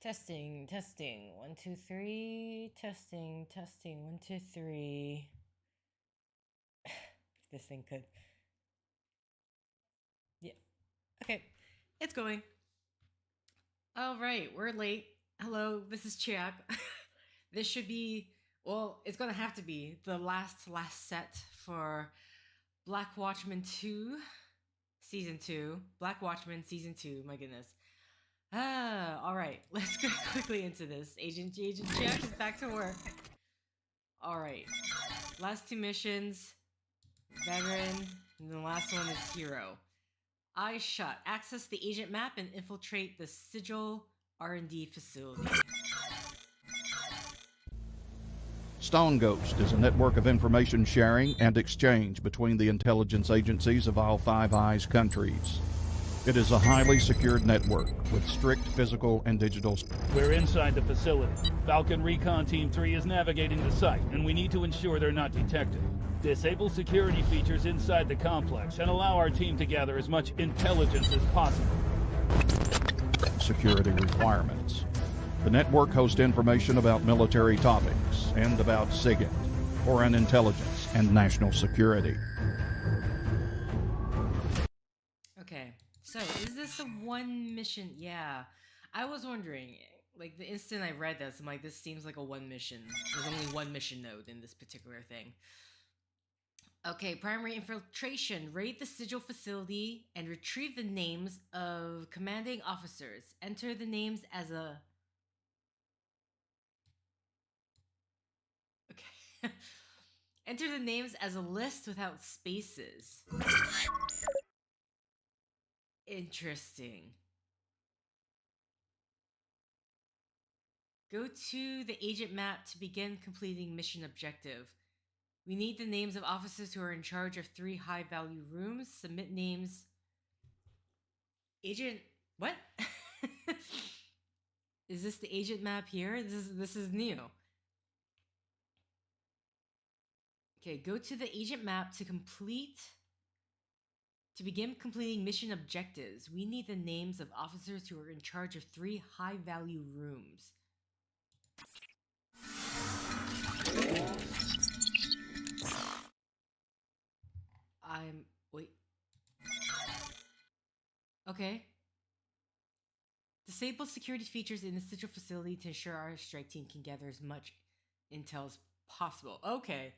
Testing, testing. 1, 2, 3. Testing, testing. 1, 2, 3. This thing could. Yeah. Okay. It's going. All right. We're late. Hello, this is Chiak. This should be, well, it's going to have to be the last set for Black Watchmen 2, Season 2. Black Watchmen Season 2. My goodness. All right. Let's get quickly into this. Agent Chiak is back to work. All right. Last 2 missions. Veteran. And the last one is Hero. Eyes shut. Access the agent map and infiltrate the Sigil R&D facility. Stone Ghost is a network of information sharing and exchange between the intelligence agencies of all Five Eyes countries. It is a highly secured network with strict physical and digital. We're inside the facility. Falcon Recon Team 3 is navigating the site, and we need to ensure they're not detected. Disable security features inside the complex and allow our team to gather as much intelligence as possible. Security requirements. The network hosts information about military topics and about SIGINT, foreign intelligence, and national security. Okay, so is this a one mission? Yeah, I was wondering, like the instant I read this, I'm like, this seems like a one mission. There's only one mission node in this particular thing. Okay, primary infiltration. Raid the Sigil facility and retrieve the names of commanding officers. Enter the names as a... Okay. Enter the names as a list without spaces. Interesting. Go to the agent map to begin completing mission objective. We need the names of officers who are in charge of 3 high-value rooms. Submit names. Agent... What? Is this the agent map here? This is new. Okay, go to the agent map to begin completing mission objectives. We need the names of officers who are in charge of 3 high-value rooms. Wait. Okay. Disable security features in the Sigil facility to ensure our strike team can gather as much intel as possible. Okay.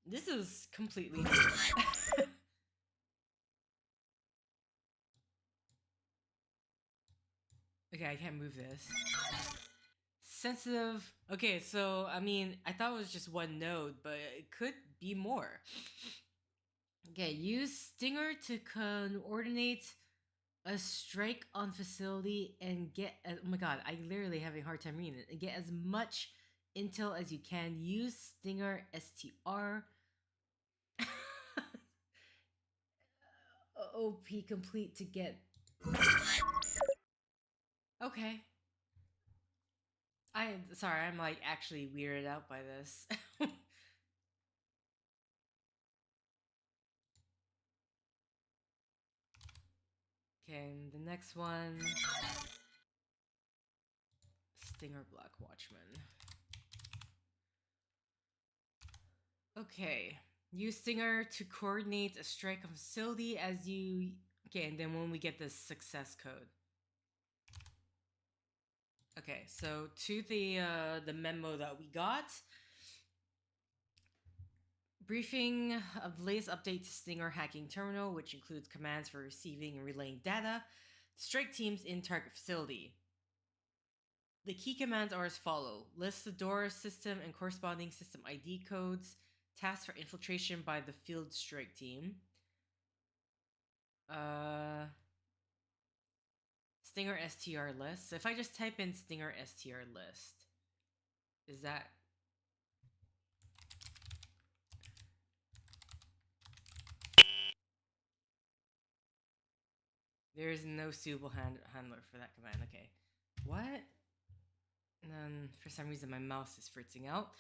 This is completely new. Okay, I can't move this. Sensitive. Okay, so, I mean, I thought it was just one node, but it could be more. Okay, use Stinger to coordinate a strike on facility and get... Oh my god, I literally having a hard time reading it. And get as much intel as you can. Use Stinger STR. OP complete to get... Okay. Sorry, I'm like actually weirded out by this. Okay, and the next one. Stinger Black Watchmen. Okay. Use Stinger to coordinate a strike on facility as you... Okay, and then when we get the success code. Okay, so to the memo that we got. Briefing of the latest update to Stinger hacking terminal, which includes commands for receiving and relaying data to strike teams in target facility. The key commands are as follow. List the door system and corresponding system ID codes. Task for infiltration by the field strike team. Stinger STR list. So if I just type in Stinger STR list, is that... There is no suitable handler for that command. Okay. What? And then for some reason my mouse is fritzing out.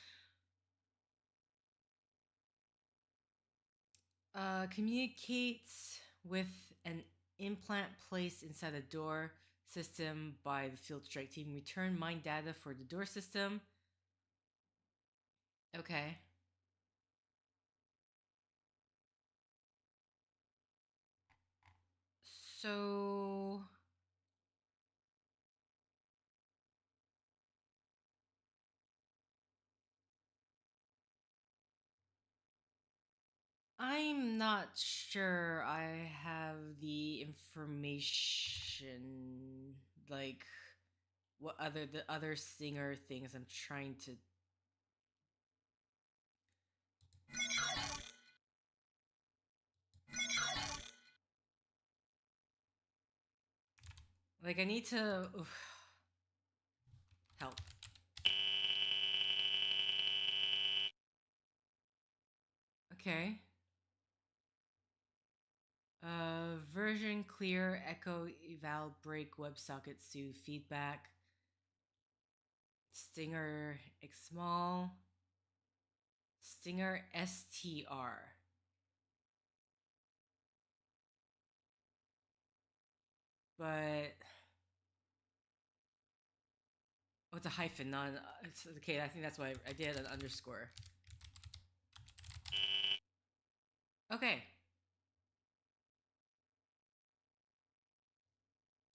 Communicates with an implant placed inside the door system by the field strike team. Return mine data for the door system. Okay. So I'm not sure I have the information, like what the other singer things I'm trying to. Like I need to help. Okay. Version clear, echo, eval, break, WebSocket, Sue, feedback, Stinger, Xmall, Stinger, STR. But oh, it's a hyphen, not it's okay. I think that's why I did an underscore. Okay.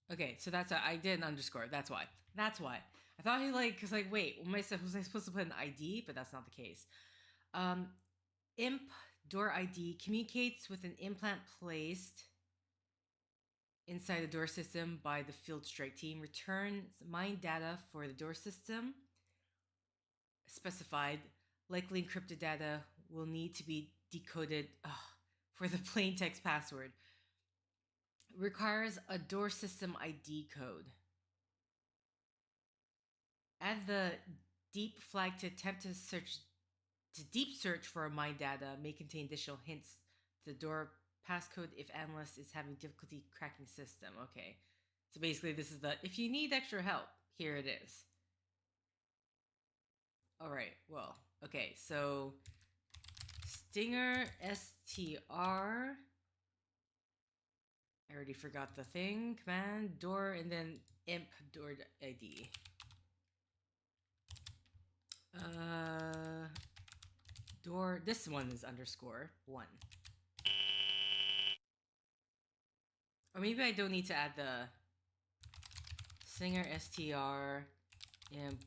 Okay, so I did an underscore. That's why. That's why. I thought he like, cause like, wait, was I supposed to put an ID? But that's not the case. Um, imp door ID communicates with an implant placed inside the door system by the field strike team. Returns mine data for the door system specified. Likely encrypted data will need to be decoded for the plain text password. Requires a door system ID code. Add the deep flag to attempt to deep search for mine data may contain additional hints to the door passcode if analyst is having difficulty cracking system. Okay. So basically this is the if you need extra help, here it is. Alright, well, okay, so Stinger STR. I already forgot the thing. Command door and then imp door ID. Door. This one is underscore 1. Or maybe I don't need to add the Singer STR imp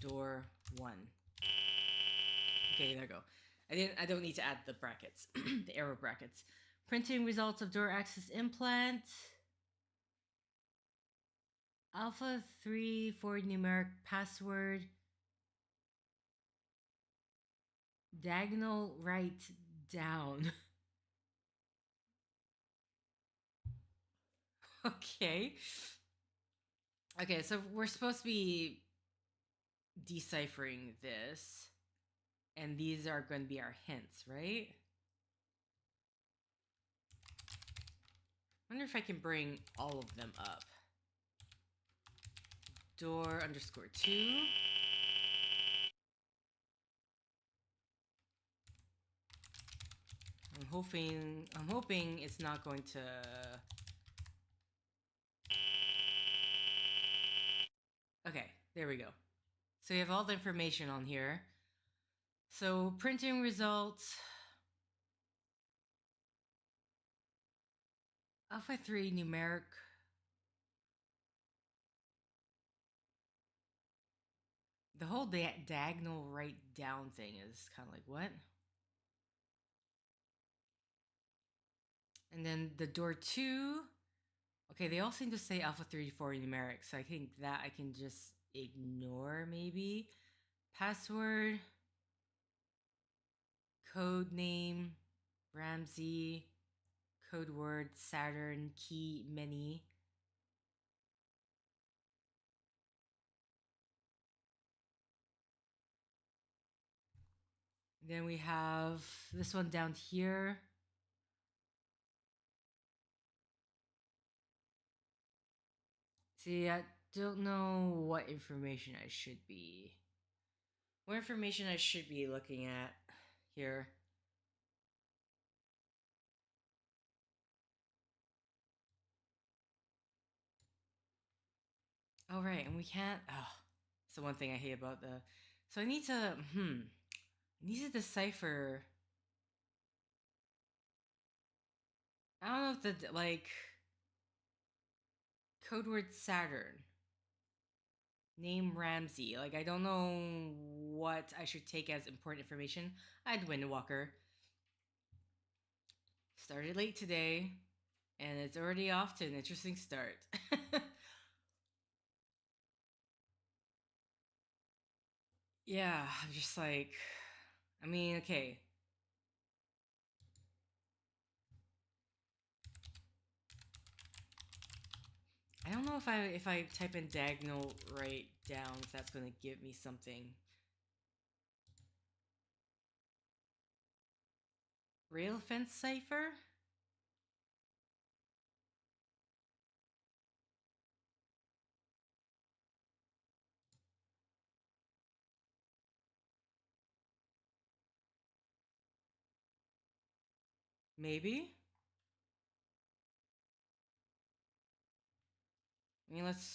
door 1. Okay, there we go. I don't need to add the brackets, the arrow brackets. Printing results of door access implant. Alpha 3 for numeric password. Diagonal right down. Okay. Okay, so we're supposed to be deciphering this. And these are going to be our hints, right? I wonder if I can bring all of them up. Door underscore 2. I'm hoping it's not going to. Okay, there we go. So we have all the information on here. So printing results. Alpha 3 numeric. The whole diagonal right down thing is kind of like, what? And then the door 2. Okay, they all seem to say Alpha 34 numeric, so I think that I can just ignore maybe. Password. Code name. Ramsey. Code word. Saturn. Key. Many. Then we have this one down here. See, I don't know what information I should be. What information I should be looking at here. Oh, right. And we can't. Oh, it's the one thing I hate about the. So I need to. I need to decipher. I don't know if the, like, code word Saturn. Name Ramsey. Like, I don't know what I should take as important information. I had Windwalker. Started late today, and it's already off to an interesting start. Yeah, I'm just like, I mean, okay. I don't know if I type in diagonal right down if that's going to give me something. Rail fence cipher? Maybe. I mean, let's.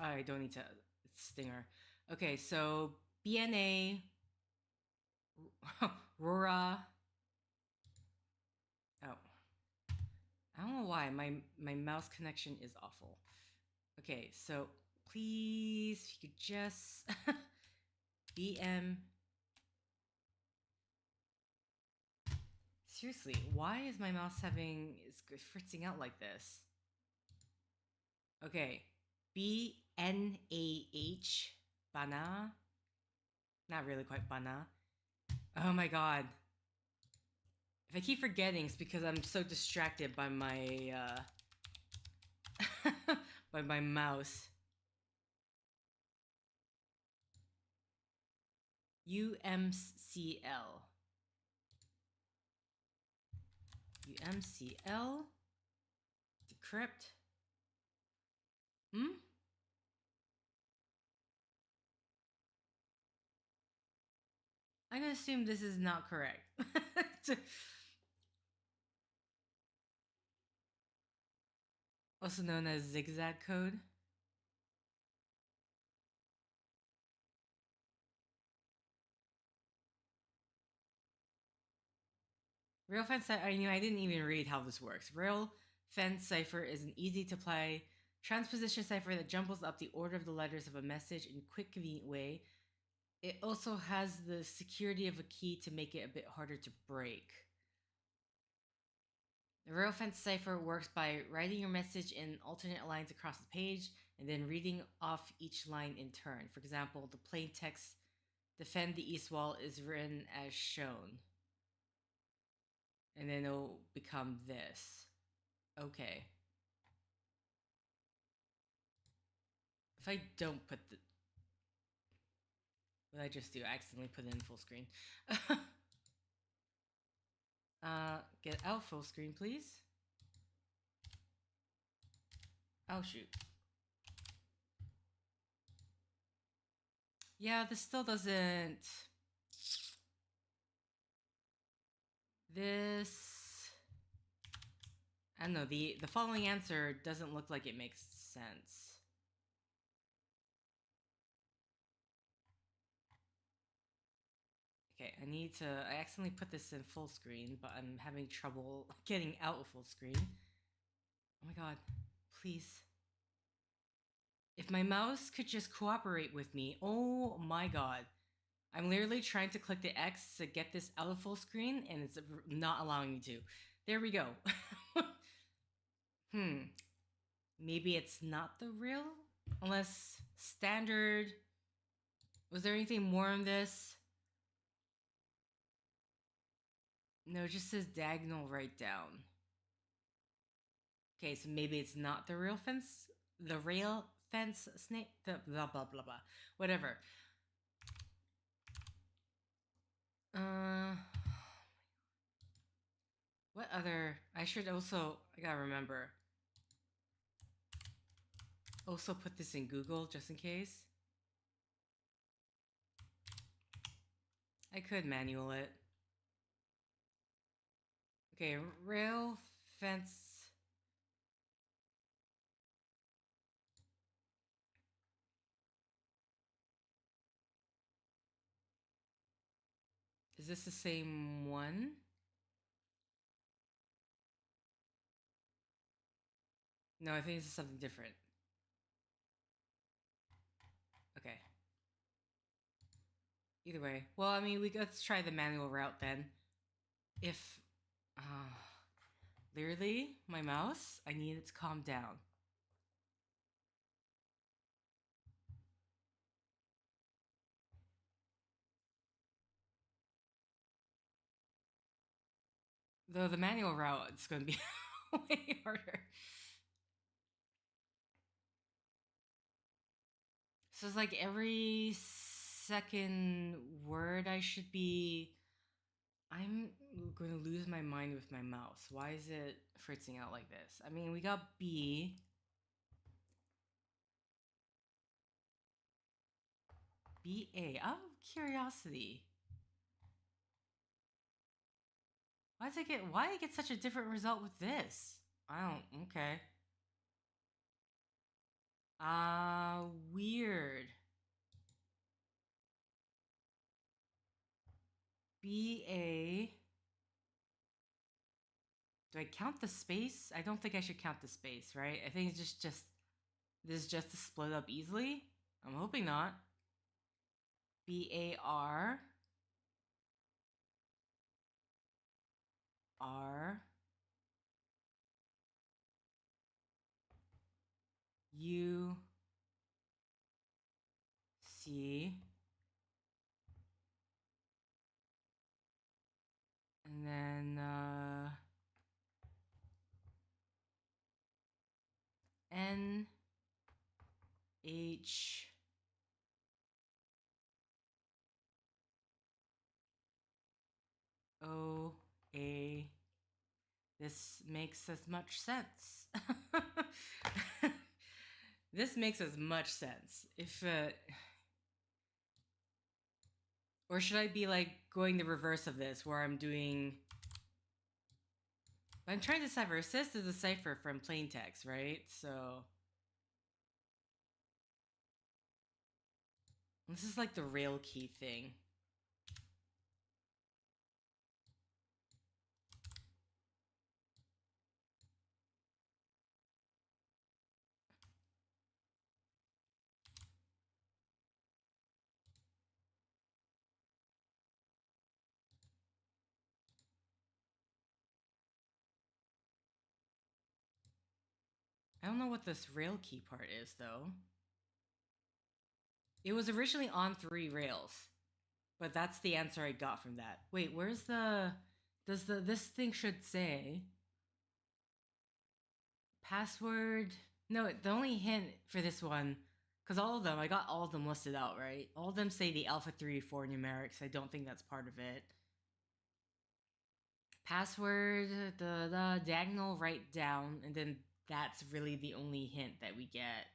I don't need to. It's Stinger. Okay, so BNA, Rora. Oh, I don't know why my mouse connection is awful. Okay, so please, if you could just BM. Seriously, why is my mouse is fritzing out like this? Okay, BNAH, Bana. Not really quite Bana. Oh my god. If I keep forgetting, it's because I'm so distracted by my by my mouse. UMCL. UMCL. Decrypt. Hmm? I'm gonna assume this is not correct. Also known as zigzag code. Rail fence cipher. I didn't even read how this works. Rail fence cipher is an easy to apply transposition cipher that jumbles up the order of the letters of a message in a quick, convenient way. It also has the security of a key to make it a bit harder to break. The rail fence cipher works by writing your message in alternate lines across the page and then reading off each line in turn. For example, the plain text defend the east wall is written as shown. And then it'll become this. Okay. If I don't put the... What did I just do? I accidentally put it in full screen. Get out full screen, please. Oh, shoot. Yeah, this still doesn't... This... I don't know, the following answer doesn't look like it makes sense. Okay, I accidentally put this in full screen, but I'm having trouble getting out of full screen. Oh my god, please. If my mouse could just cooperate with me, oh my god. I'm literally trying to click the X to get this out of full screen, and it's not allowing me to. There we go. Maybe it's not the real? Unless standard... Was there anything more on this? No, it just says diagonal right down. Okay, so maybe it's not the rail fence snake, the blah blah blah blah, whatever. What other? I gotta remember. Also put this in Google just in case. I could manual it. Okay, rail fence. this the same one? No, I think this is something different. Okay. Either way. Well, I mean, let's try the manual route then. If, literally, my mouse, I need it to calm down. Though the manual route, it's going to be way harder. So it's like every second word I should be... I'm going to lose my mind with my mouse. Why is it fritzing out like this? I mean, we got B. B-A. Out of curiosity. Why I get such a different result with this? I don't... Okay. Weird. B-A... Do I count the space? I don't think I should count the space, right? I think it's just this is just to split up easily. I'm hoping not. B-A-R... R... U... C... And then, N... H... O... A... This makes as much sense. This makes as much sense. If, or should I be like going the reverse of this, where I'm doing... I'm trying to decipher. Assist is a cipher from plain text, right? So... This is like the rail key thing. I don't know what this rail key part is, though. It was originally on 3 rails, but that's the answer I got from that. Wait, where's the... This thing should say... Password... No, the only hint for this one... Because all of them, I got all of them listed out, right? All of them say the alpha 3-4 numerics. I don't think that's part of it. Password, the diagonal write down, and then that's really the only hint that we get.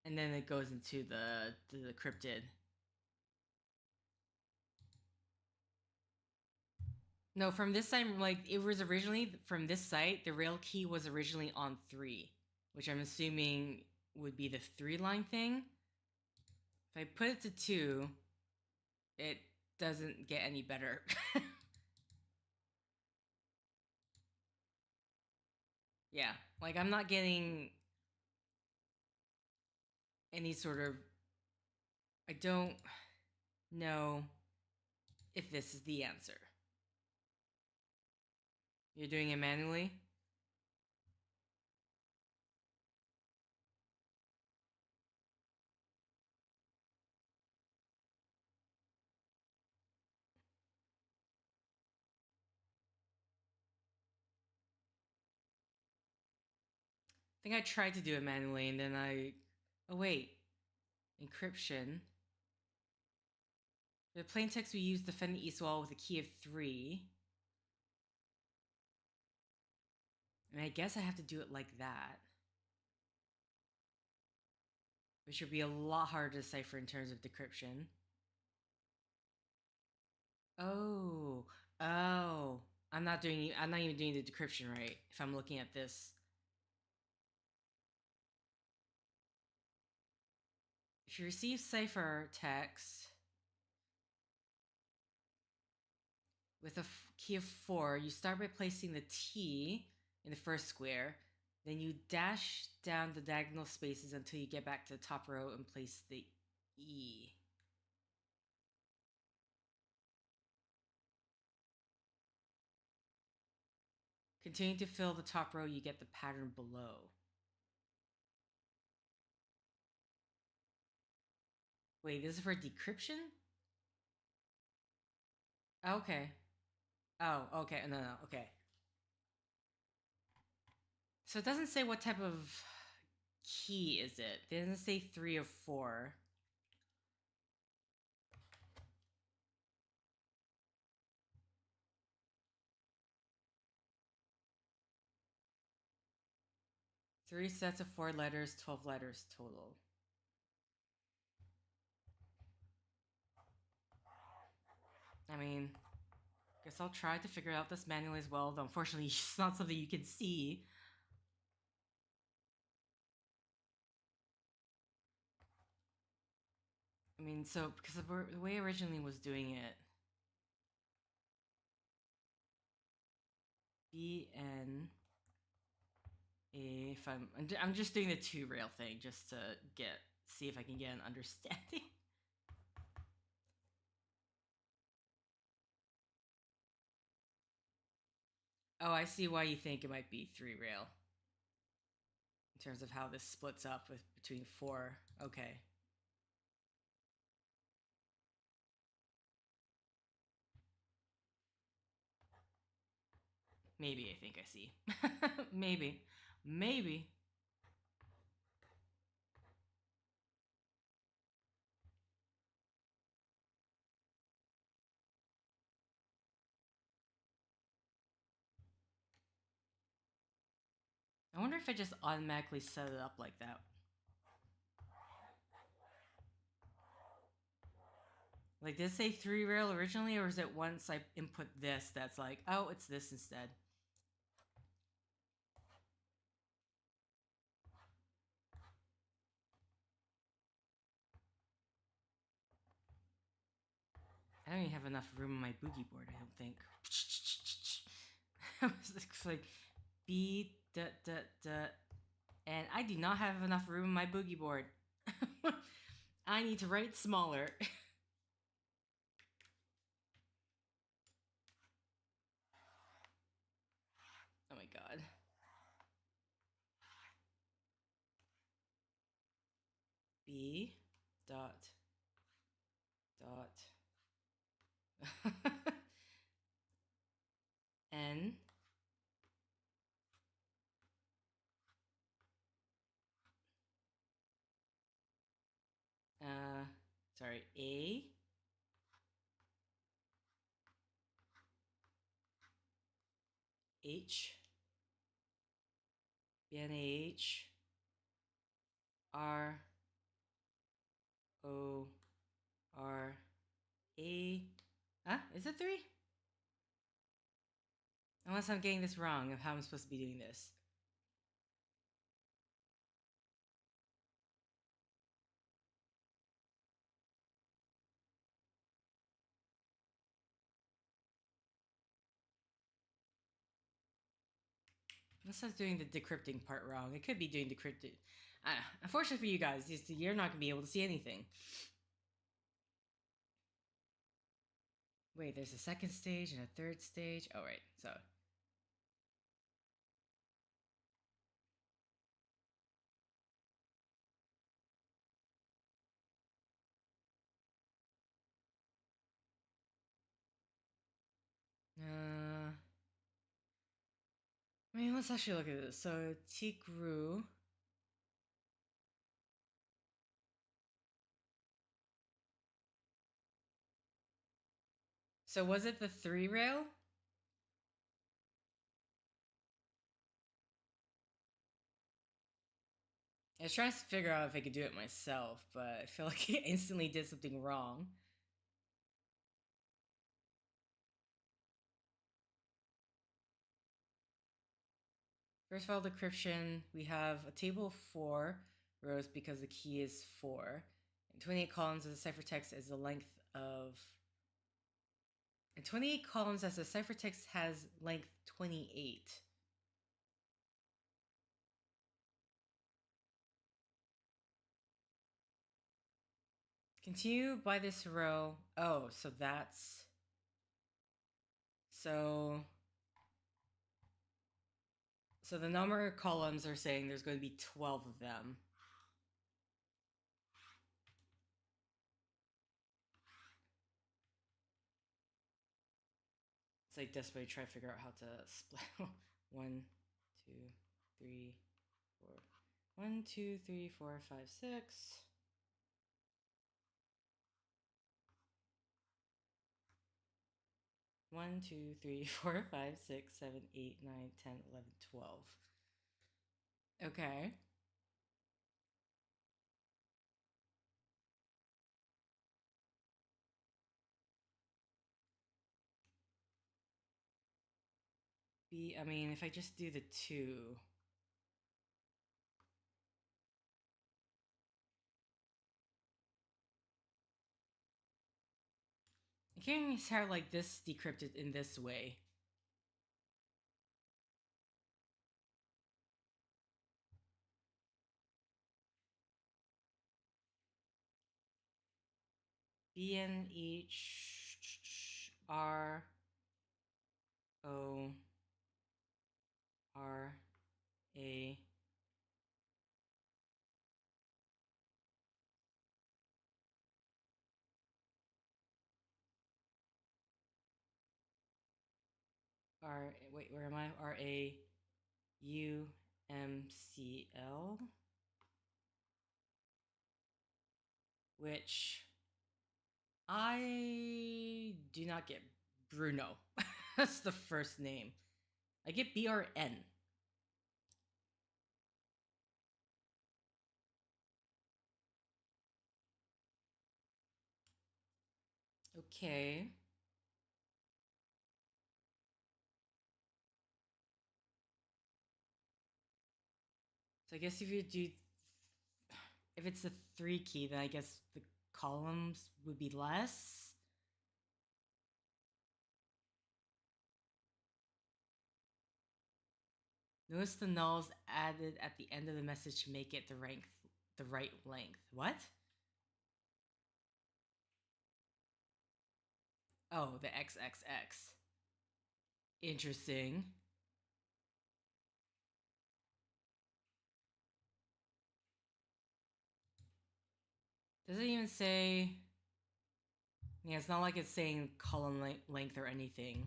And then it goes into the cryptid. No, from this time, like, it was originally, from this site, the rail key was originally on 3, which I'm assuming would be the 3-line thing. If I put it to 2, it doesn't get any better. Yeah, like, I'm not getting any sort of... I don't know if this is the answer. You're doing it manually? I think I tried to do it manually and then oh wait. Encryption. For the plain text we use defend the east wall with a key of 3. And I guess I have to do it like that. Which would be a lot harder to decipher in terms of decryption. Oh. Oh. I'm not even doing the decryption right if I'm looking at this. If you receive cipher text, with a key of 4, you start by placing the T in the first square. Then you dash down the diagonal spaces until you get back to the top row and place the E. Continue to fill the top row, you get the pattern below. Wait, this is for decryption? Okay. Oh, okay. No, okay. So it doesn't say what type of key is it. It doesn't say 3 or 4. Three sets of 4 letters, 12 letters total. I mean, guess I'll try to figure out this manually as well, though unfortunately it's not something you can see. I mean, so, because the way I originally was doing it, BN, if I'm just doing the 2 rail thing just to see if I can get an understanding. Oh, I see why you think it might be 3 rail. In terms of how this splits up between 4. Okay. Maybe I think I see. Maybe. Maybe. I wonder if I just automatically set it up like that. Like, did it say 3 rail originally, or is it once I input this that's like, oh, it's this instead? I don't even have enough room on my boogie board, I don't think. I was like, B, and I do not have enough room on my boogie board. I need to write smaller. Oh my god. B dot N sorry, A H BNH R O R A. Is it 3? Unless I'm getting this wrong of how I'm supposed to be doing this. Unless I was doing the decrypting part wrong. It could be doing decrypted. Unfortunately for you guys, you're not going to be able to see anything. Wait, there's a second stage and a third stage. Oh, right. So. I mean, let's actually look at this. So, Tigru. So, was it the 3 rail? I was trying to figure out if I could do it myself, but I feel like I instantly did something wrong. First file decryption, we have a table of 4 rows because the key is 4. And 28 columns of the ciphertext is the length of... 28 columns as the ciphertext has length 28. Continue by this row. Oh, so that's... So the number of columns are saying there's going to be 12 of them. It's like desperately try to figure out how to split. 1, 2, 3, 4. 1, 2, 3, 4, 5, 6. 1, 2, 3, 4, 5, 6, 7, 8, 9, 10, 11, 12. Okay. I mean, if I just do the 2. I can't have like this decrypted in this way. BNHRORA wait, where am I? RAUMCL, which I do not get. Bruno. That's the first name. I get BRN. Okay. So I guess if it's a 3 key, then I guess the columns would be less. Notice the nulls added at the end of the message to make it the right length. What? Oh, the XXX. Interesting. Does it even say... Yeah, it's not like it's saying column length or anything.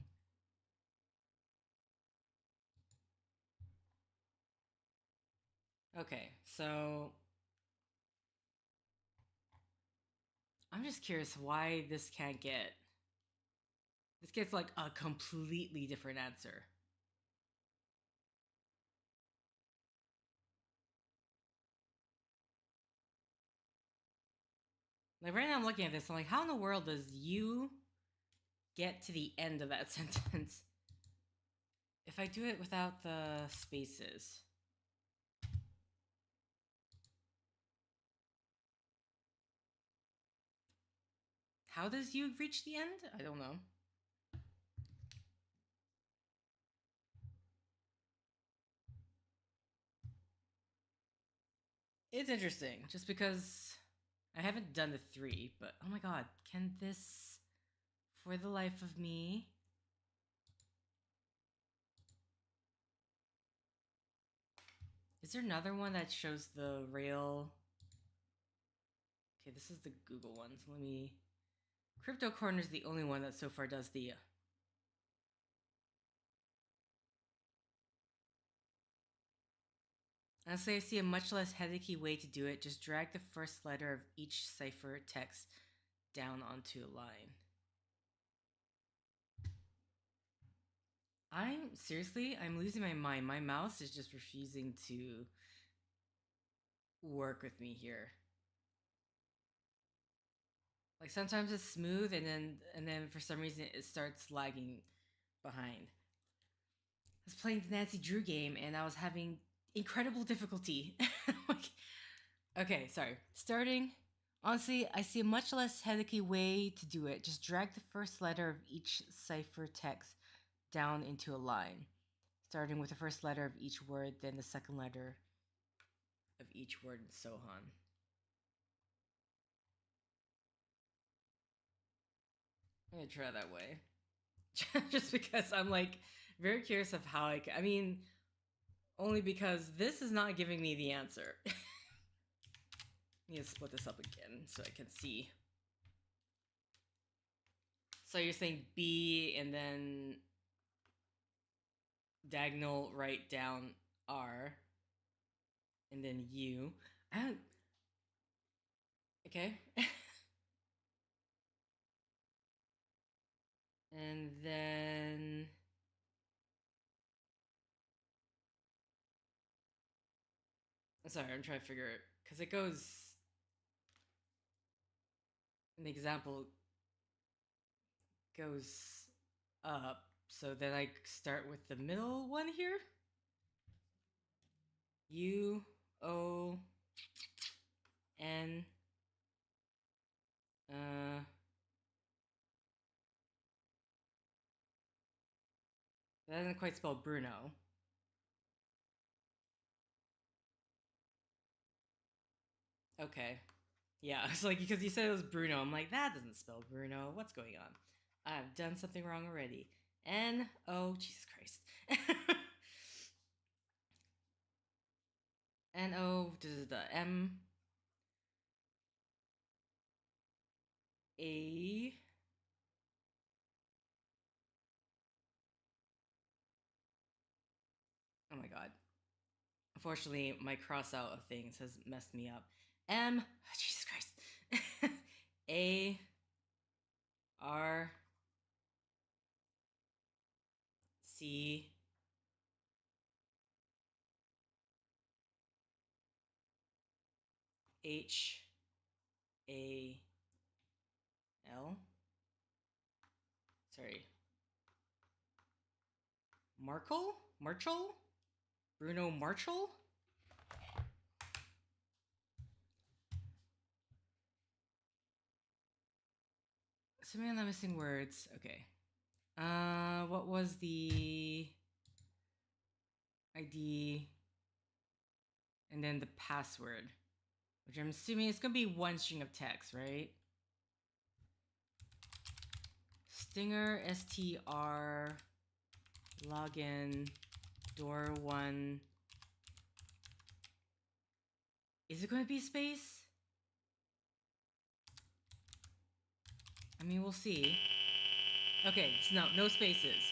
Okay, so... I'm just curious why this can't get... This gets like a completely different answer. Like right now I'm looking at this, I'm like, how in the world does you get to the end of that sentence? If I do it without the spaces. How does you reach the end? I don't know. It's interesting, just because I haven't done the 3, but oh my god, can this, for the life of me... Is there another one that shows the rail? Okay, this is the Google one, so let me... Crypto Corner is the only one that so far does the... Honestly, I see a much less headachy way to do it. Just drag the first letter of each cipher text down onto a line. I'm losing my mind. My mouse is just refusing to work with me here. Like sometimes it's smooth and then for some reason it starts lagging behind. I was playing the Nancy Drew game and I was having incredible difficulty. Okay, sorry. Starting Honestly, I see a much less headachy way to do it. Just drag the first letter of each cipher text down into a line, starting with the first letter of each word, then the second letter of each word, and so on. I'm gonna try that way. Just because I'm like very curious of how I mean, only because this is not giving me the answer. I need to split this up again so I can see. So you're saying B and then diagonal right down R and then U. Okay. And then sorry, I'm trying to figure it because it goes an example goes up. So then I start with the middle one here. U O N that doesn't quite spell Bruno. Okay. Yeah, it's like because you said it was Bruno. I'm like, that doesn't spell Bruno. What's going on? I've done something wrong already. N O Jesus Christ. N O the M A Oh my god. Unfortunately, my cross out of things has messed me up. M Jesus Christ. A R C H A L. Sorry. Marchal? Bruno Marchal? So many of the missing words. Okay. What was the ID and then the password? Which I'm assuming it's gonna be one string of text, right? Stinger STR login door one. Is it going to be space? I mean, we'll see. Okay, so no spaces.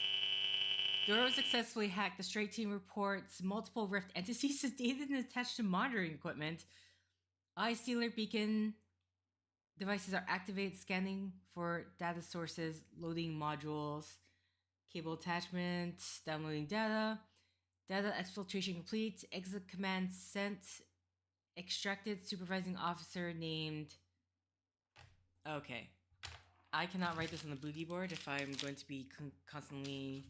Door successfully hacked. The Strike Team reports multiple Rift entities sedated and attached to monitoring equipment. Eye Stealer beacon devices are activated, scanning for data sources, loading modules, cable attachment, downloading data, data exfiltration complete, exit command sent, extracted supervising officer named. Okay. I cannot write this on the boogie board if I'm going to be constantly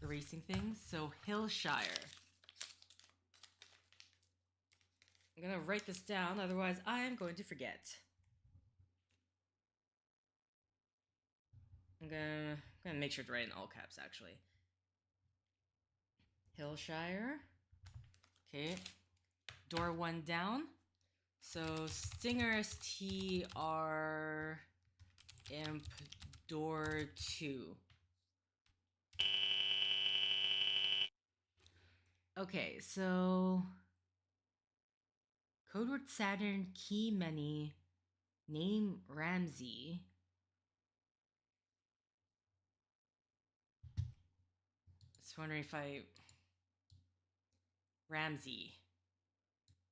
erasing things. So Hillshire. I'm going to write this down, otherwise I am going to forget. I'm gonna make sure to write in all caps, actually. Hillshire. Okay. Door one down. So Stinger STR Imp door 2. Okay, so code word Saturn, key many, name Ramsey. Just wondering if Ramsey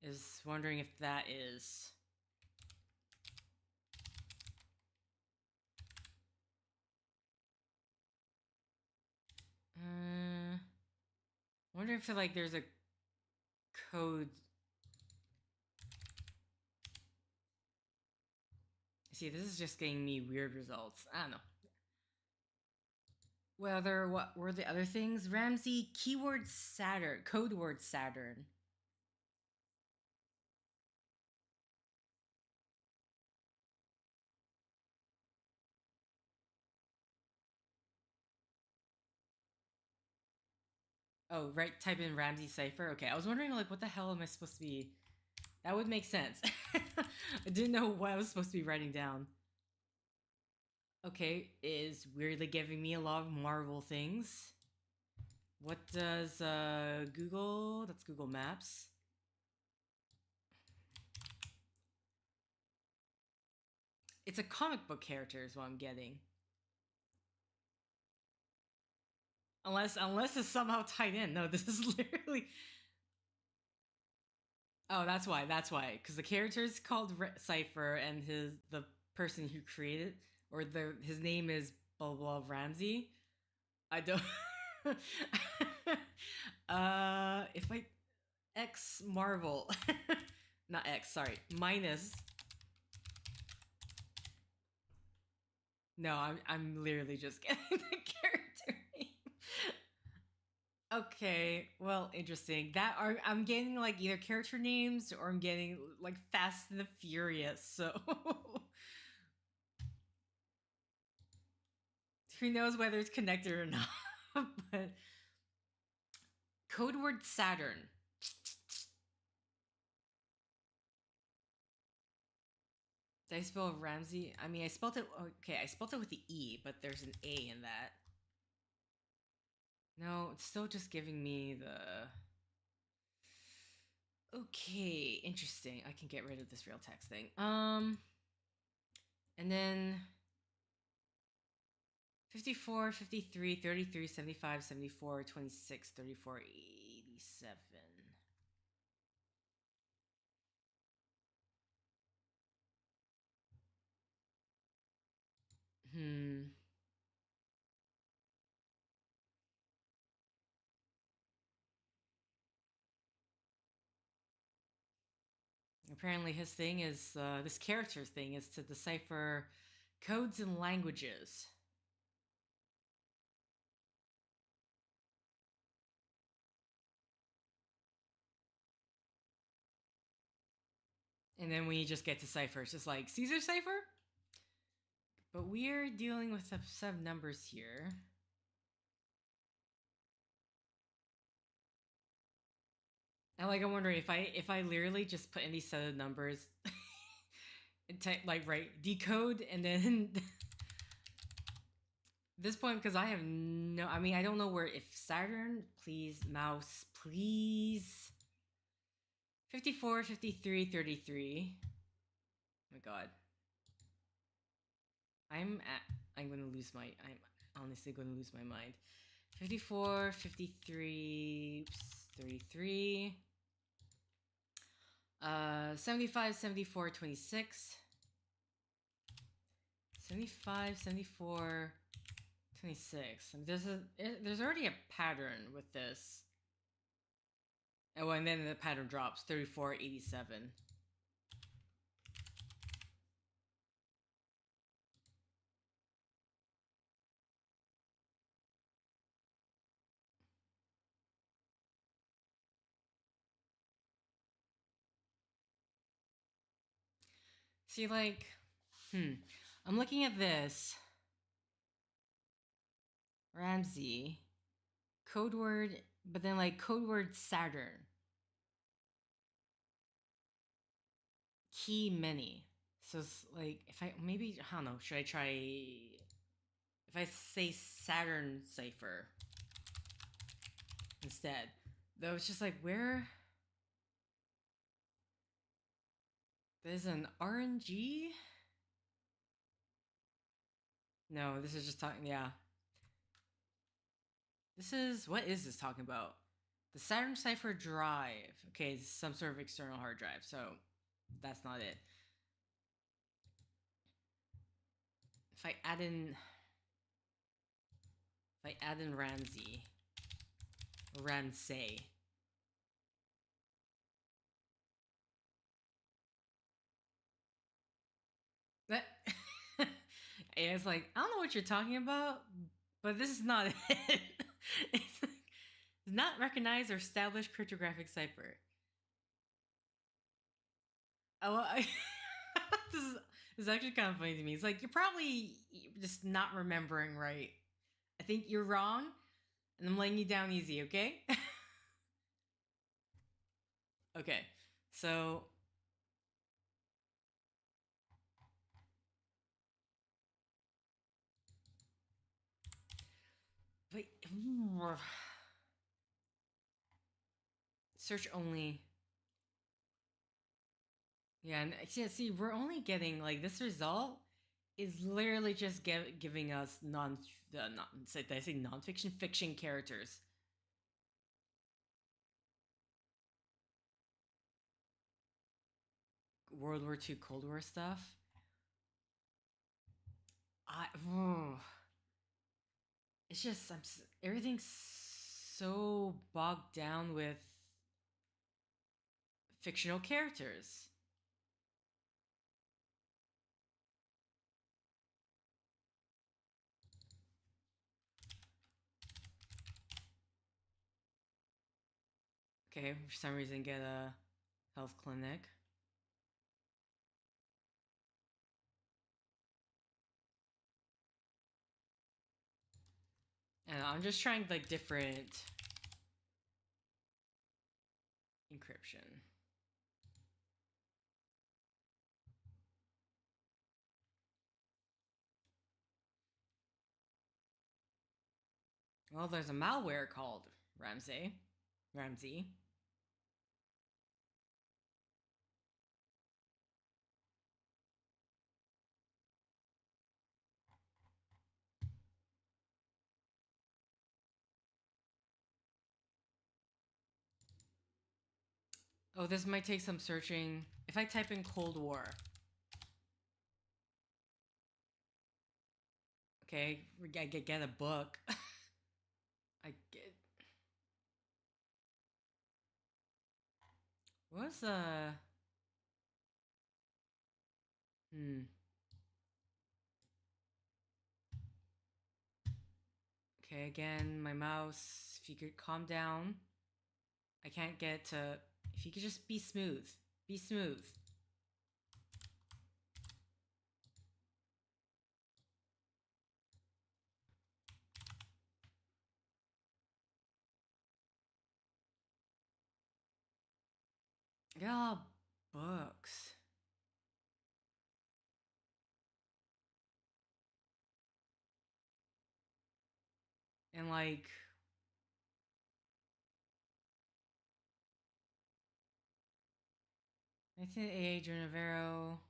is wondering if that is wonder if like there's a code. See, this is just getting me weird results. I don't know. Whether what were the other things? Ramsey, keyword Saturn, code word Saturn. Oh, right. Type in Ramsey cipher. Okay, I was wondering like what the hell am I supposed to be? That would make sense. I didn't know what I was supposed to be writing down. Okay, is weirdly giving me a lot of Marvel things. What does Google? That's Google Maps. It's a comic book character is what I'm getting. Unless it's somehow tied in. No, this is literally. Oh, that's why. That's why. Because the character is called Cipher, and the person who created or his name is blah blah Ramsey. I don't. If I X Marvel, not X. Sorry, minus. No, I'm literally just getting the character name. Okay, well, interesting. I'm getting like either character names or I'm getting like Fast and the Furious. So who knows whether it's connected or not? But code word Saturn. Did I spell Ramsey? I mean, I spelled it. Okay, I spelled it with the E, but there's an A in that. No, it's still just giving me the. Okay, interesting. I can get rid of this real text thing. And then 54, 53, 33, 75, 74, 26, 34, 87. Hmm. Apparently, his thing is this character's thing is to decipher codes and languages. And then we just get to cipher. It's just like Caesar cipher. But we're dealing with a set of numbers here. And like I'm wondering if I literally just put in these set of numbers and type like decode and then this point because I have no I don't know where if Saturn please mouse please 54 53 33. Oh my god. I'm gonna lose my I'm honestly gonna lose my mind. 54 53 33 75 74 26 75 74 26. And there's already a pattern with this. Oh, and then the pattern drops 34 87. See, like, I'm looking at this. Ramsey. Code word, but then like code word Saturn. Key many. So it's like, if I, maybe, I don't know, should I try, if I say Saturn cipher instead? Though it's just like, where? There's an RNG? No, this is just talking, yeah. What is this talking about? The Saturn Cipher drive. Okay, it's some sort of external hard drive, so that's not it. If I add in Ramsey, Ramsey. That it's like, I don't know what you're talking about, but this is not it. It's like, not recognized or established cryptographic cipher. Oh, this is actually kind of funny to me. It's like you're probably just not remembering right. I think you're wrong, And I'm laying you down easy, okay? Okay, so wait, search only. Yeah, and yeah, see, we're only getting like this result is literally just giving us did I say nonfiction fiction characters. World War II, Cold War stuff. I it's just everything's so bogged down with fictional characters. Okay, for some reason get a health clinic. And I'm just trying like different encryption. Well, there's a malware called Ramsey. Oh, this might take some searching. If I type in Cold War. Okay, I get a book. I get. What's Hmm. Okay, again, my mouse. If you could calm down. I can't get to. If you could just be smooth. Be smooth. Get all books. And like 1988 Joe Navarro.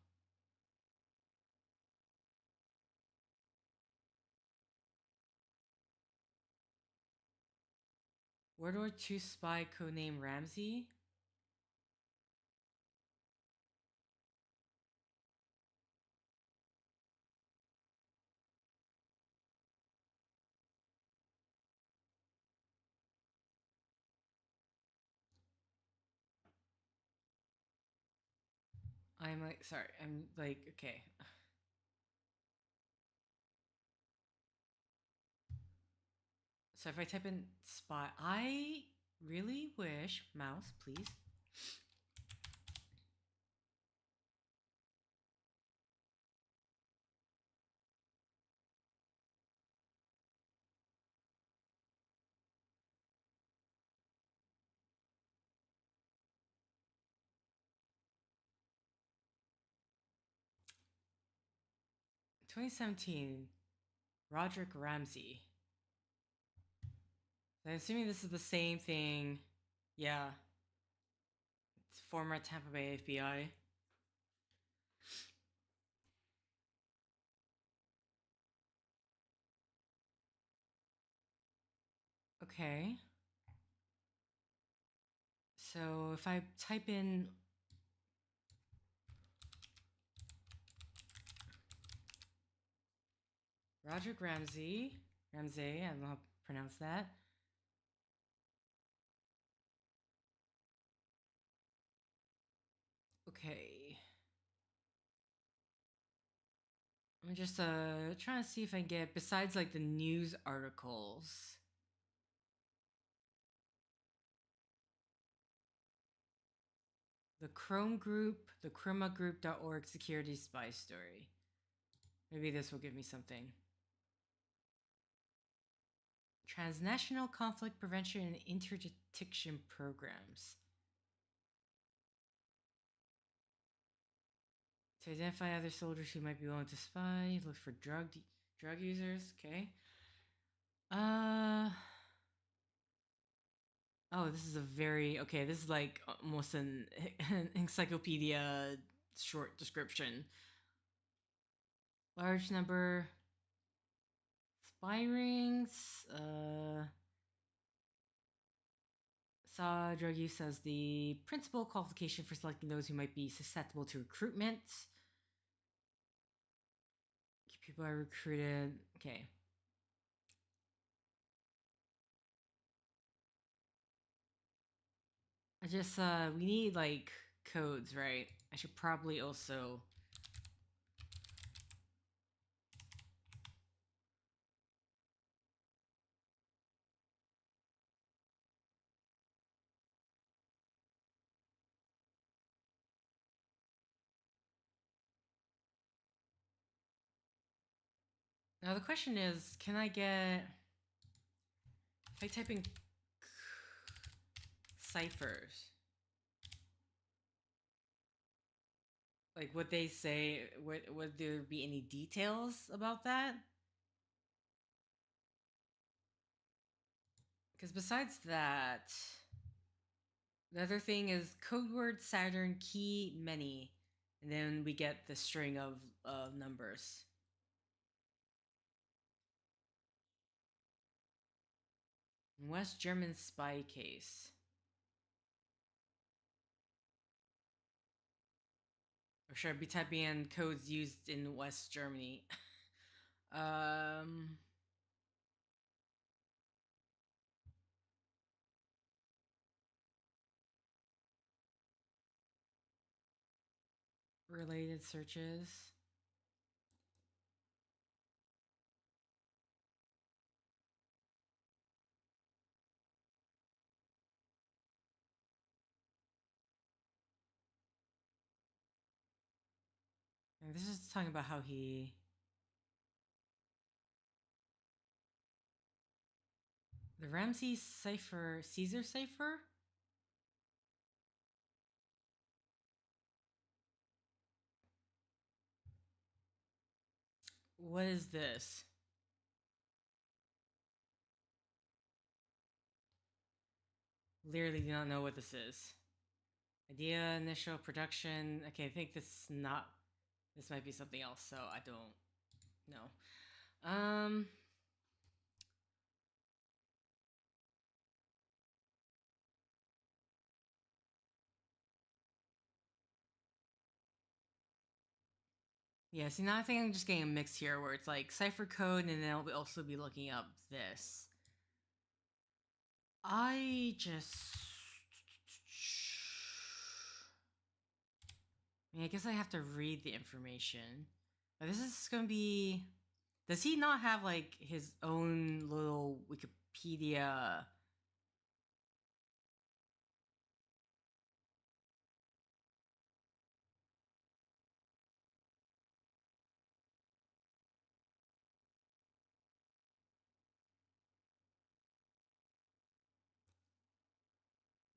World War II spy codename Ramsey. I'm like, sorry, I'm like, okay. So if I type in spy, I really wish, mouse, please. In 2017, Roderick Ramsey. I'm assuming this is the same thing. Yeah. It's former Tampa Bay FBI. Okay. So if I type in Roderick Ramsey, I don't know how to pronounce that. Okay. I'm just trying to see if I can get, besides like the news articles. The Chrome Group, the chromagroup.org security spy story. Maybe this will give me something. Transnational conflict prevention and interdiction programs. To identify other soldiers who might be willing to spy, look for drug users. Okay. Oh, this is a very okay. This is like almost an encyclopedia short description. Large number spy rings. Saw drug use as the principal qualification for selecting those who might be susceptible to recruitment. People are recruited. Okay. I just we need like codes, right? I should probably also now the question is, can I get if I type in ciphers? Like, would they say, would there be any details about that? Because besides that, the other thing is code word Saturn key many, and then we get the string of numbers. West German spy case. Or should I be typing in codes used in West Germany? Related searches. And this is talking about how he. The Ramsey cipher, Caesar cipher? What is this? Literally do not know what this is. Idea, initial production. Okay, I think this might be something else, so I don't know. Yeah, see, now I think I'm just getting a mix here where it's like cipher code and then I'll also be looking up this. I guess I have to read the information. But this is gonna be. Does he not have like his own little Wikipedia?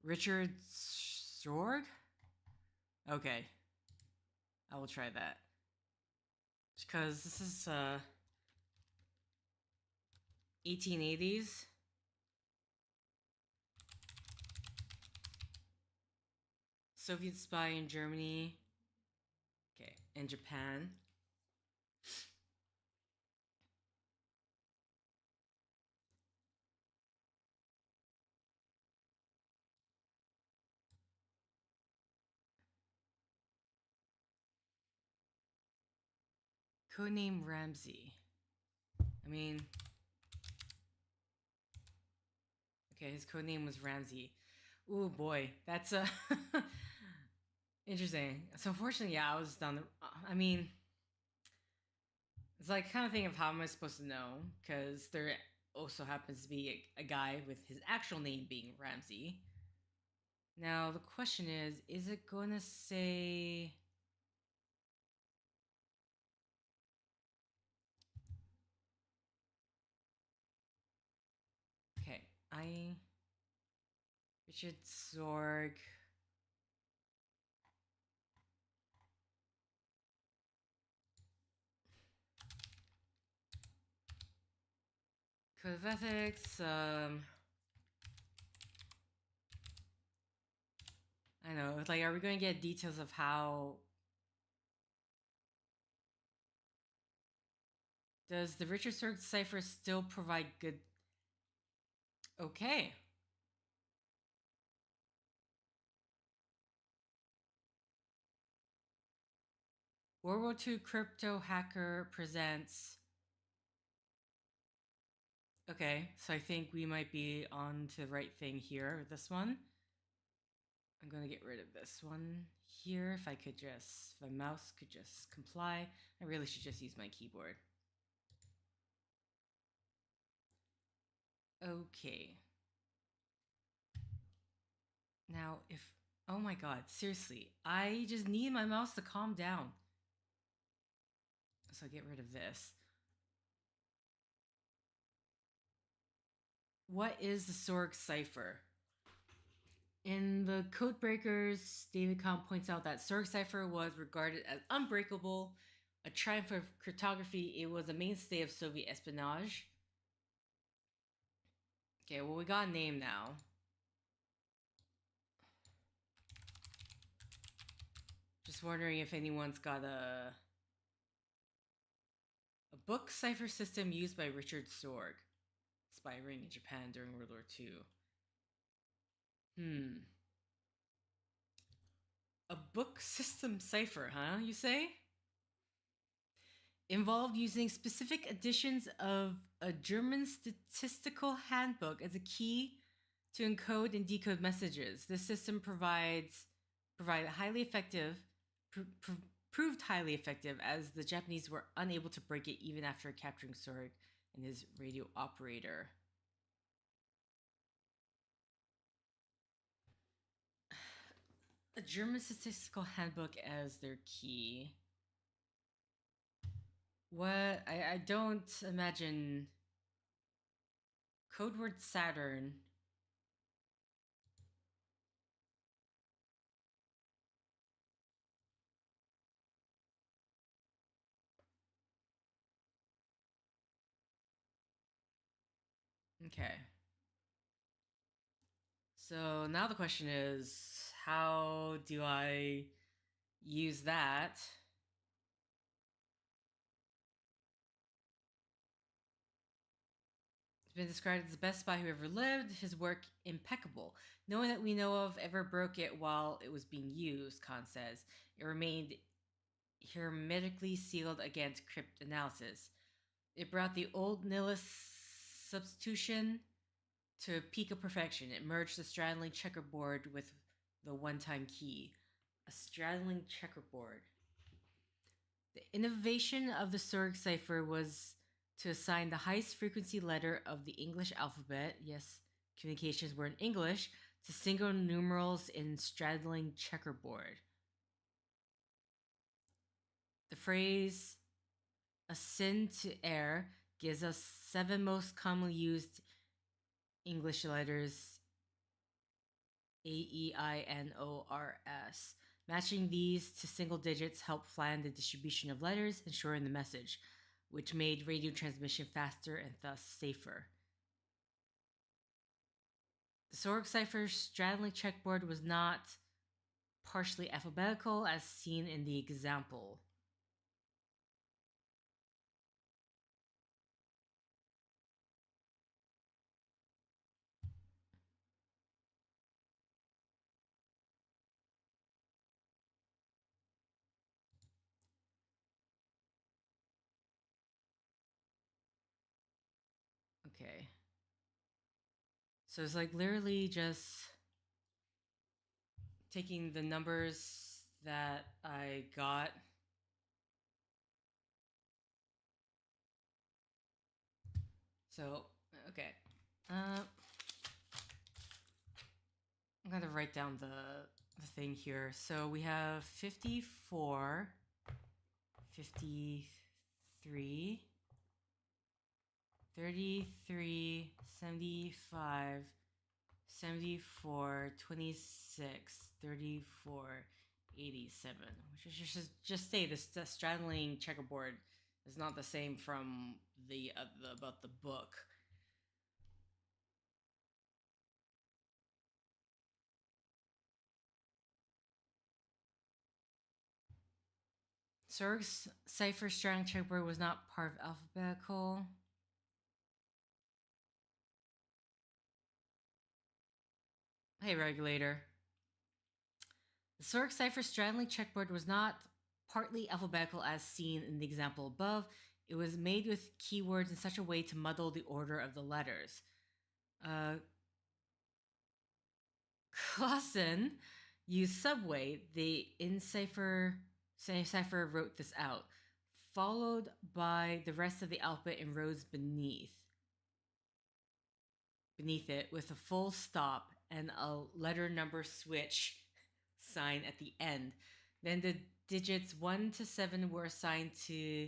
Richard Sorg? Okay. I will try that. Because this is 1880s. Soviet spy in Germany. Okay, and Japan. Codename Ramsey. I mean, okay, his codename was Ramsey. Ooh boy, that's interesting. So unfortunately, yeah, I was down the. I mean, it's like kind of thing of how am I supposed to know? Because there also happens to be a guy with his actual name being Ramsey. Now the question is it going to say? Richard Sorg. Code of Ethics. I know. Like, are we going to get details of how? Does the Richard Sorg cipher still provide good? Okay. World War II crypto hacker presents. Okay, so I think we might be on to the right thing here with this one. I'm going to get rid of this one here. If the mouse could just comply. I really should just use my keyboard. Okay. Now, oh my god, seriously, I just need my mouse to calm down. So I'll get rid of this. What is the Sorg cipher? In the Codebreakers, David Kahn points out that Sorg cipher was regarded as unbreakable, a triumph of cryptography. It was a mainstay of Soviet espionage. Okay, well, we got a name now. Just wondering if anyone's got a book cipher system used by Richard Sorg, spy ring in Japan during World War II. A book system cipher, huh, you say? Involved using specific editions of a German statistical handbook as a key to encode and decode messages. This system proved highly effective, proved highly effective, as the Japanese were unable to break it even after capturing Sorg and his radio operator. A German statistical handbook as their key. What? I don't imagine. Code word Saturn. Okay. So now the question is, how do I use that? He's been described as the best spy who ever lived, his work impeccable. No one that we know of ever broke it while it was being used, Khan says. It remained hermetically sealed against cryptanalysis. It brought the old nihilist substitution to a peak of perfection. It merged the straddling checkerboard with the one-time key. A straddling checkerboard. The innovation of the Sorg cipher was to assign the highest frequency letter of the English alphabet, yes, communications were in English, to single numerals in straddling checkerboard. The phrase "a sin to err" gives us 7 most commonly used English letters: A, E, I, N, O, R, S. Matching these to single digits helped flatten the distribution of letters, ensuring the message, which made radio transmission faster and thus safer. The Sorg cipher's straddling checkerboard was not partially alphabetical as seen in the example. Okay. So it's like literally just taking the numbers that I got. So, okay. I'm going to write down the thing here. So we have 54, 53, 33, 75, 74, 26, 34, 87. Which is just say this the straddling checkerboard is not the same from the about the book. Zerg's cipher straddling checkerboard was not part of alphabetical. Hey, regulator. The Zerg cipher straddling checkerboard was not partly alphabetical as seen in the example above. It was made with keywords in such a way to muddle the order of the letters. Clausen used subway. The cipher wrote this out, followed by the rest of the alphabet in rows beneath it with a full stop and a letter number switch sign at the end. Then the digits 1 to 7 were assigned to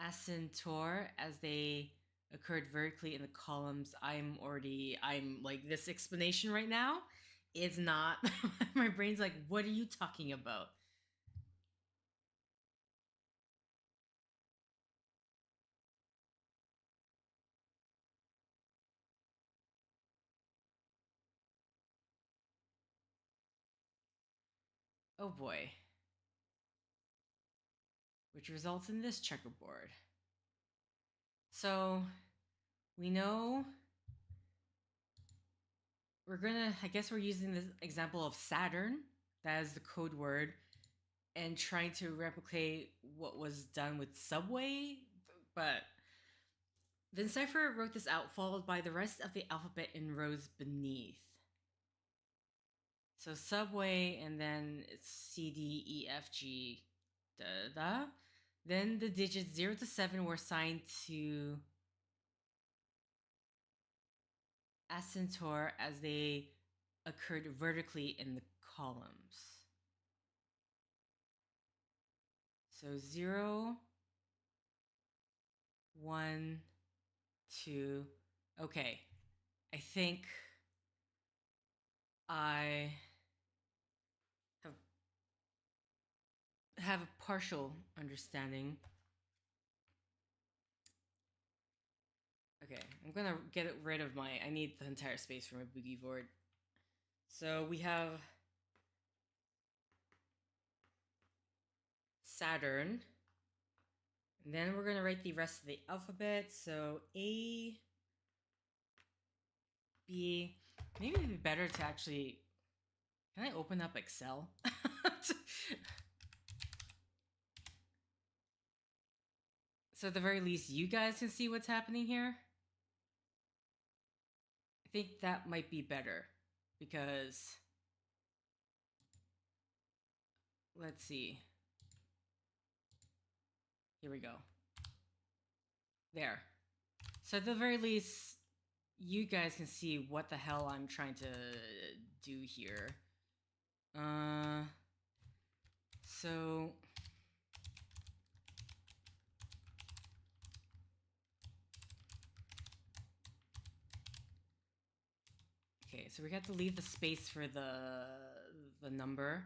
Acentor as they occurred vertically in the columns. I'm like, this explanation right now is not my brain's like, what are you talking about? Oh boy. Which results in this checkerboard. So we know I guess we're using this example of Saturn, that is the code word, and trying to replicate what was done with Subway, but then Cypher wrote this out, followed by the rest of the alphabet in rows beneath. So Subway, and then it's C, D, E, F, G, da, da. Then the digits 0 to 7 were assigned to Acentor as they occurred vertically in the columns. So 0, 1, 2. Okay. I think I have a partial understanding. Okay, I'm gonna get rid of I need the entire space for my boogie board. So we have Saturn. And then we're gonna write the rest of the alphabet. So A, B. Maybe it'd be better to actually. Can I open up Excel? So at the very least, you guys can see what's happening here. I think that might be better because let's see. Here we go. There. So at the very least, you guys can see what the hell I'm trying to do here. So okay, so we got to leave the space for the number.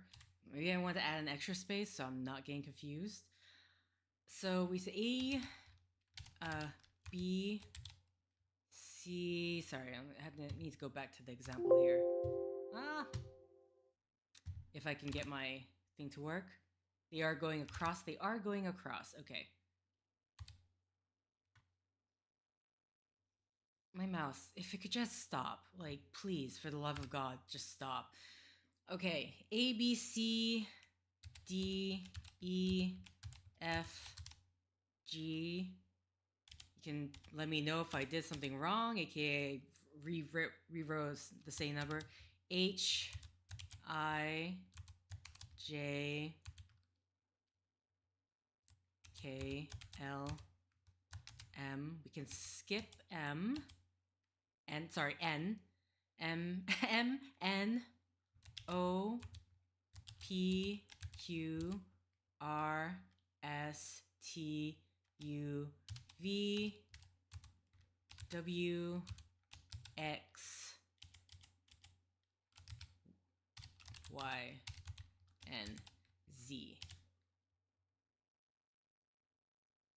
Maybe I want to add an extra space so I'm not getting confused. So we say A, B, C. Sorry, I need to go back to the example here. If I can get my thing to work. They are going across. They are going across. Okay. My mouse, if it could just stop. Like, please, for the love of God, just stop. Okay. A, B, C, D, E, F, G. You can let me know if I did something wrong, aka rewrote the same number. H, I, J, K, L, M. We can skip M. And sorry, N. M, M, N, O, P, Q, R, S, T, U, V, W, X, Y, and Z.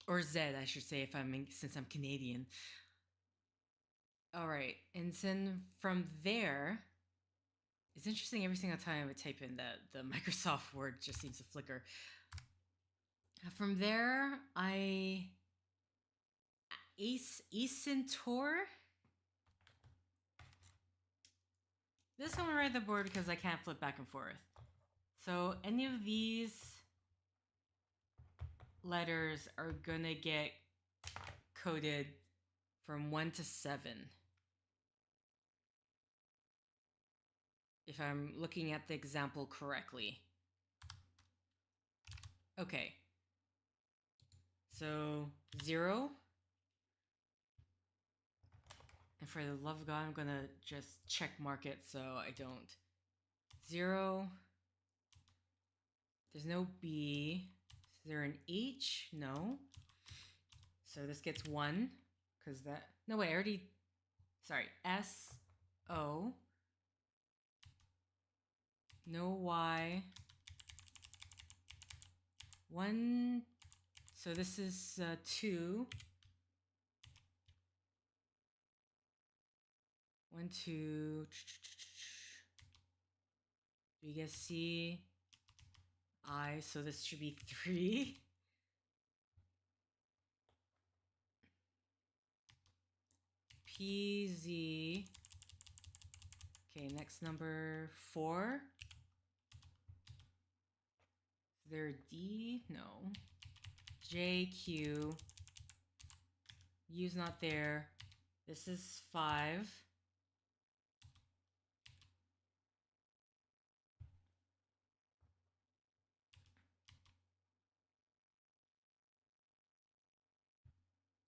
Or Z, I should say, since I'm Canadian. All right, and then from there, it's interesting. Every single time I type in the Microsoft Word just seems to flicker. From there, Ecentor. This one right on the board because I can't flip back and forth. So any of these letters are gonna get coded from 1 to 7. If I'm looking at the example correctly. Okay. So 0. And for the love of God, I'm gonna just check mark it so I don't. 0. There's no B. Is there an H? No. So this gets 1. Because that. No, wait, I already. Sorry. S, O. No Y. 1. So this is 2. 1, 2. Do you guys see I? So this should be 3. P, Z. Okay, next number 4. Is there a D? No. J, Q. U's not there. This is 5.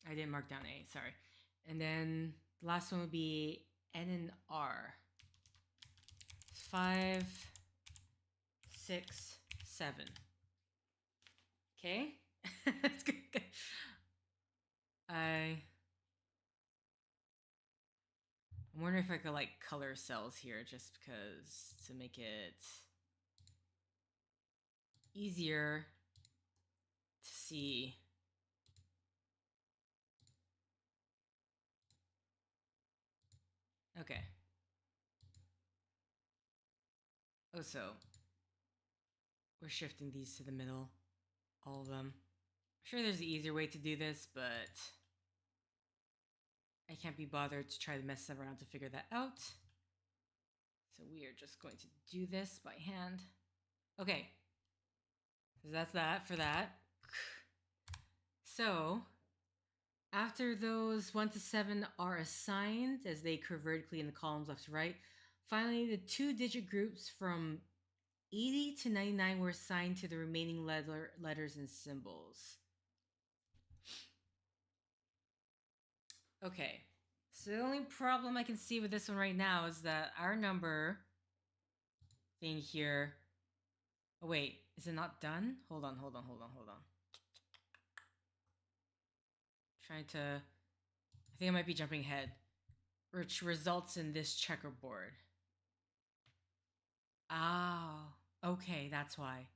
I didn't mark down A, sorry. And then the last one would be N and R. 5, 6, 7. Okay? That's good. I'm wondering if I could like color cells here just because to make it easier to see. Okay. Oh, so we're shifting these to the middle, all of them. I'm sure there's an easier way to do this, but I can't be bothered to try to mess around to figure that out. So we are just going to do this by hand. Okay. So that's that for that. So after those 1 to 7 are assigned as they curve vertically in the columns left to right, finally the 2-digit groups from 80 to 99 were assigned to the remaining letters and symbols. Okay, so the only problem I can see with this one right now is that our number thing here. Oh wait, is it not done? Hold on. Trying to, I think I might be jumping ahead, which results in this checkerboard. Oh, okay, that's why.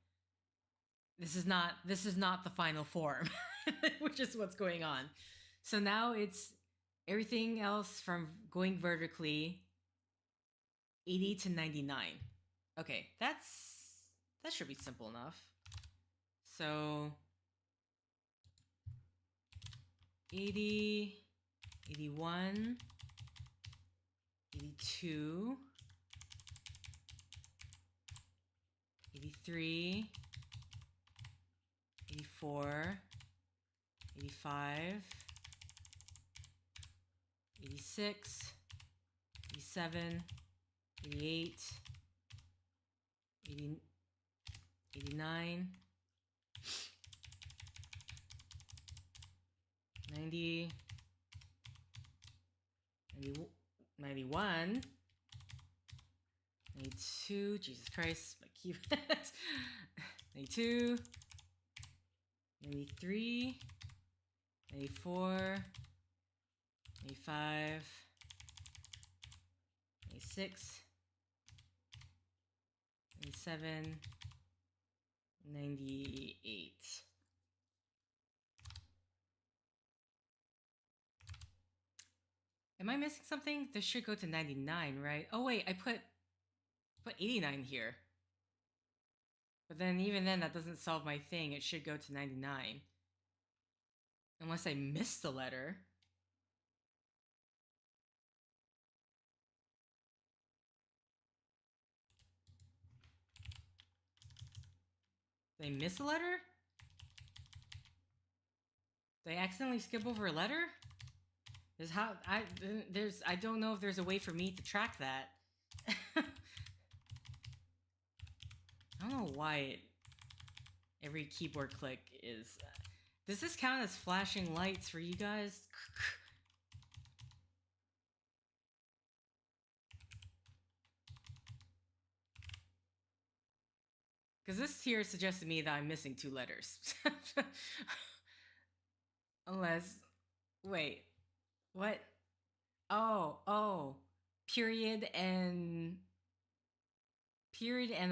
This is not the final form, which is what's going on. So now it's everything else from going vertically 80 to 99. Okay, that should be simple enough. So 80, 81, 82, 83, 84, 85, 86, 87, 88, 80, 89, 90, 91, 92, Jesus Christ, my keyboard, 92, 93, 94, 95, 96, 97, 98. Am I missing something? This should go to 99, right? Oh wait, I put 89 here. But then even then that doesn't solve my thing. It should go to 99. Unless I missed the letter. Did I miss a letter? Did I accidentally skip over a letter? I don't know if there's a way for me to track that. I don't know why every keyboard click is... does this count as flashing lights for you guys? Because this here suggests to me that I'm missing 2 letters. Unless... wait. What? Oh. Period and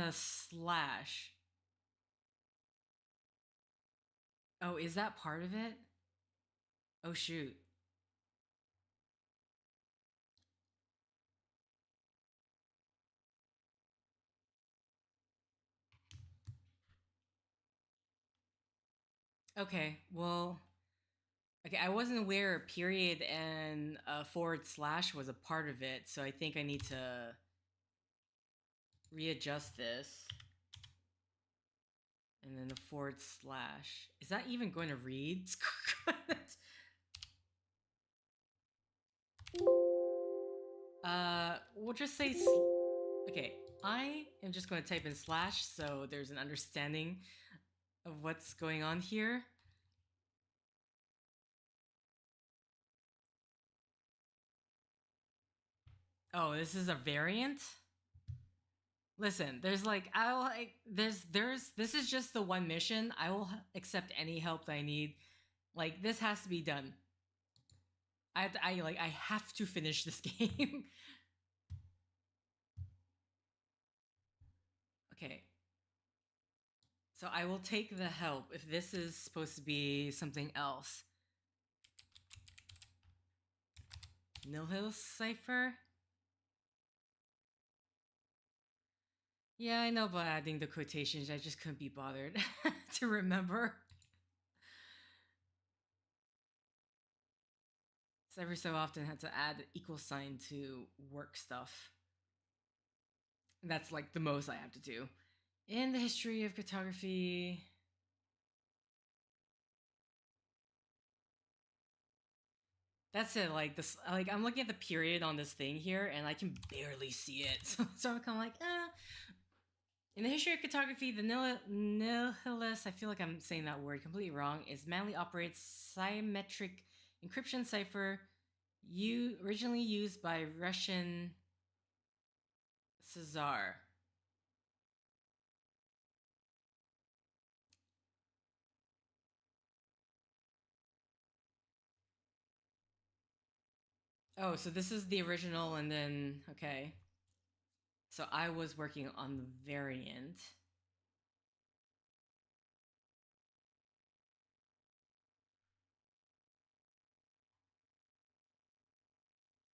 a slash. Oh, is that part of it? Oh, shoot. Okay, well... okay, I wasn't aware a period and a forward slash was a part of it, so I think I need to readjust this. And then the forward slash. Is that even going to read? We'll just say... okay, I am just going to type in slash so there's an understanding of what's going on here. Oh, this is a variant? Listen, there's like this is just the one mission. I will accept any help that I need. Like, this has to be done. I have to finish this game. Okay. So I will take the help if this is supposed to be something else. Nilhil cipher? Yeah, I know about adding the quotations. I just couldn't be bothered to remember. So every so often I had to add equal sign to work stuff. That's like the most I have to do. In the history of cryptography... that's it, like this, like I'm looking at the period on this thing here and I can barely see it. So I'm kind of like, In the history of cryptography, the nihilist, I feel like I'm saying that word completely wrong, is manually operates symmetric encryption cipher originally used by Russian Czar. Oh, so this is the original and then, okay. So I was working on the variant.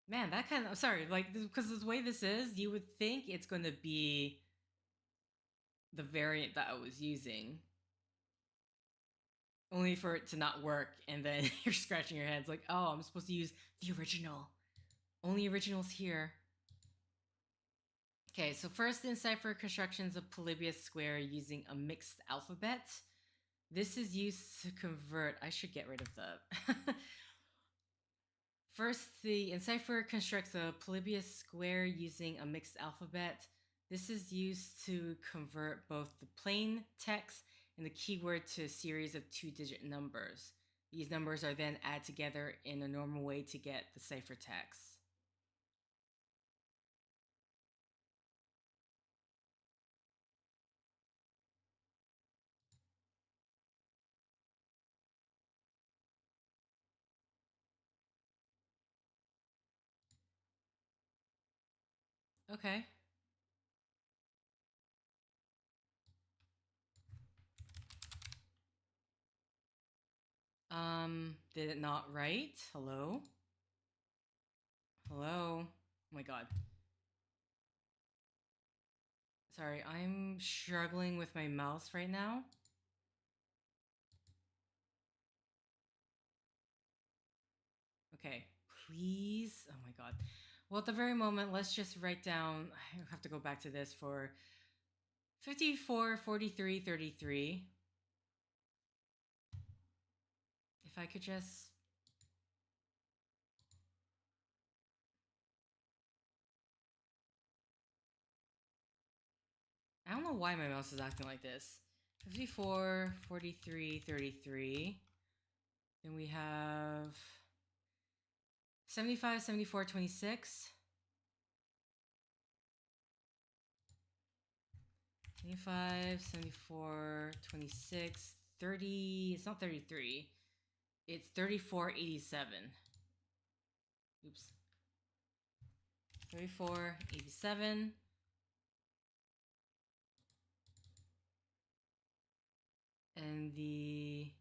Man, that kind of... sorry, like, because the way this is, you would think it's going to be the variant that I was using. Only for it to not work, and then you're scratching your head. It's like, oh, I'm supposed to use the original. Only originals here. Okay, so first encipher constructions of Polybius square using a mixed alphabet. This is used to convert... I should get rid of the... First, the encipher constructs a Polybius square using a mixed alphabet. This is used to convert both the plain text and the keyword to a series of 2-digit numbers. These numbers are then added together in a normal way to get the ciphertext. Okay. Did it not write? Hello? Hello? Oh my god. Sorry, I'm struggling with my mouse right now. Okay, please. Oh my god. Well, at the very moment, let's just write down. I have to go back to this for 54, 43, 33. If I could just. I don't know why my mouse is acting like this. 54, 43, 33. Then we have 75, 74, 26. 25, 74, 26, 30. It's not 33. It's 34, 87. Oops. 34, 87. And the.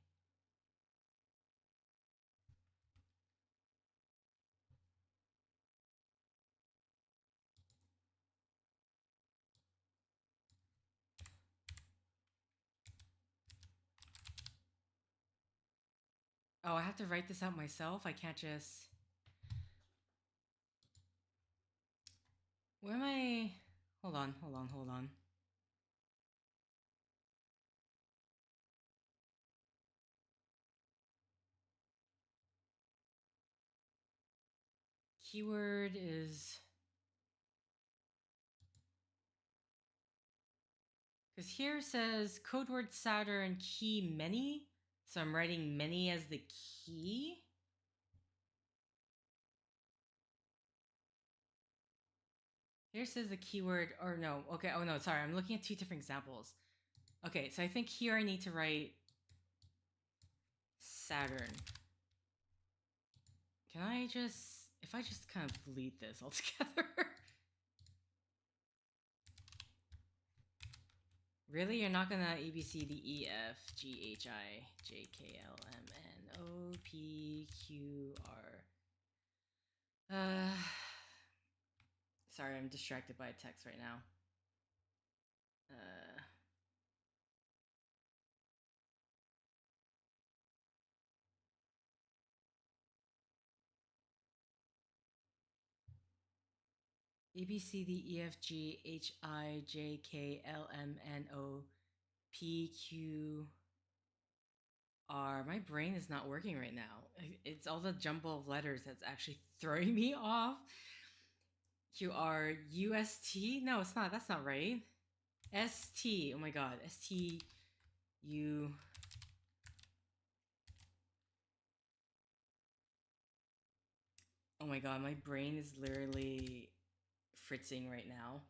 Oh, I have to write this out myself? I can't just. Where am I? Hold on, hold on, hold on. Keyword is. Because here says code word Saturn key many. So I'm writing many as the key. Here says the keyword, or no, okay, oh no, sorry, I'm looking at two different examples. Okay, so I think here I need to write Saturn. Can I just, if I just kind of delete this altogether? Really? You're not gonna A, B, C, D, E, F, G, H, I, J, K, L, M, N, O, P, Q, R. Sorry, I'm distracted by a text right now. A, B, C, D, E, F, G, H, I, J, K, L, M, N, O, P, Q, R. My brain is not working right now. It's all the jumble of letters that's actually throwing me off. Q, R, U, S, T? No, it's not. That's not right. S, T. Oh my god. S, T, U. Oh my god, my brain is literally fritzing right now.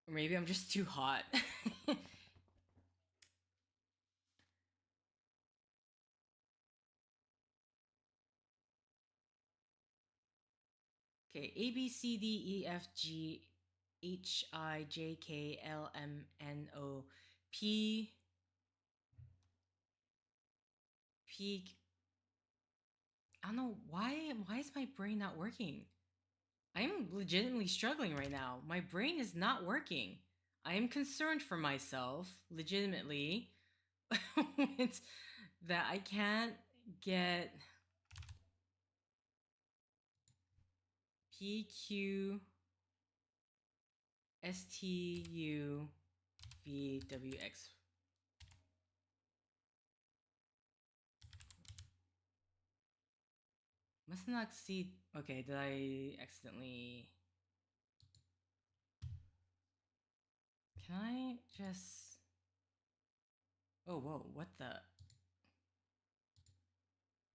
Or maybe I'm just too hot. Okay, A, B, C, D, E, F, G, H, I, J, K, L, M, N, O, P, P. I don't know why. Why is my brain not working? I'm legitimately struggling right now. My brain is not working. I am concerned for myself, legitimately, that I can't get P, Q, S, T, U, V, W, X. Must not see. Okay, did I accidentally. Can I just. Oh, whoa, what the.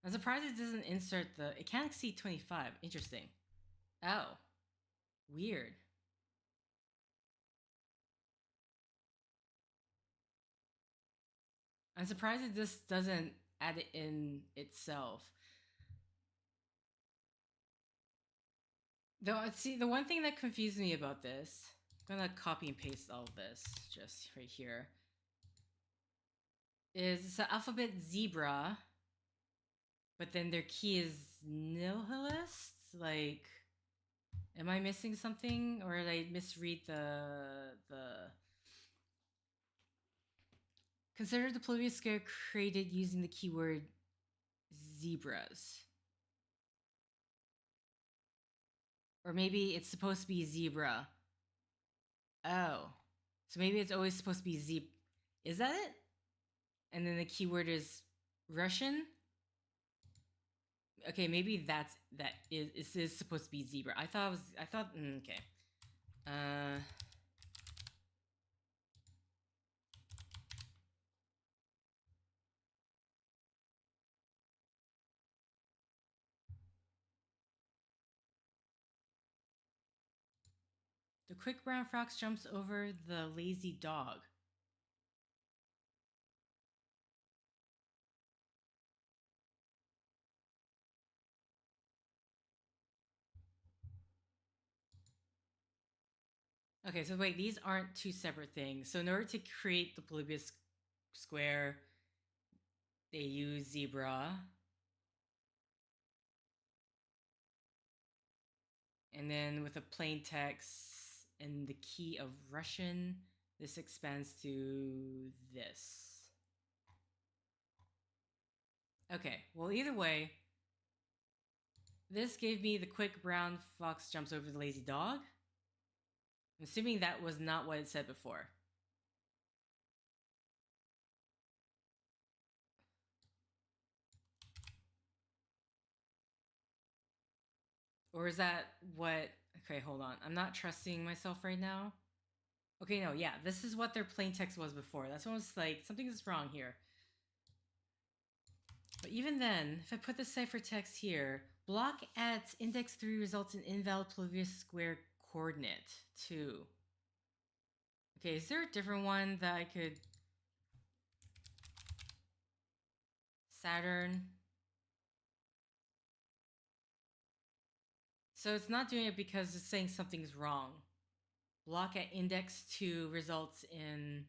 I'm surprised it doesn't insert the. It can't exceed 25. Interesting. Oh. Weird. I'm surprised it just doesn't add it in itself. Though, see, the one thing that confused me about this, I'm gonna copy and paste all of this just right here, is it's the alphabet zebra, but then their key is nihilist? Like, am I missing something? Or did I misread the... Consider the Polybius square created using the keyword zebras. Or maybe it's supposed to be zebra. Oh. So maybe it's always supposed to be Is that it? And then the keyword is Russian? Okay, maybe that is supposed to be zebra. I thought okay. The quick brown fox jumps over the lazy dog. Okay, so wait, these aren't two separate things. So in order to create the Polybius square, they use zebra. And then with a plain text and the key of Russian, this expands to this. Okay, well, either way, this gave me the quick brown fox jumps over the lazy dog. I'm assuming that was not what it said before. Or is that what... Okay, hold on. I'm not trusting myself right now. Okay, no, yeah, this is what their plain text was before. That's what I was like, something is wrong here. But even then, if I put the ciphertext here, block at index 3 results in invalid Polybius square coordinate 2. Okay, is there a different one that I could... Saturn. So it's not doing it because it's saying something's wrong. Block at index 2 results in...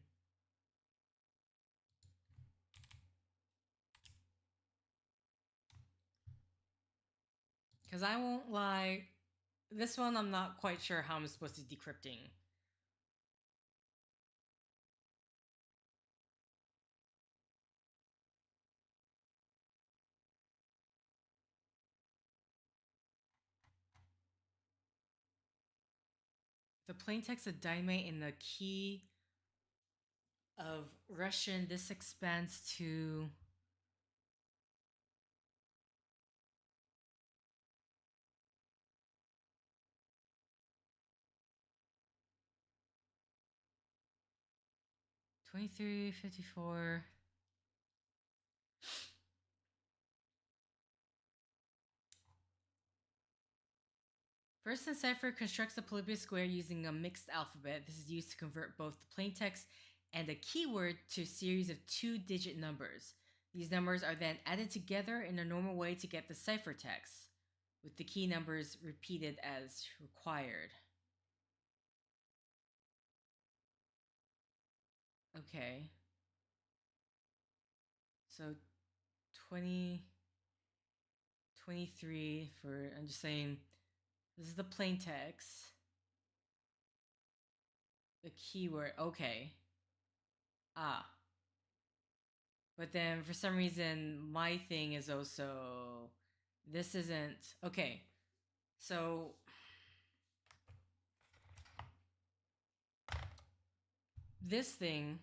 Because I won't lie, this one I'm not quite sure how I'm supposed to decrypting. The plain text of dynamite and the key of Russian, this expands to... $23.54. First in cipher constructs a Polybius square using a mixed alphabet. This is used to convert both the plain text and a keyword to a series of 2-digit numbers. These numbers are then added together in a normal way to get the ciphertext, with the key numbers repeated as required. Okay. So 20, 23 for, I'm just saying, this is the plain text. The keyword, okay. Ah. But then for some reason, my thing is also, this isn't, okay. So, this thing,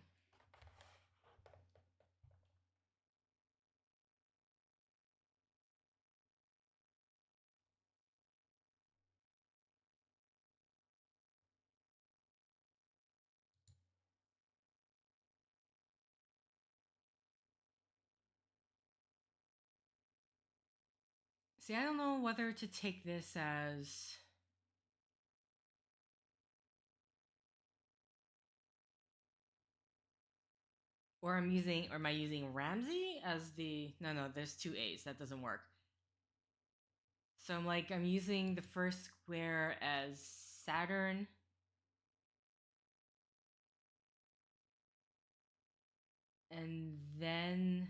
see, I don't know whether to take this as... Or am I using Ramsey as the... No, there's 2 A's. That doesn't work. So I'm using the first square as Saturn. And then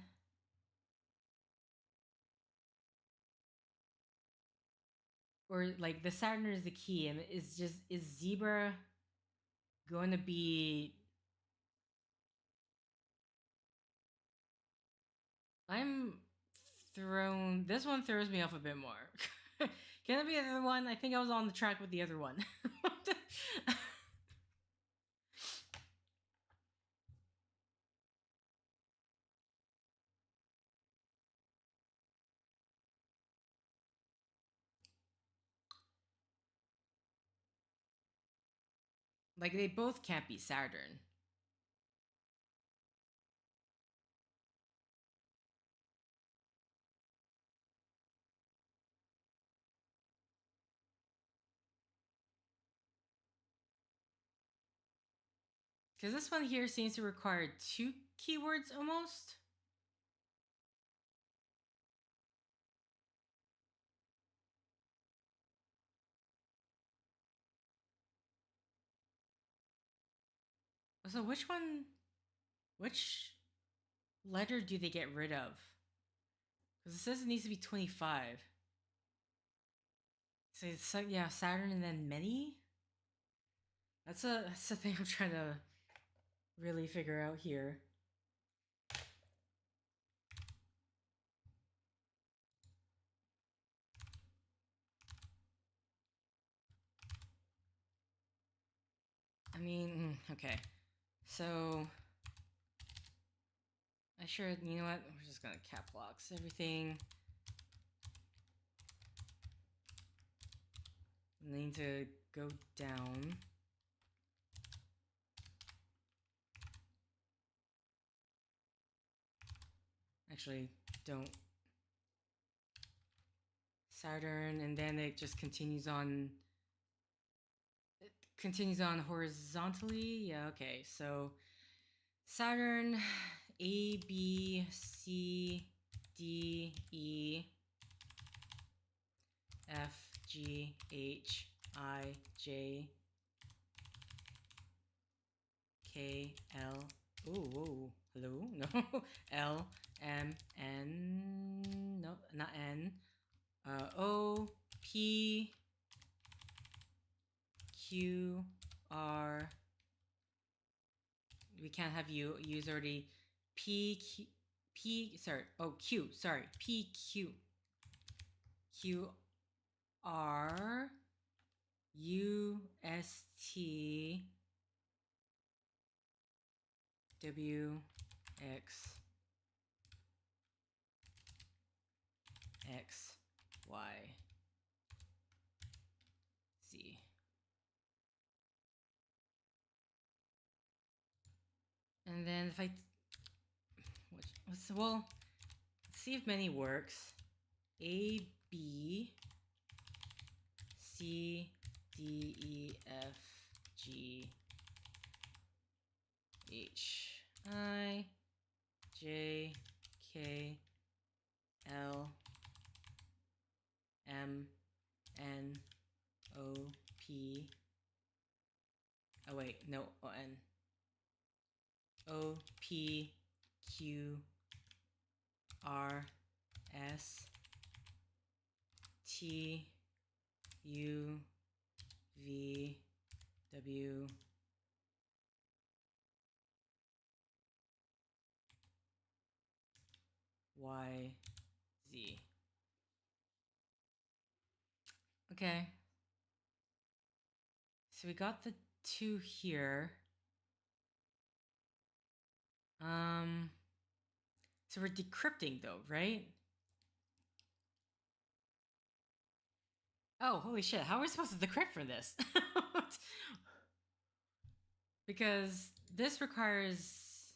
or like the Saturn is the key, and is zebra going to be I'm thrown. This one throws me off a bit more. Can it be the other one? I think I was on the track with the other one. Like they both can't be Saturn. Because this one here seems to require 2 keywords almost. So which letter do they get rid of? Because it says it needs to be 25. So it's yeah, Saturn and then many? That's the thing I'm trying to really figure out here. I mean, okay. So you know what? We're just gonna cap locks everything. I need to go down. Actually, don't. Saturn, and then it just continues on. It continues on horizontally. Yeah, okay. So Saturn, A, B, C, D, E, F, G, H, I, J, K, L. Ooh, hello? No. L, M, N. No, not N. O, P, Q, R. We can't have U. U's already. Sorry. Oh, Q. Sorry. P, Q. Q, R, U, S, T, W, X, X, Y, Z. And then if well, let's see if many works. A, B, C, D, E, F, G, H, I, J, K, L, M, N, O, P. Oh wait, no, O, N. O, P, Q, R, S, T, U, V, W, Y, Z. Okay. So we got the 2 here. So we're decrypting though, right? Oh, holy shit. How are we supposed to decrypt for this? Because this requires...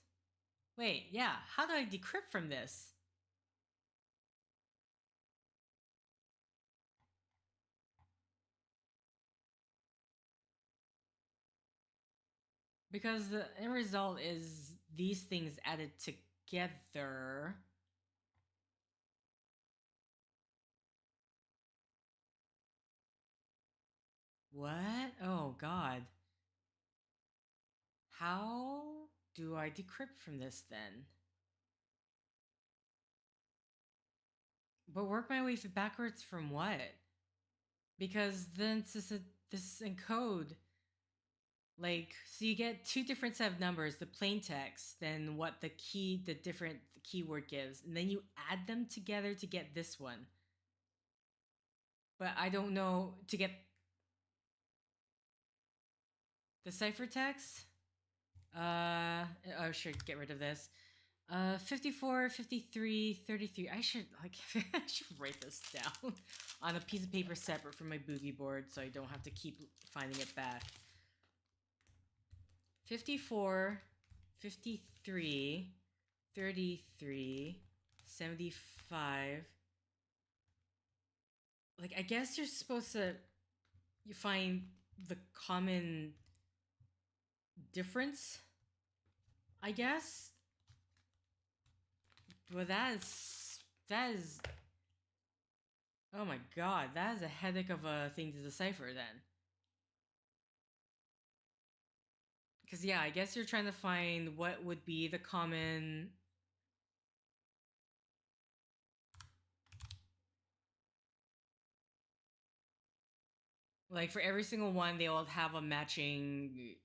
Wait, yeah. How do I decrypt from this? Because the end result is these things added together. What? Oh, God. How do I decrypt from this then? But work my way backwards from what? Because then this encode, like, so you get two different set of numbers, the plain text, then what the different keyword gives, and then you add them together to get this one. But I don't know to get the ciphertext. I should get rid of this. 54, 53, 33. I should I should write this down on a piece of paper separate from my boogie board so I don't have to keep finding it back. 54, 53, 33, 75. Like, I guess you're supposed to you find the common difference, I guess. But that is oh my god, that is a headache of a thing to decipher then. Because yeah, I guess you're trying to find what would be the common like for every single one they all have a matching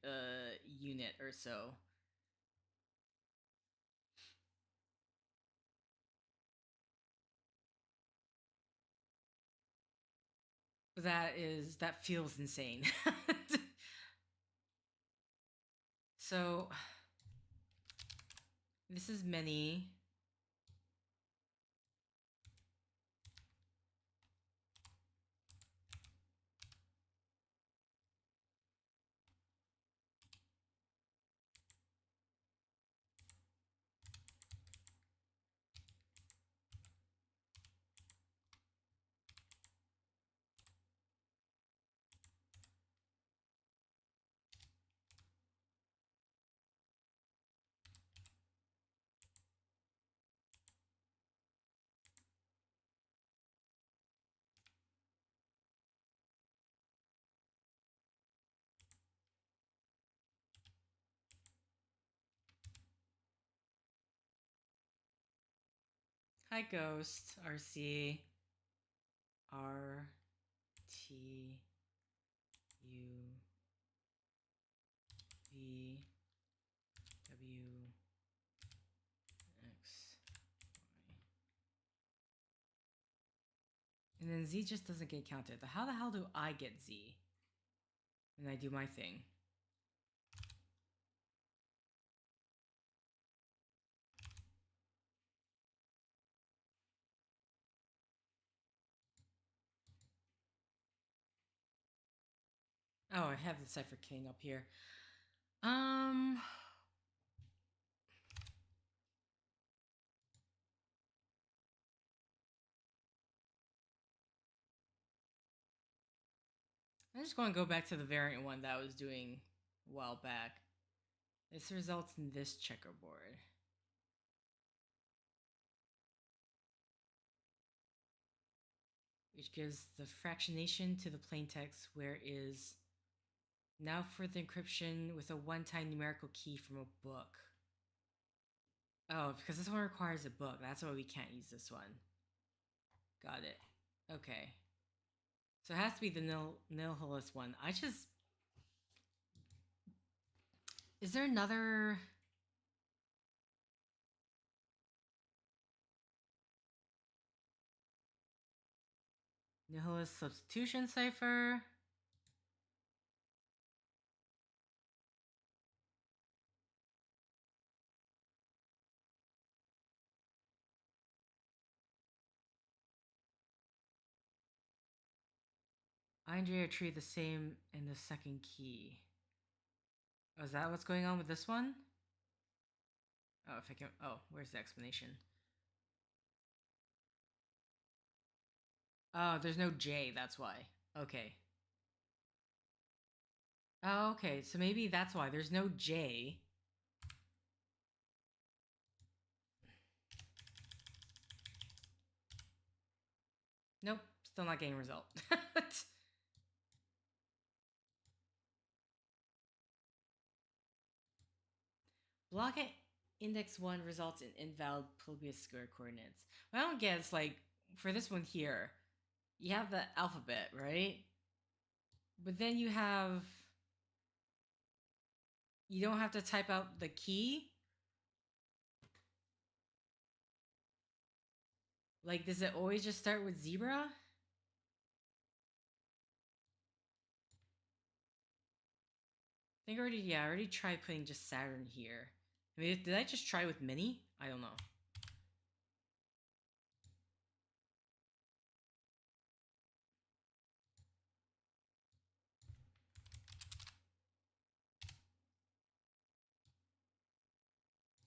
unit or so. That feels insane. So this is many. Hi Ghost, RC, R, T, U, V, W, X, Y. And then Z just doesn't get counted. How the hell do I get Z? And I do my thing. Oh, I have the Cypher King up here. I'm just going to go back to the variant one that I was doing a while back. This results in this checkerboard. Which gives the fractionation to the plaintext where is now for the encryption with a one-time numerical key from a book. Oh, because this one requires a book. That's why we can't use this one. Got it. Okay. So it has to be the nihilist one. Is there another... Nihilist substitution cipher? I and J are treated the same in the second key. Oh, is that what's going on with this one? Oh, if I can... Oh, where's the explanation? Oh, there's no J, that's why. Okay. Oh, okay, so maybe that's why. There's no J. Nope, still not getting a result. Block at index 1 results in invalid Polybius square coordinates. What I don't get is like, for this one here, you have the alphabet, right? But then you don't have to type out the key. Like, does it always just start with zebra? I think I already tried putting just Saturn here. I mean, did I just try with mini? I don't know.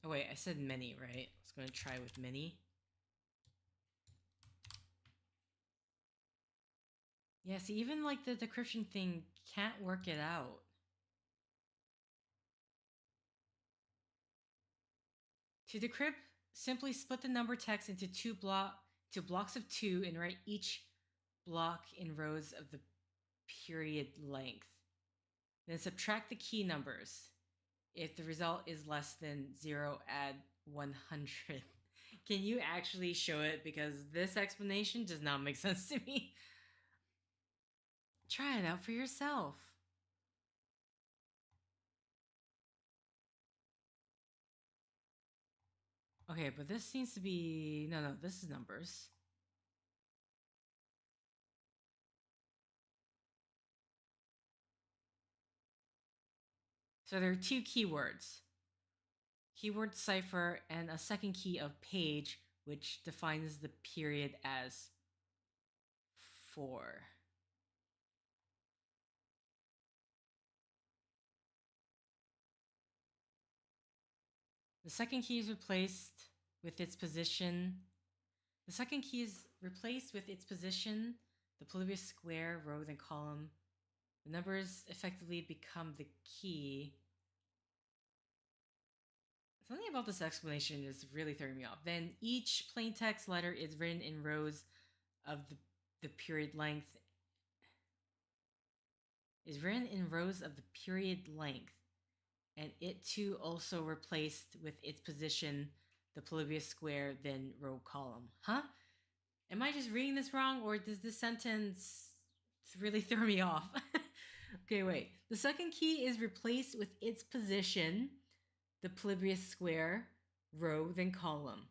Oh wait, I said many, right? I was gonna try with mini. Yeah, see, even like the decryption thing can't work it out. To decrypt, simply split the number text into blocks of 2 and write each block in rows of the period length. Then subtract the key numbers. If the result is less than 0, add 100. Can you actually show it? Because this explanation does not make sense to me. Try it out for yourself. Okay, but this seems to be... No, this is numbers. So there are two keywords. Keyword cipher and a second key of page, which defines the period as 4. The second key is replaced with its position. The second key is replaced with its position, the Polybius square, row, then column. The numbers effectively become the key. Something about this explanation is really throwing me off. Then each plain text letter is written in rows of the period length. And it too also replaced with its position the Polybius square, then row column. Huh? Am I just reading this wrong, or does this sentence really throw me off? Okay, wait. The second key is replaced with its position, the Polybius square, row, then column.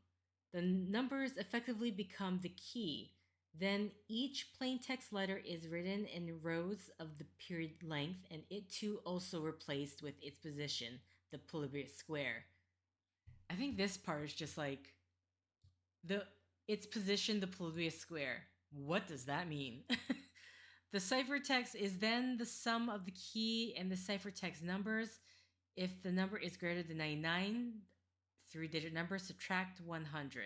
The numbers effectively become the key. Then each plain text letter is written in rows of the period length, and it too also replaced with its position, the Polybius square. I think this part is just like its position, the Polybius square. What does that mean? The ciphertext is then the sum of the key and the ciphertext numbers. If the number is greater than 99, 3-digit number, subtract 100.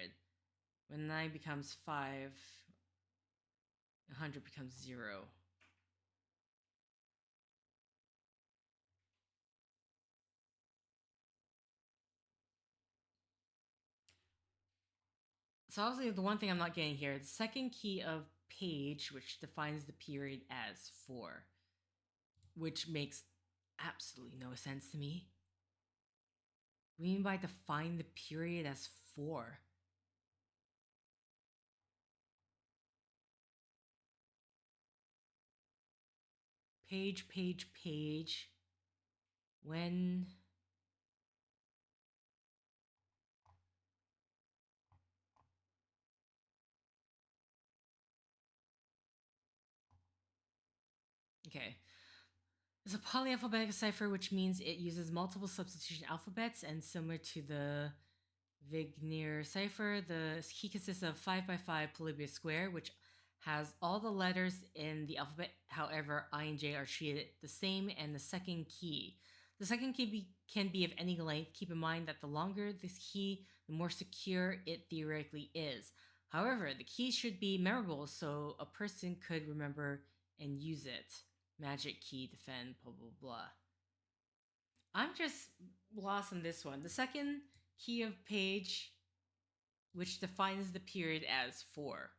When 9 becomes 5, 100 becomes 0. So obviously the one thing I'm not getting here, the second key of page, which defines the period as 4, which makes absolutely no sense to me. What do you mean by define the period as 4? Page. When... Okay. It's a polyalphabetic cipher, which means it uses multiple substitution alphabets, and similar to the Wigner cipher, the key consists of 5x5 Polybius square, which has all the letters in the alphabet. However, I and J are treated the same, and the second key. The second key can be of any length. Keep in mind that the longer this key, the more secure it theoretically is. However, the key should be memorable so a person could remember and use it. Magic key, defend, blah, blah, blah. I'm just lost on this one. The second key of page, which defines the period as 4.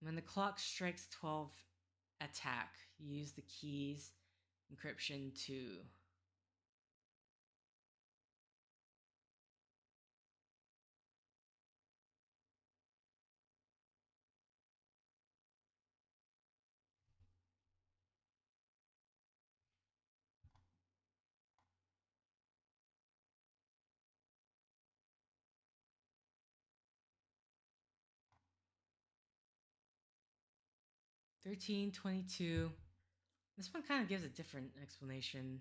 When the clock strikes 12, attack. Use the keys encryption to... $13.22. This one kind of gives a different explanation.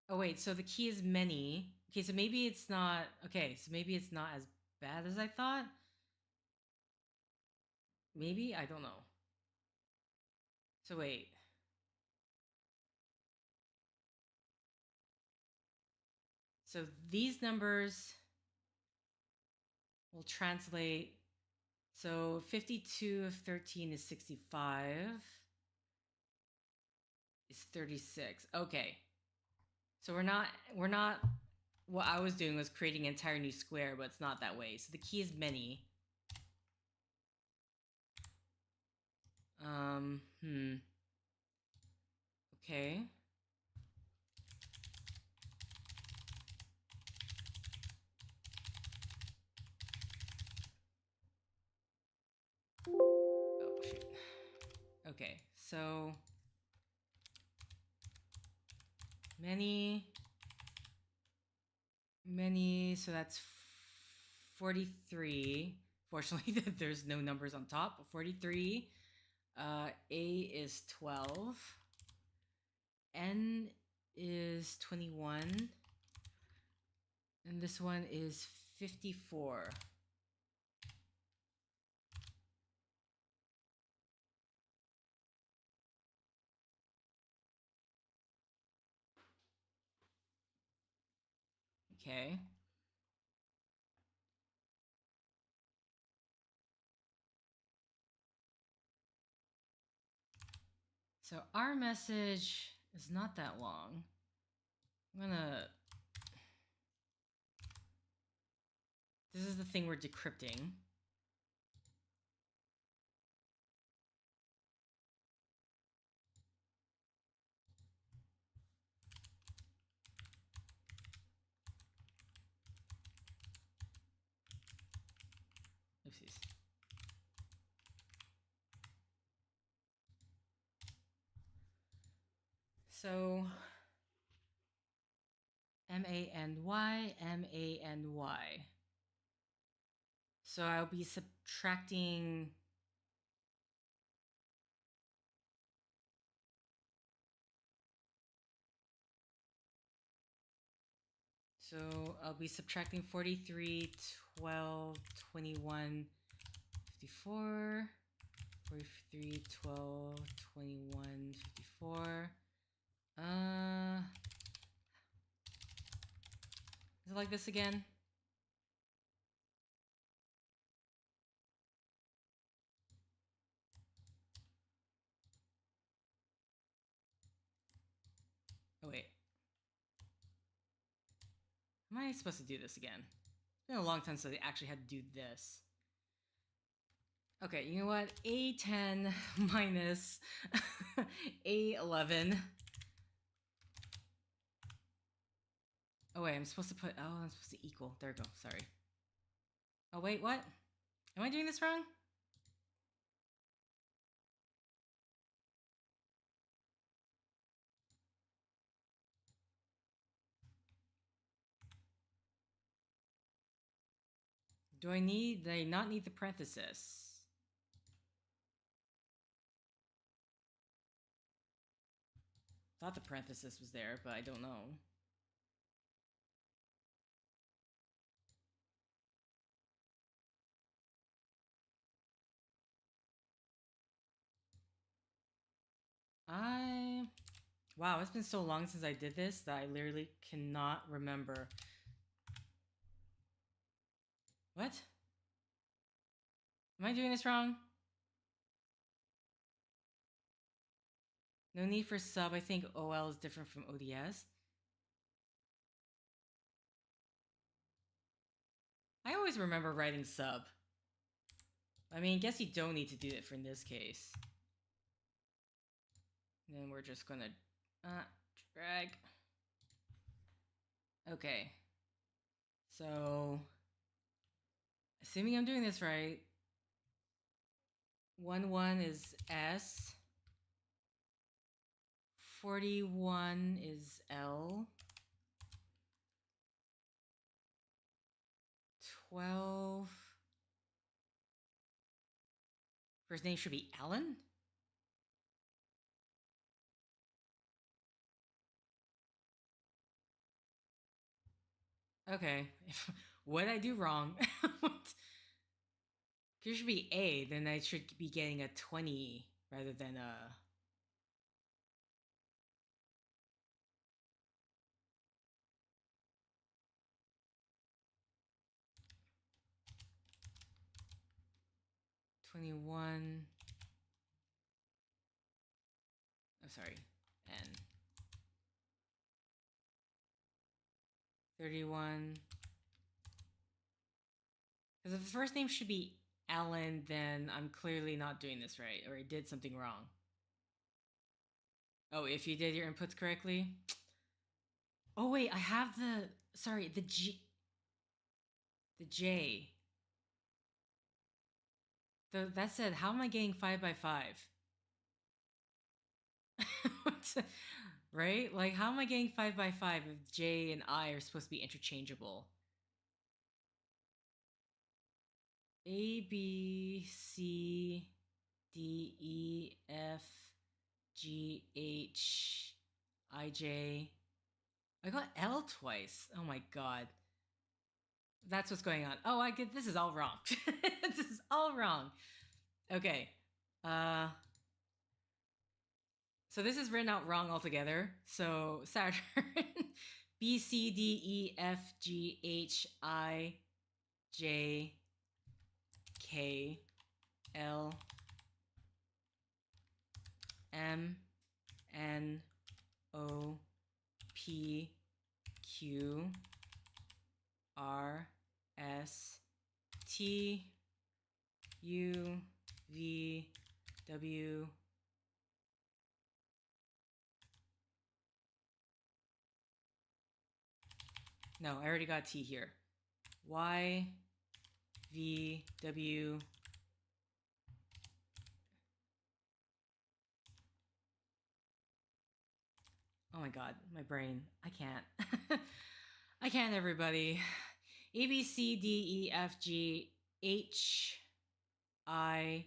Oh wait, so the key is many. Okay, so maybe it's not... Okay, so maybe it's not as bad as I thought. Maybe? I don't know. So wait. So these numbers will translate. So 52 of 13 is 65. Is 36. Okay. So we're not what I was doing was creating an entire new square, but it's not that way. So the key is many. Okay. Oh shoot. Okay, so many, so that's 43. Fortunately, there's no numbers on top, but 43. A is 12. N is 21. And this one is 54. Okay. So our message is not that long. This is the thing we're decrypting. Oopsies. So M-A-N-Y, M-A-N-Y. So I'll be subtracting... So I'll be subtracting 43, 12, 21, 54, 43, 12, 21, 54. Is it like this again? Oh wait. Am I supposed to do this again? It's been a long time since I actually had to do this. Okay, you know what? A10 minus A11. Oh wait, I'm supposed to equal. There we go, sorry. Oh wait, what? Am I doing this wrong? Do I not need the parenthesis? Thought the parenthesis was there, but I don't know. Wow, it's been so long since I did this that I literally cannot remember. What? Am I doing this wrong? No need for sub. I think OL is different from ODS. I I always remember writing sub. I mean, guess you don't need to do it for in this case. And then we're just gonna drag. Okay. So, assuming I'm doing this right, 1 is S, 41 is L, 12. First name should be Alan? Okay. What did I do wrong? If it should be A, then I should be getting a 20 rather than a... $21. Oh, sorry. N. 31. Because if the first name should be Alan, then I'm clearly not doing this right, or I did something wrong. Oh, if you did your inputs correctly? Oh, wait, I have the... Sorry, the G... The J. That said, how am I getting 5 by 5? Right? Like, how am I getting 5 by 5 if J and I are supposed to be interchangeable? A, B, C, D, E, F, G, H, I, J. I got L twice. Oh my god. That's what's going on. Oh, I get this is all wrong. This is all wrong. Okay. So this is written out wrong altogether. So Saturn B C D E F G H I J K L M N O P Q R S T U V W No, I already got T here. Y V W Oh my god, my brain. I can't. I can't, everybody. A, B, C, D, E, F, G, H, I,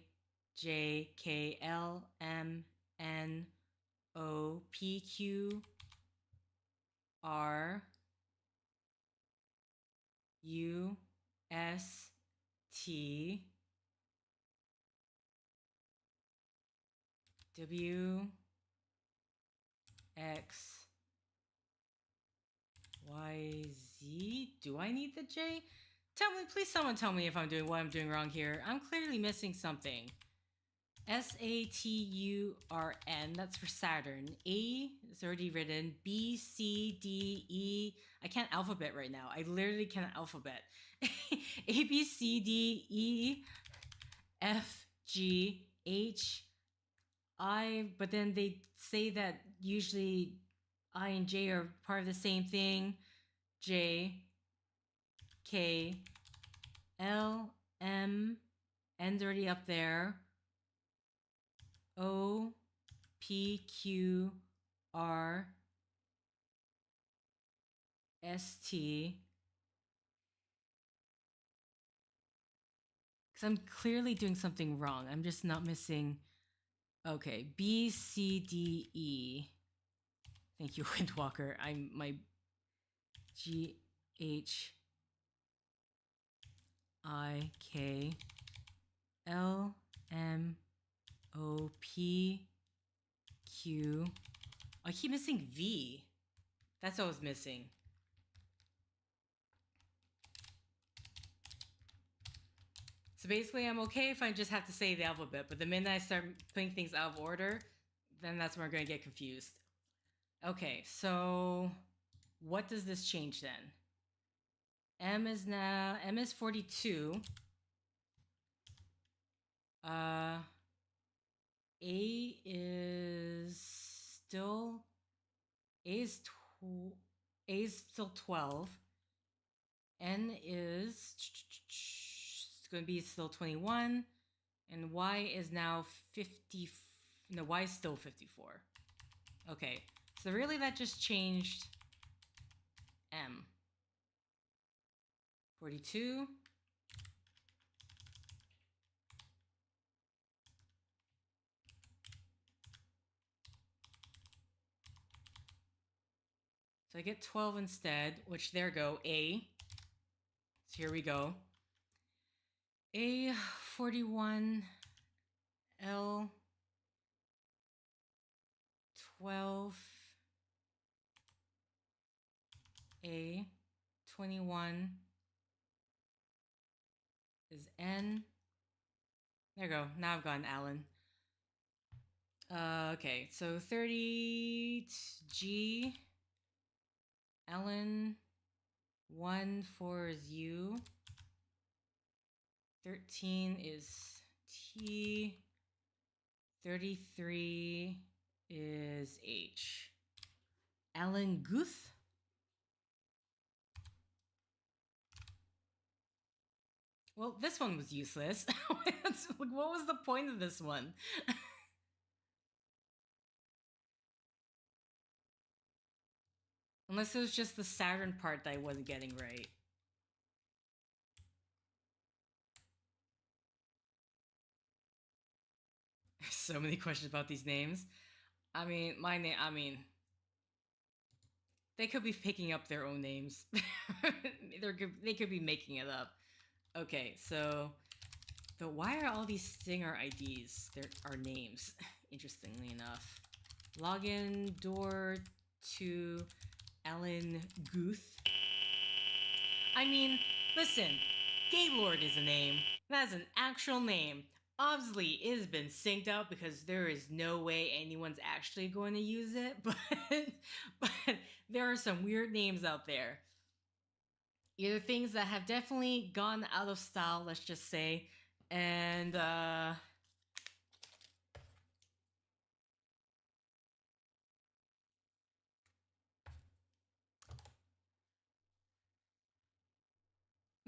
J, K, L, M, N, O, P, Q, R, U, S, T, W, X, Y, Z. Do I need the J? Tell me, please someone tell me if I'm doing what I'm doing wrong here. I'm clearly missing something. S-A-T-U-R-N, that's for Saturn. A is already written. B, C, D, E. I can't alphabet right now. I literally can't alphabet. A, B, C, D, E, F, G, H, I. But then they say that usually I and J are part of the same thing. J, K, L, M, N's already up there. O, P, Q, R, S, T. Because I'm clearly doing something wrong. I'm just not missing. Okay, B, C, D, E. Thank you, Windwalker. I'm my G, H, I, K, L, M, O, P, Q. I keep missing V. That's what I was missing. So basically, I'm okay if I just have to say the alphabet, but the minute I start putting things out of order, then that's when we're going to get confused. Okay, so what does this change then? M is 42. A is still A is A is still 12. N is it's going to be still 21, and Y is now 50. No, Y is still 54. Okay, so really that just changed M. 42. So I get 12 instead, which there go, A. So here we go. A41, L 12, A 21 is N. There you go. Now I've got an Allen. Okay, so 30 G. Allen 1 4 is U. 13 is T. 33 is H. Allen Guth. Well, this one was useless. What was the point of this one? Unless it was just the Saturn part that I wasn't getting right. So many questions about these names. I mean, they could be picking up their own names. They could be making it up. Okay, so why are all these Stinger IDs? There are names, interestingly enough. Login door to Alan Guth. I mean, listen, Gaylord is a name. That's an actual name. Obviously, it has been synced out because there is no way anyone's actually going to use it, but there are some weird names out there. Either things that have definitely gone out of style, let's just say, and let's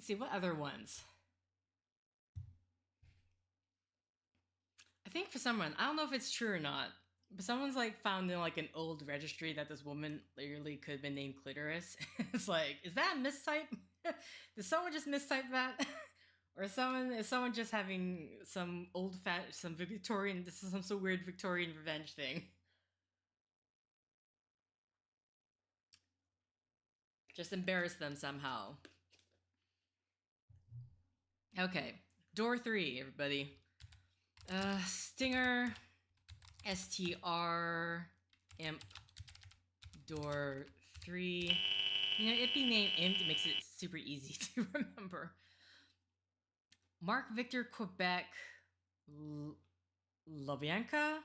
see, what other ones? I think for someone, I don't know if it's true or not, but someone's like found in like an old registry that this woman literally could have been named Clitoris. It's like, is that a mistype? Did someone just mistype that? Or is someone just having some some Victorian, this is some so weird Victorian revenge thing? Just embarrass them somehow. Okay, door 3, everybody. Stinger, STR, Imp, door 3. You know, it being named Imp makes it super easy to remember. Mark Victor Quebec, LaBianca.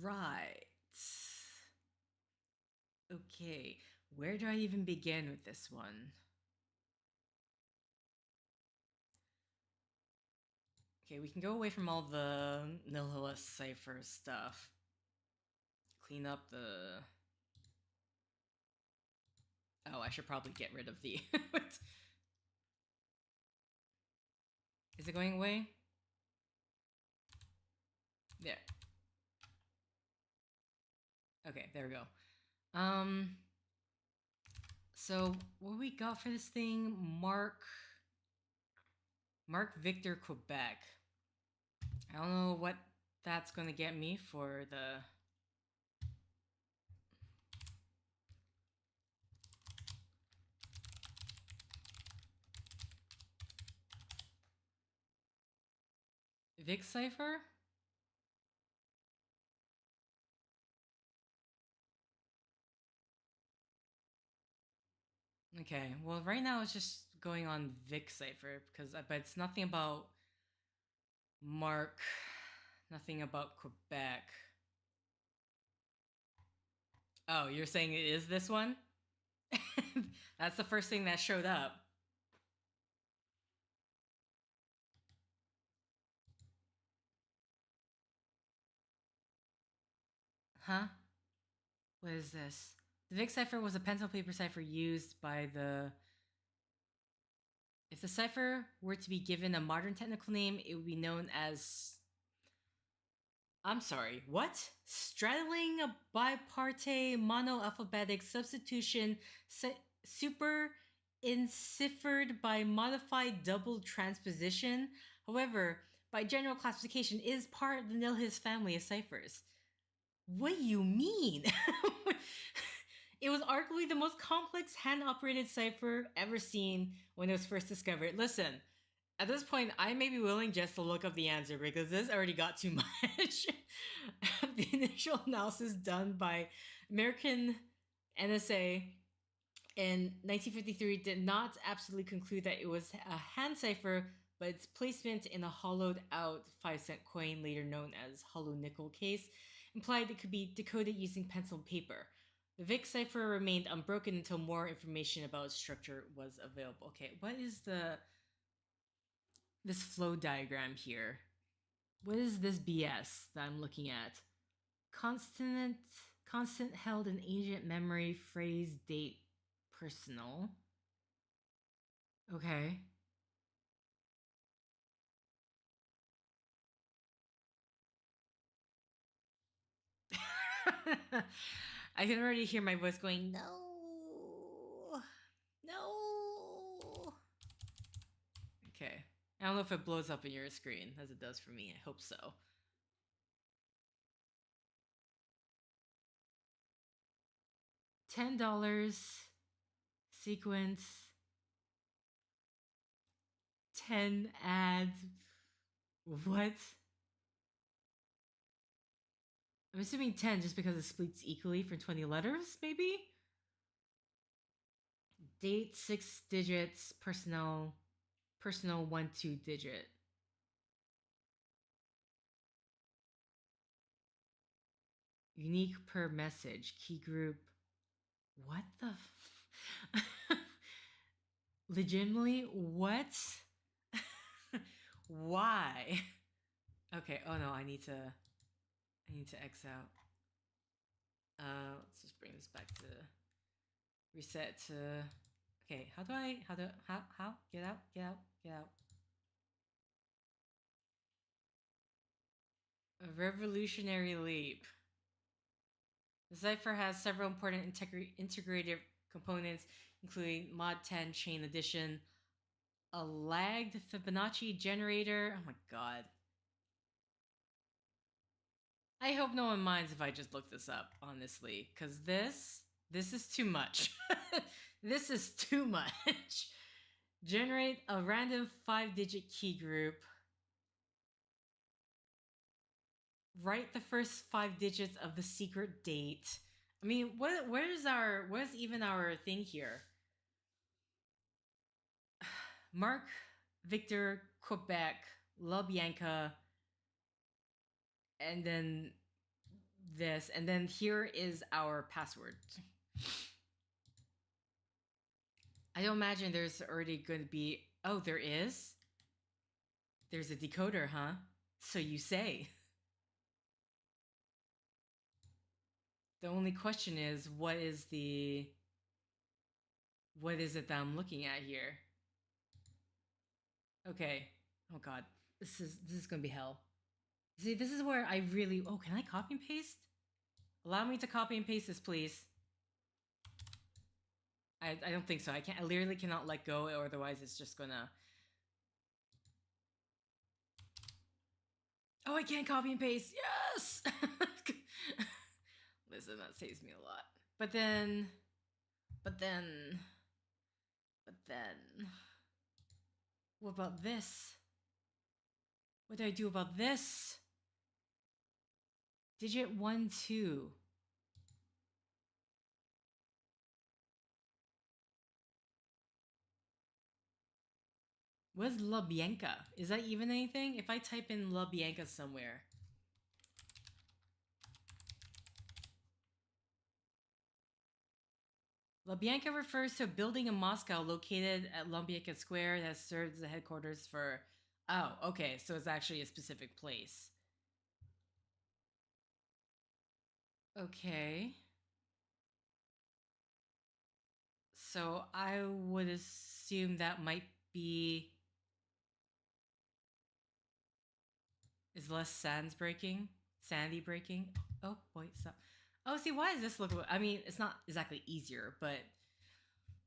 Right. Okay, where do I even begin with this one? Okay, we can go away from all the nihilist cipher stuff. Clean up the... Oh, I should probably get rid of the... Is it going away? There. Okay, there we go. So what we got for this thing? Mark Victor Quebec. I don't know what that's gonna get me for the... Vic cipher? Okay, well right now it's just going on Vic cipher because but it's nothing about Mark, nothing about Quebec. Oh, you're saying it is this one? That's the first thing that showed up. Huh? What is this? The Vic cipher was a pencil paper cipher used by the... If the cipher were to be given a modern technical name, it would be known as... I'm sorry, what? Straddling a bipartite monoalphabetic substitution super enciphered by modified double transposition. However, by general classification, is part of the nilhist family of ciphers. What do you mean? It was arguably the most complex hand-operated cipher ever seen when it was first discovered. Listen, at this point, I may be willing just to look up the answer because this already got too much. The initial analysis done by American NSA in 1953 did not absolutely conclude that it was a hand cipher, but its placement in a hollowed out 5-cent coin, later known as hollow nickel case, implied it could be decoded using pencil and paper. The Vic cipher remained unbroken until more information about its structure was available. Okay, what is this flow diagram here? What is this BS that I'm looking at? Constant held in ancient memory, phrase, date, personal. Okay. I can already hear my voice going, no. No. Okay. I don't know if it blows up in your screen as it does for me. I hope so. $10 sequence. 10 ads. What? I'm assuming 10 just because it splits equally for 20 letters, maybe? Date 6 digits, personal 1-2 digit. Unique per message, key group. What the legitimately, what? Why? Okay, oh no, I need to X out. Let's just bring this back to reset to... Okay, how get out. A revolutionary leap. The cipher has several important integrated components, including mod 10 chain addition, a lagged Fibonacci generator. Oh my god. I hope no one minds if I just look this up, honestly, because this is too much. This is too much. Generate a random 5-digit key group. Write the first 5 digits of the secret date. I mean, where's even our thing here? Mark, Victor, Quebec, La Bianca, and then this, and then here is our password. I don't imagine there's already going to be... Oh, there is? There's a decoder, huh? So you say. The only question is, what is it that I'm looking at here? Okay. Oh god. This is gonna be hell. See, this is where I really... Oh, can I copy and paste? Allow me to copy and paste this, please. I don't think so. I literally cannot let go, or otherwise it's just gonna... Oh, I can't copy and paste. Yes! Listen, that saves me a lot. But then... What about this? What do I do about this? Digit 1, 2. What's La Bianca? Is that even anything? If I type in La Bianca somewhere. Lubyanka refers to a building in Moscow located at Lubyanka Square that serves as the headquarters for. Oh, okay, so it's actually a specific place. Okay. So I would assume that might be. Is less sandy breaking. Oh, wait, stop. Oh, see, why does this look? I mean, it's not exactly easier, but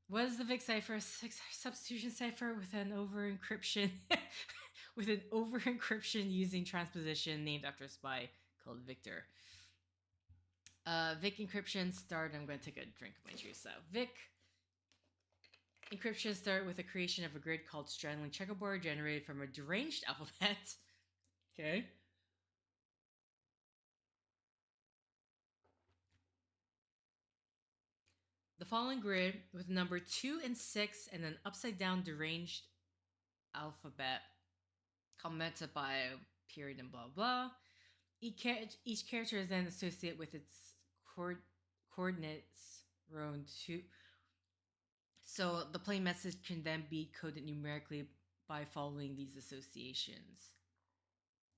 what is the VIC cipher? Substitution cipher with an over encryption, with an over encryption using transposition named after a spy called Victor. VIC encryption start. I'm going to take a drink of my juice. So VIC encryption start with the creation of a grid called straddling checkerboard generated from a deranged alphabet. Okay. The following grid with number 2 and 6 and an upside down deranged alphabet commented by a period and blah blah. Each character is then associated with its coordinates rown to. So the plain message can then be coded numerically by following these associations.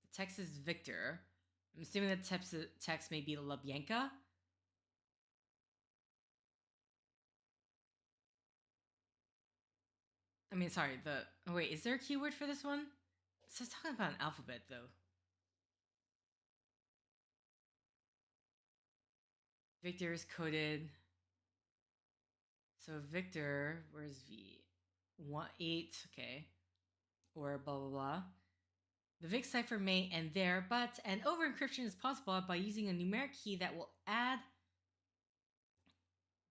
The text is Victor. I'm assuming the text may be Lubyanka. I mean, sorry, oh wait, is there a keyword for this one? So it's talking about an alphabet, though. Victor is coded. So Victor, where's V? 8, okay. Or blah, blah, blah. The VIC cipher may end there, but an over encryption is possible by using a numeric key that will add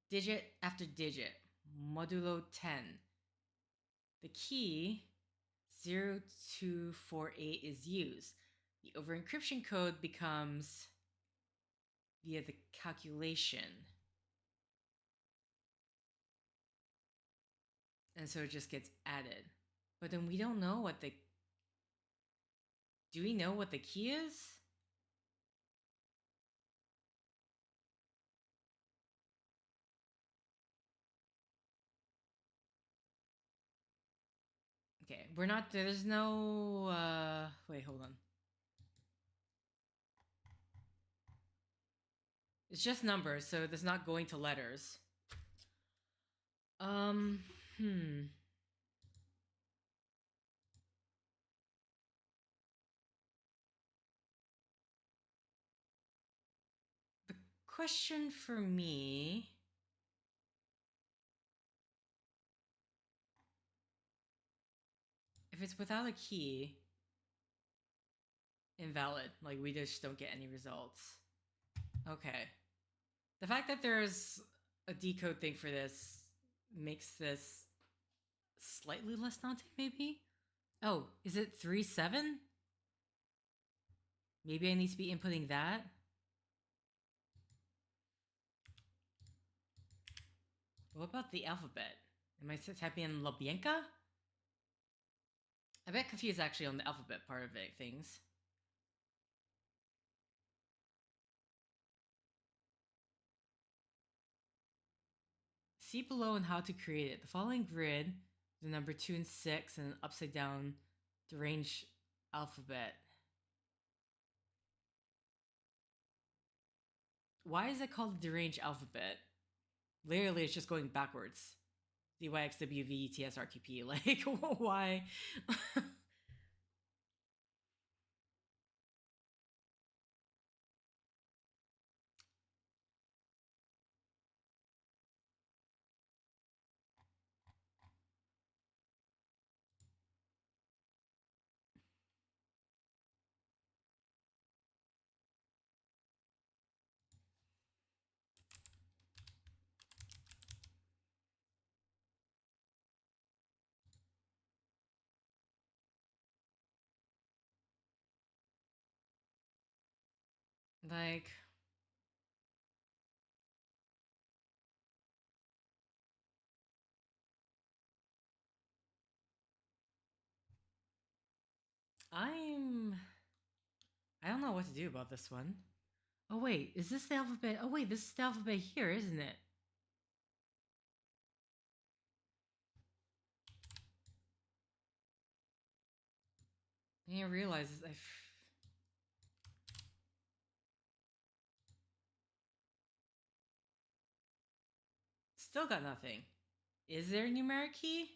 digit after digit, modulo 10. The key 0248 is used. The over encryption code becomes via the calculation. And so it just gets added. But then we don't know what the. Do we know what the key is? Okay, we're not. There's no. Wait, hold on. It's just numbers, so it's not going to letters. Hmm. The question for me. If it's without a key, invalid. Like, we just don't get any results. Okay. The fact that there's a decode thing for this makes this slightly less daunting, maybe? Oh, is it 3-7? Maybe I need to be inputting that? What about the alphabet? Am I typing in Lubyanka? I bet confused actually on the alphabet part of it, things. See below on how to create it. The following grid, the number 2 and 6, and an upside down deranged alphabet. Why is it called the deranged alphabet? Literally, it's just going backwards. DYXWVETSRQP. Like, why? Like, I don't know what to do about this one. Oh wait, is this the alphabet? Oh wait, this is the alphabet here, isn't it? I didn't realize I still got nothing. Is there a numeric key?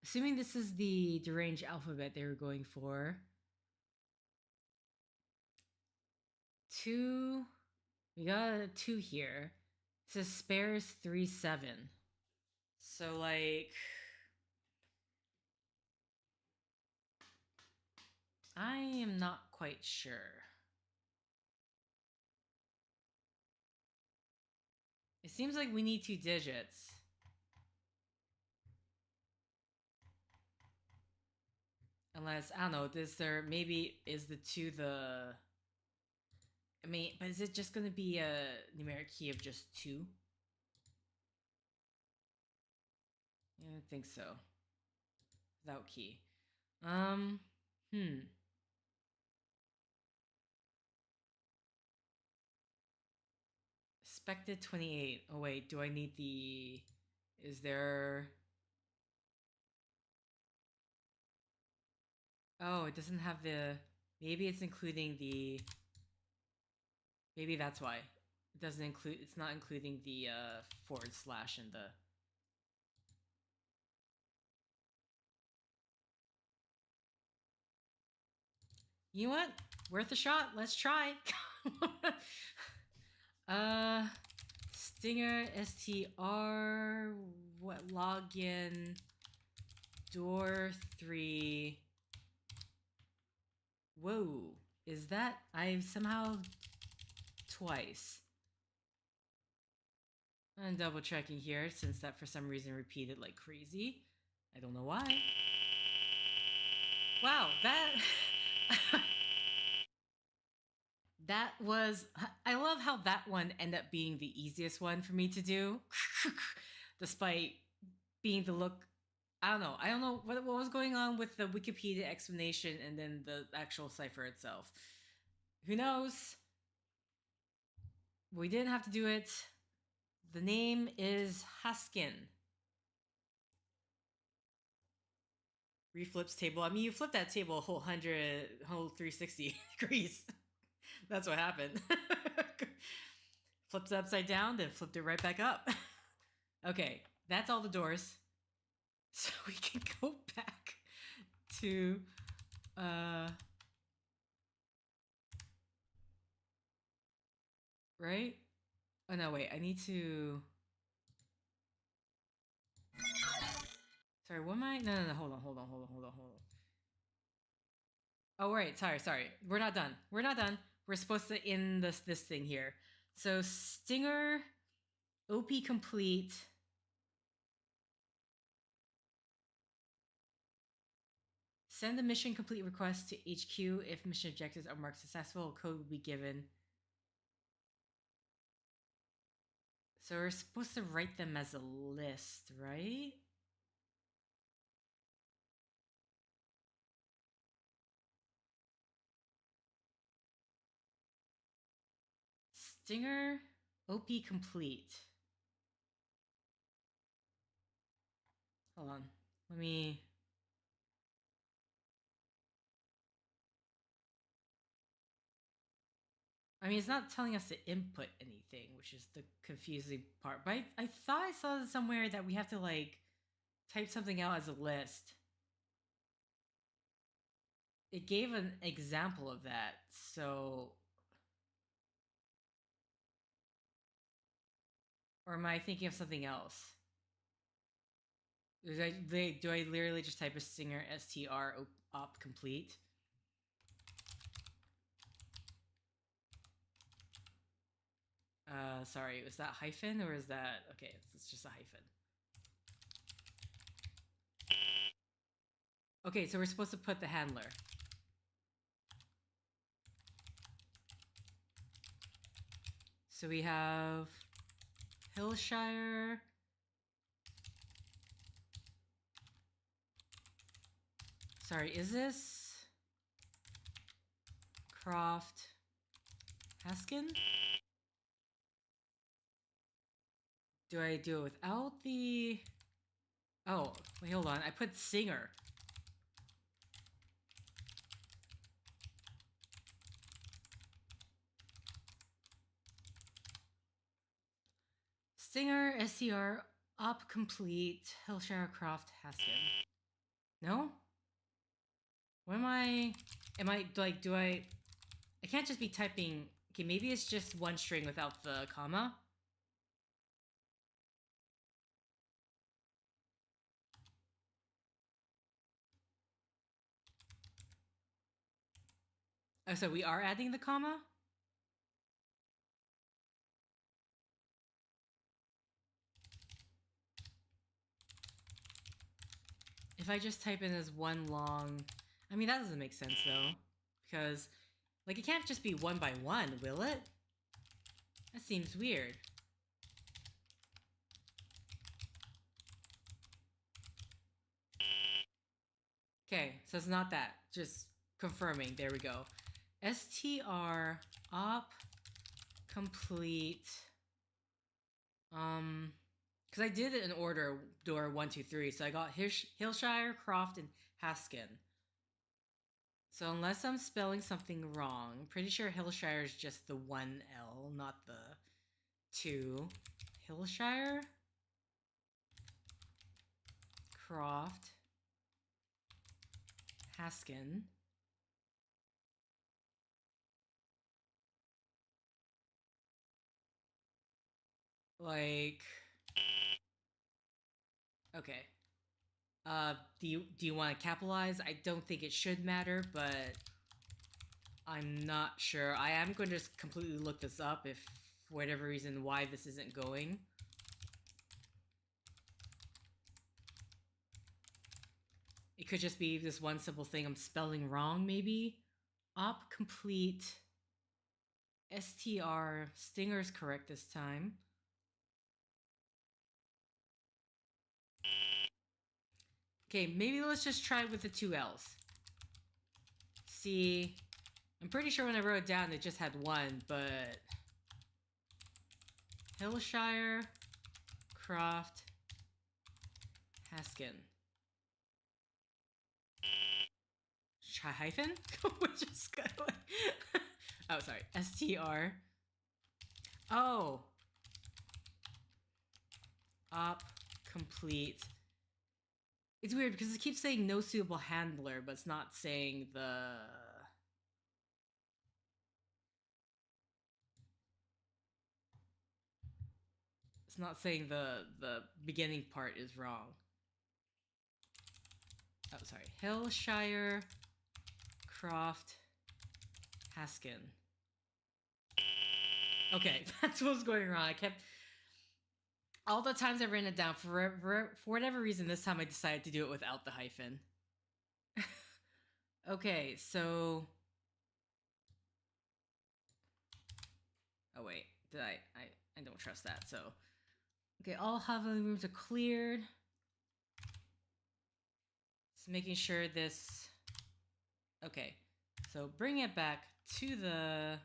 Assuming this is the deranged alphabet they were going for. 2. We got a 2 here. It says spares 3-7. So like I am not quite sure. It seems like we need 2 digits. Unless, I don't know, maybe is the 2 the... I mean, but is it just going to be a numeric key of just 2? Yeah, I don't think so. Without key. Expected 28. Oh wait, do I need the... Is there... Oh, it doesn't have the... Maybe it's including the... Maybe that's why. It doesn't include... It's not including the / in the... You know what? Worth a shot. Let's try. Stinger, STR, what, login, door 3. Whoa, is that? I've somehow twice. I'm double checking here since that for some reason repeated like crazy. I don't know why. Wow, that... That was... I love how that one ended up being the easiest one for me to do. Despite being the look... I don't know what was going on with the Wikipedia explanation and then the actual cipher itself. Who knows? We didn't have to do it. The name is Haskin. Reflips table. I mean, you flip that table a whole 360 degrees. That's what happened. Flipped it upside down, then flipped it right back up. Okay, that's all the doors. So we can go back to... Right? Oh, no, wait. I need to... Sorry, what am I... No, hold on. Oh, right. Sorry. We're not done. We're supposed to end this thing here. So, Stinger, OP complete. Send the mission complete request to HQ. If mission objectives are marked successful, a code will be given. So we're supposed to write them as a list, right? Stinger, OP complete. Hold on. Let me... I mean, it's not telling us to input anything, which is the confusing part. But I thought I saw somewhere that we have to, like, type something out as a list. It gave an example of that, so... Or am I thinking of something else? Do I literally just type a Stinger STR op complete? Sorry, was that hyphen or is that... Okay, it's just a hyphen. Okay, so we're supposed to put the handler. So we have Hillshire, Sorry, is this Croft Haskin? Do I do it without the... Oh, wait, hold on. I put Singer. Singer, SCR, Op Complete, Hillshire, Croft, Haskin. No? What am I... do I... I can't just be typing... Okay, maybe it's just one string without the comma. Oh, so we are adding the comma? If I just type in as one long... I mean, that doesn't make sense, though. Because, like, it can't just be one by one, will it? That seems weird. Okay, so it's not that. Just confirming. There we go. STR op complete. Because I did it in order, door 1, 2, 3. So I got Hillshire, Croft, and Haskin. So unless I'm spelling something wrong, I'm pretty sure Hillshire is just the 1 L, not the 2. Hillshire, Croft, Haskin. Like, okay. Do you want to capitalize? I don't think it should matter, but I'm not sure. I am going to just completely look this up if, for whatever reason, why this isn't going. It could just be this one simple thing I'm spelling wrong, maybe. Op complete. STR. Stinger's correct this time. Okay, maybe let's just try with the 2 L's. See, I'm pretty sure when I wrote it down it just had 1, but... Hillshire, Croft, Haskin. Try hyphen? Which is kind of like... oh, sorry. STR. Oh. Op complete. It's weird because it keeps saying no suitable handler, but it's not saying the... It's not saying the beginning part is wrong. Oh, sorry. Hillshire, Croft, Haskin. Okay, that's what was going wrong. I kept... All the times I've written it down, for whatever reason, this time I decided to do it without the hyphen. Okay, so... Oh wait, did I don't trust that, so... Okay, all hovering rooms are cleared. Just making sure this... Okay, so bring it back to the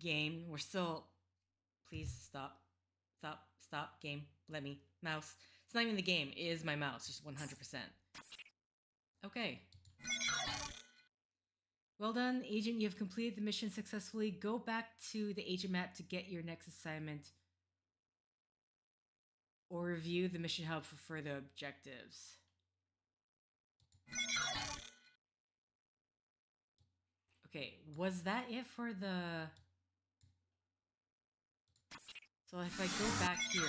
game. We're still... Please stop. Stop. Stop. Game. Let me. Mouse. It's not even the game. It is my mouse. Just 100%. Okay. Well done, Agent. You have completed the mission successfully. Go back to the agent map to get your next assignment. Or review the mission hub for further objectives. Okay, was that it for the... So if I go back here...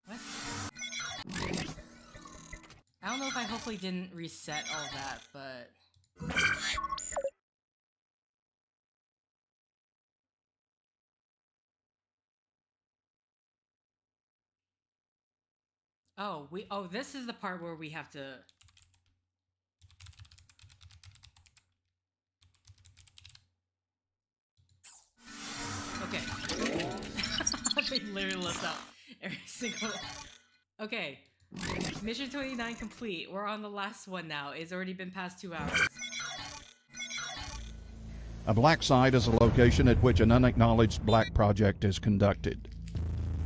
What? I don't know if I hopefully didn't reset all that, but... Oh, this is the part where we have to. Okay. They literally list out every single. Okay. Mission 29 complete. We're on the last one now. It's already been past 2 hours. A black site is a location at which an unacknowledged black project is conducted.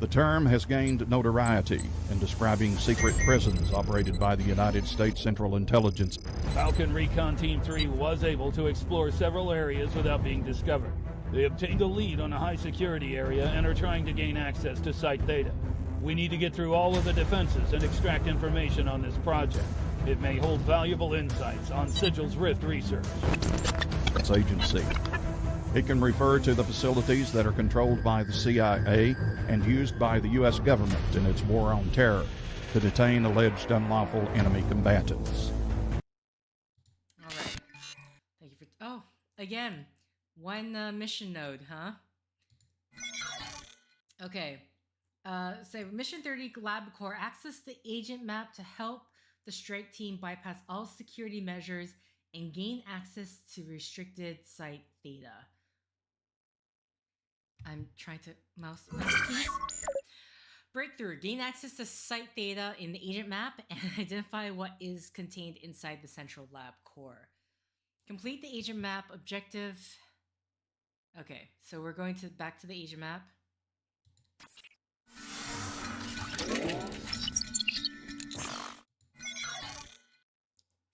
The term has gained notoriety in describing secret prisons operated by the United States Central Intelligence. Falcon Recon Team 3 was able to explore several areas without being discovered. They obtained a lead on a high-security area and are trying to gain access to Site Theta. We need to get through all of the defenses and extract information on this project. It may hold valuable insights on Sigil's Rift research. Agency. It can refer to the facilities that are controlled by the CIA and used by the U.S. government in its war on terror to detain alleged unlawful enemy combatants. All right. Thank you for. Oh, again, one mission node, huh? Okay. So Mission 30 Lab Core, access the agent map to help the strike team bypass all security measures and gain access to restricted Site Theta. I'm trying to mouse please. Breakthrough. Gain access to Site Theta in the agent map and identify what is contained inside the central lab core. Complete the agent map objective. Okay, so we're going to back to the agent map.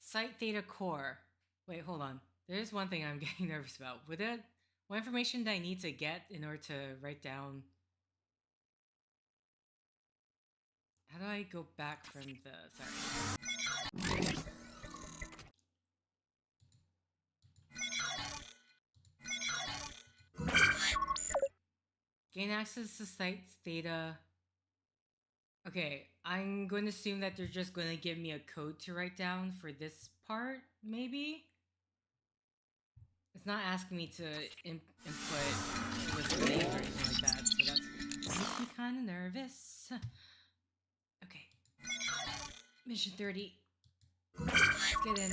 Site Theta core. Wait, hold on. There's one thing I'm getting nervous about. What information do I need to get in order to write down? How do I go back from the... Sorry. Gain access to Site Theta. Okay, I'm going to assume that they're just going to give me a code to write down for this part, maybe? It's not asking me to input a list of names or anything like that, so that makes me kind of nervous. Okay. Mission 30. Let's get in.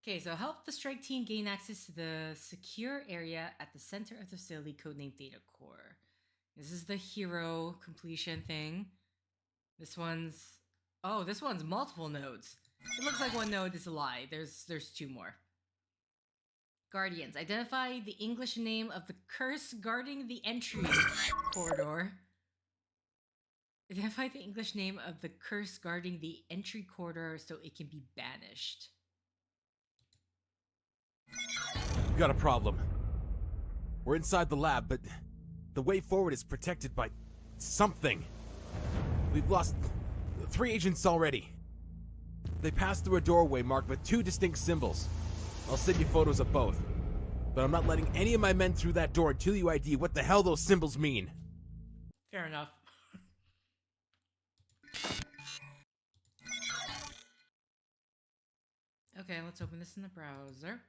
Okay, so help the strike team gain access to the secure area at the center of the facility, codenamed Theta Core. This is the hero completion thing. This one's multiple nodes. It looks like one node is a lie. There's 2 more. Guardians. Identify the English name of the curse guarding the entry corridor. Identify the English name of the curse guarding the entry corridor so it can be banished. We've got a problem. We're inside the lab, but the way forward is protected by something. We've lost 3 agents already. They passed through a doorway marked with 2 distinct symbols. I'll send you photos of both. But I'm not letting any of my men through that door until you ID what the hell those symbols mean. Fair enough. Okay, let's open this in the browser.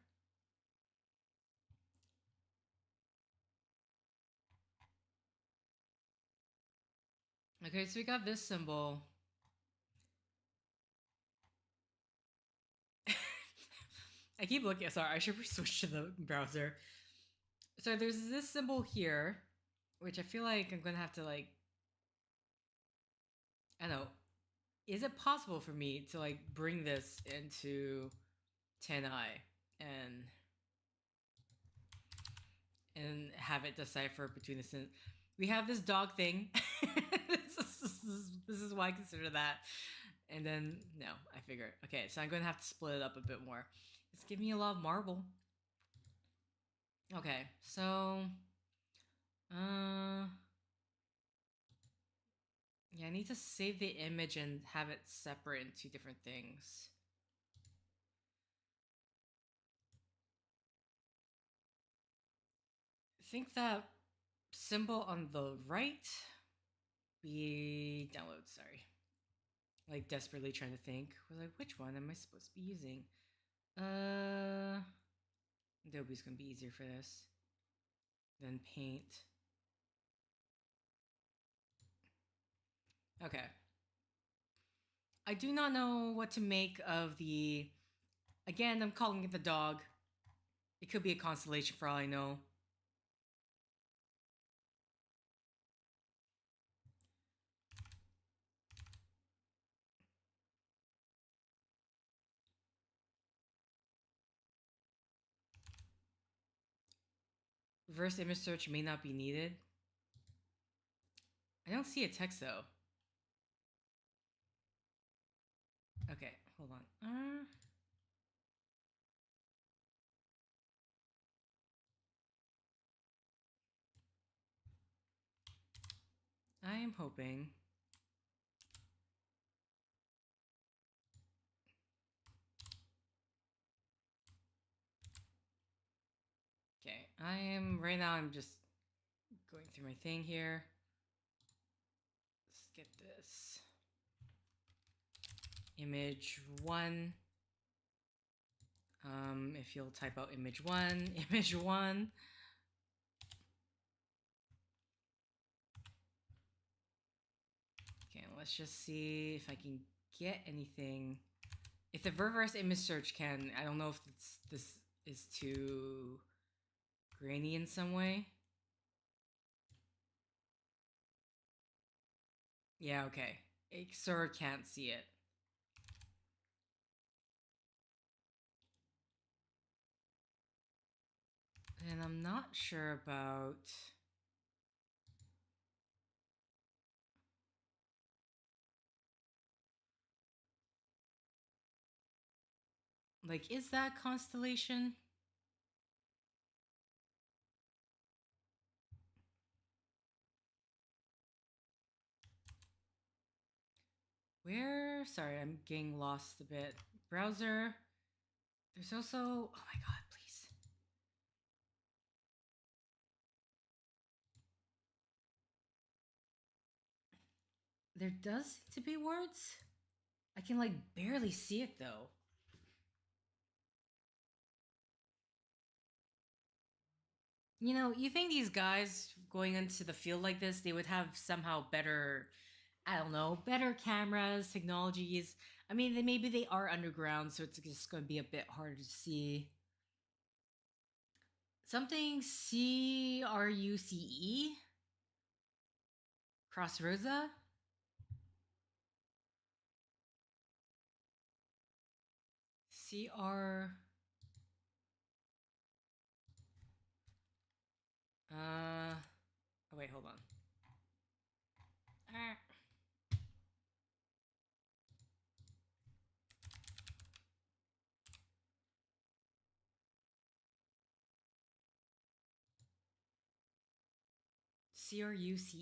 Okay, so we got this symbol. I keep looking. Sorry, I should switch to the browser. So there's this symbol here, which I feel like I'm gonna have to like. I don't know. Is it possible for me to like bring this into 10i and have it decipher between the symbols? We have this dog thing. This is why I consider that. And then, no, I figure. Okay, so I'm going to have to split it up a bit more. It's giving me a lot of marble. Okay, so... yeah, I need to save the image and have it separate in 2 different things. I think that symbol on the right be download, sorry. Like desperately trying to think. Was like, which one am I supposed to be using? Adobe's gonna be easier for this than Paint. Okay. I do not know what to make of the. Again, I'm calling it the dog. It could be a constellation for all I know. Reverse image search may not be needed. I don't see a text though. Okay, hold on. I am hoping. Okay, I am right now. I'm just going through my thing here. Let's get this image 1. If you'll type out image 1, image 1. Okay, let's just see if I can get anything. If the reverse image search can, I don't know if this is too grainy in some way. Yeah, okay. It sort of can't see it. And I'm not sure about... Like, is that constellation? Where? Sorry, I'm getting lost a bit. Browser. There's also... Oh my god, please. There does seem to be words. I can, like, barely see it, though. You know, you think these guys going into the field like this, they would have somehow better, I don't know, better cameras, technologies. I mean, maybe they are underground, so it's just going to be a bit harder to see. Something CRUCE? Cross Rosa? CR... Oh wait, hold on. CRUCE?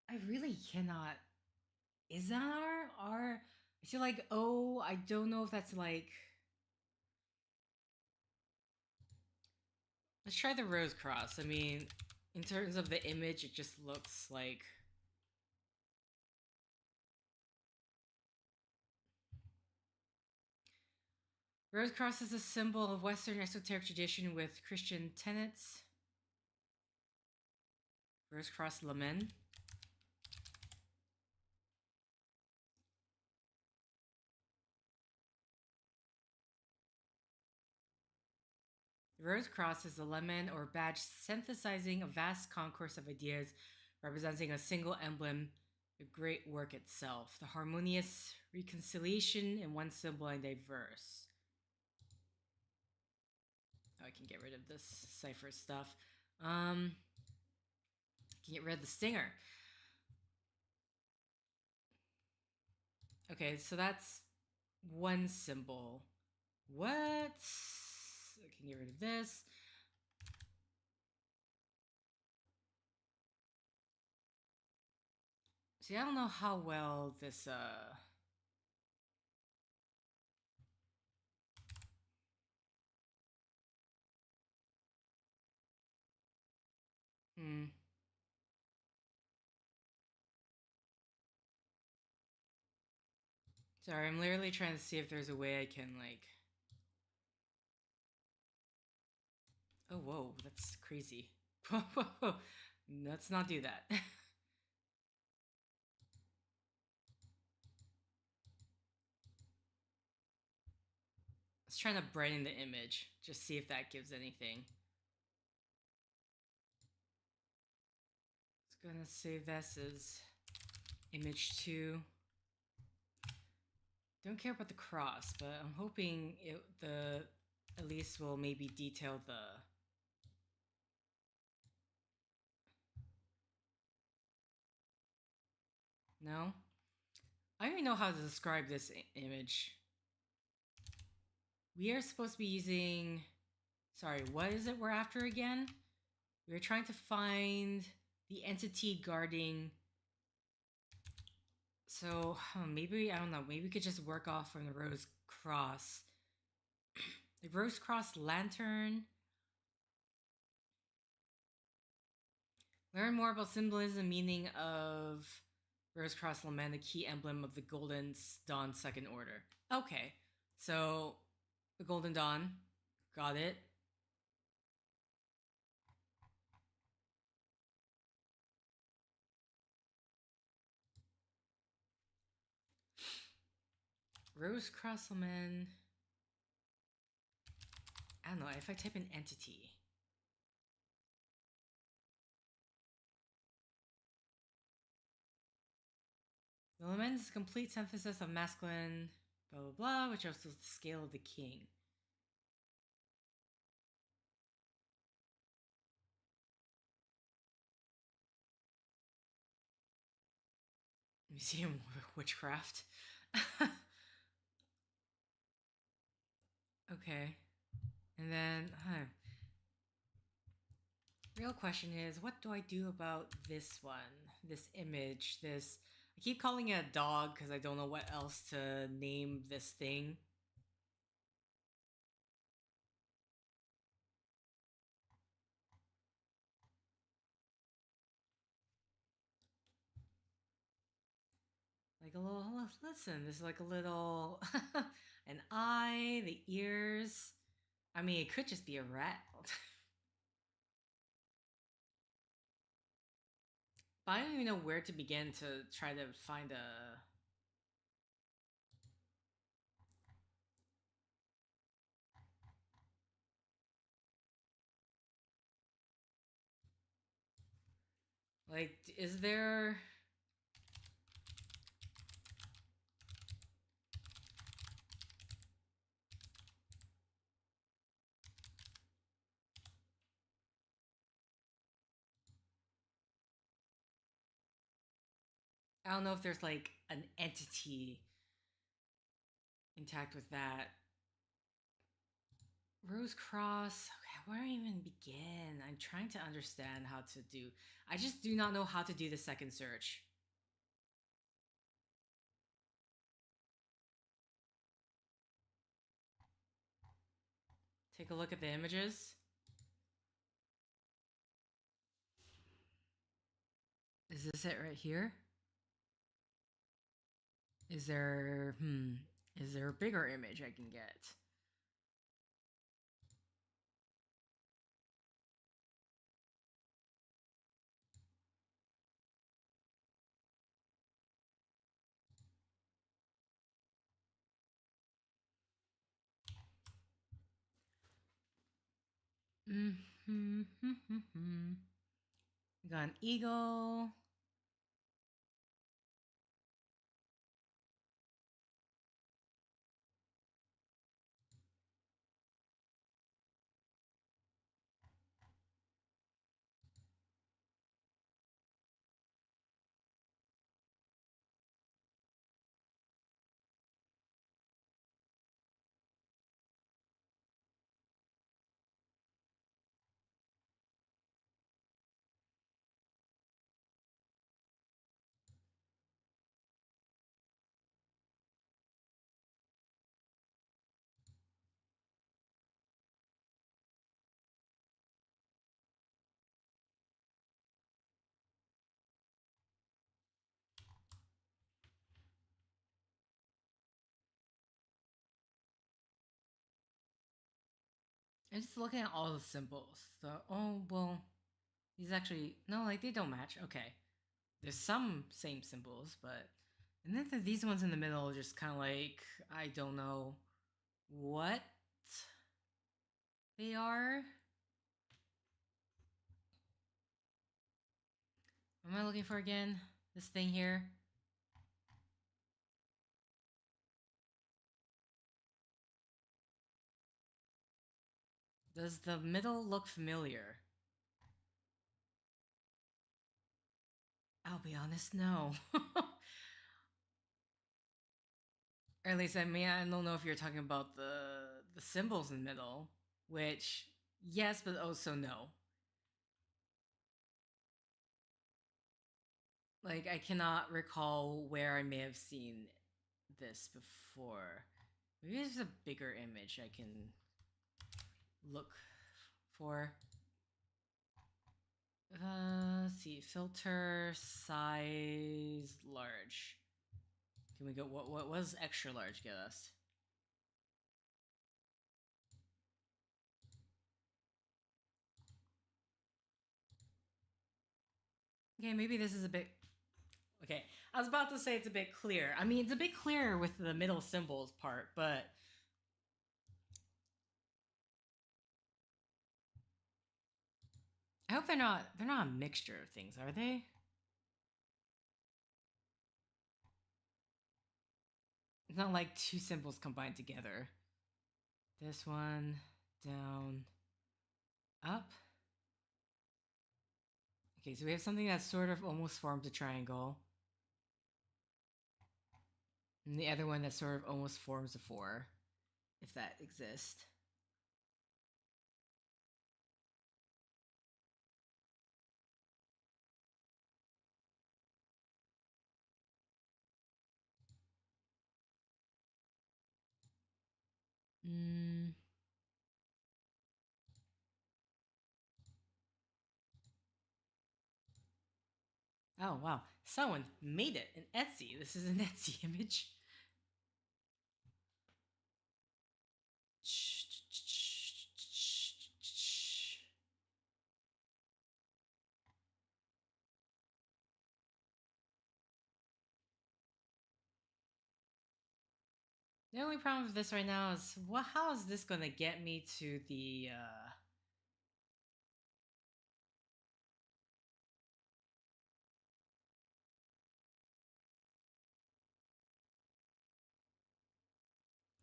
I really cannot. Is that R? I feel like O. I don't know if that's like. Let's try the rose cross. I mean, in terms of the image, it just looks like. Rose cross is a symbol of Western esoteric tradition with Christian tenets. Rose cross lamen. The rose cross is a lemon or badge synthesizing a vast concourse of ideas representing a single emblem, the great work itself, the harmonious reconciliation in one symbol and diverse. Oh, I can get rid of this cipher stuff. I can get rid of the stinger. Okay, so that's one symbol. What? I can get rid of this. See, I don't know how well this Sorry, I'm literally trying to see if there's a way I can like Oh, whoa, that's crazy. Whoa, whoa, whoa. Let's not do that. Let's try to brighten the image. Just see if that gives anything. It's gonna save this as image 2. Don't care about the cross, but I'm hoping the at least will maybe detail the. No? I don't even know how to describe this image. We are supposed to be using. Sorry, what is it we're after again? We're trying to find the entity guarding. So maybe, I don't know, maybe we could just work off from the Rose Cross. The Rose Cross Lantern. Learn more about symbolism and meaning of Rose Cross Lament, the key emblem of the Golden Dawn Second Order. Okay, so the Golden Dawn. Got it. Rose Cross Lament. I don't know, if I type in entity. The lament is a complete synthesis of masculine blah blah blah, which also is the scale of the king. Museum of Witchcraft. Okay. And then, real question is, what do I do about this one? This image, this. I keep calling it a dog because I don't know what else to name this thing. Like a little, listen, this is like a little, an eye, the ears. I mean, it could just be a rat. But I don't even know where to begin to try to find a. Like, is there. I don't know if there's like an entity intact with that. Rose Cross. Okay, where do I even begin? I'm trying to understand how to do. I just do not know how to do the second search. Take a look at the images. Is this it right here? Is there is there a bigger image I can get? Mm-hmm. We got an eagle. I'm just looking at all the symbols. So, oh, well, these actually, no, like, they don't match. Okay. There's some same symbols, but. And then these ones in the middle are just kind of like, I don't know what they are. What am I looking for again? This thing here. Does the middle look familiar? I'll be honest, no. Or at least, I mean, I don't know if you're talking about the symbols in the middle, which yes, but also no. Like, I cannot recall where I may have seen this before. Maybe there's a bigger image I can look for. Let's see, filter size large. Can we go? What was extra large get us? Okay, maybe this is a bit. Okay, I was about to say it's a bit clear. I mean, it's a bit clearer with the middle symbols part, but I hope they're not a mixture of things, are they? It's not like two symbols combined together. This one, down, up. Okay, so we have something that sort of almost forms a triangle. And the other one that sort of almost forms a 4, if that exists. Mm. Oh, wow. Someone made it in Etsy. This is an Etsy image. The only problem with this right now is, well, how is this going to get me to the,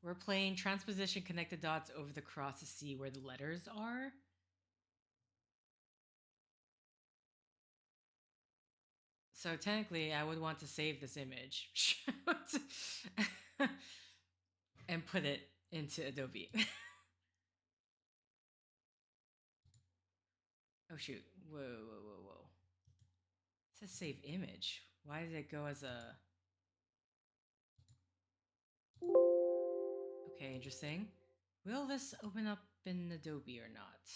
We're playing transposition, connect the dots over the cross to see where the letters are. So technically, I would want to save this image and put it into Adobe. Oh shoot! Whoa, whoa, whoa, whoa! It says save image. Why did it go as a? Okay, interesting. Will this open up in Adobe or not?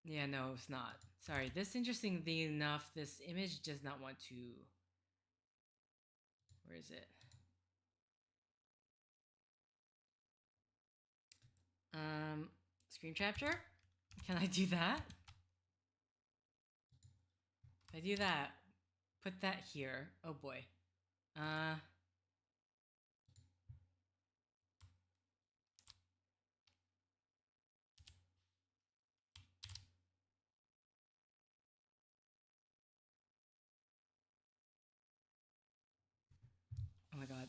Yeah, no, it's not. Sorry. This, interestingly enough, this image does not want to. Where is it? Screen capture? Can I do that? If I do that, put that here. Oh boy. Oh my god.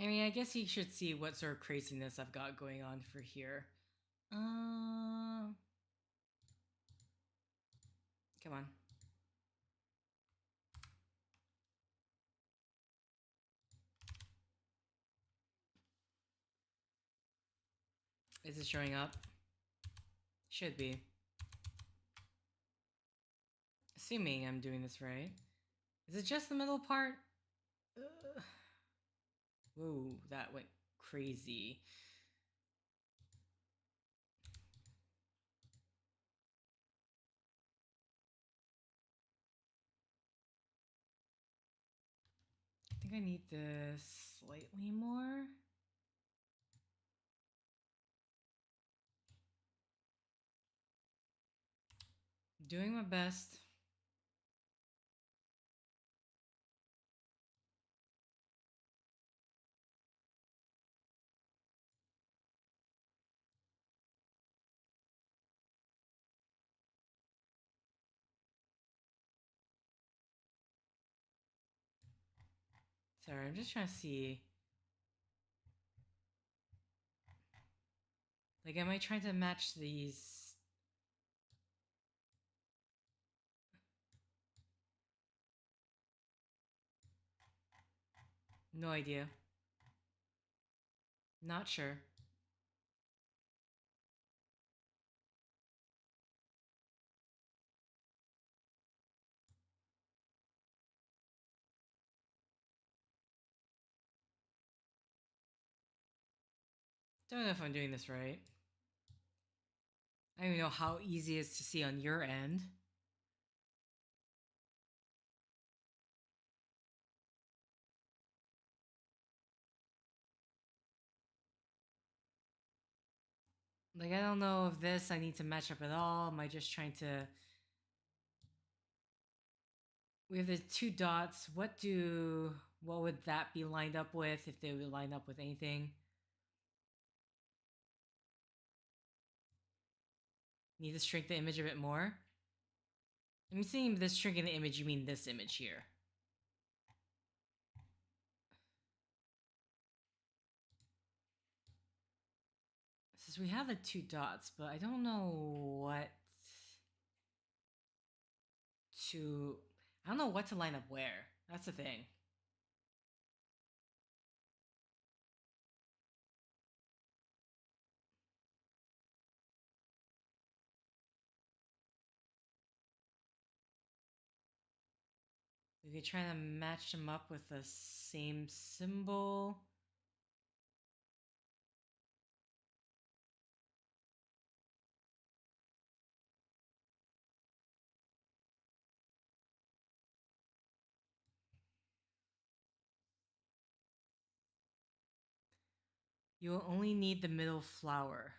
I mean, I guess you should see what sort of craziness I've got going on for here. Come on. Is it showing up? Should be. Assuming I'm doing this right. Is it just the middle part? Whoa, that went crazy. I think I need this slightly more. Doing my best. Sorry, I'm just trying to see. Like, am I trying to match these? No idea. Not sure. Don't know if I'm doing this right. I don't even know how easy it is to see on your end. Like, I don't know if this I need to match up at all. Am I just trying to... We have the 2 dots. What would that be lined up with if they would line up with anything? Need to shrink the image a bit more. I'm seeing this shrinking the image, you mean this image here. Since we have the 2 dots, but I don't know what to... I don't know what to line up where. That's the thing. We could try to match them up with the same symbol. You will only need the middle flower.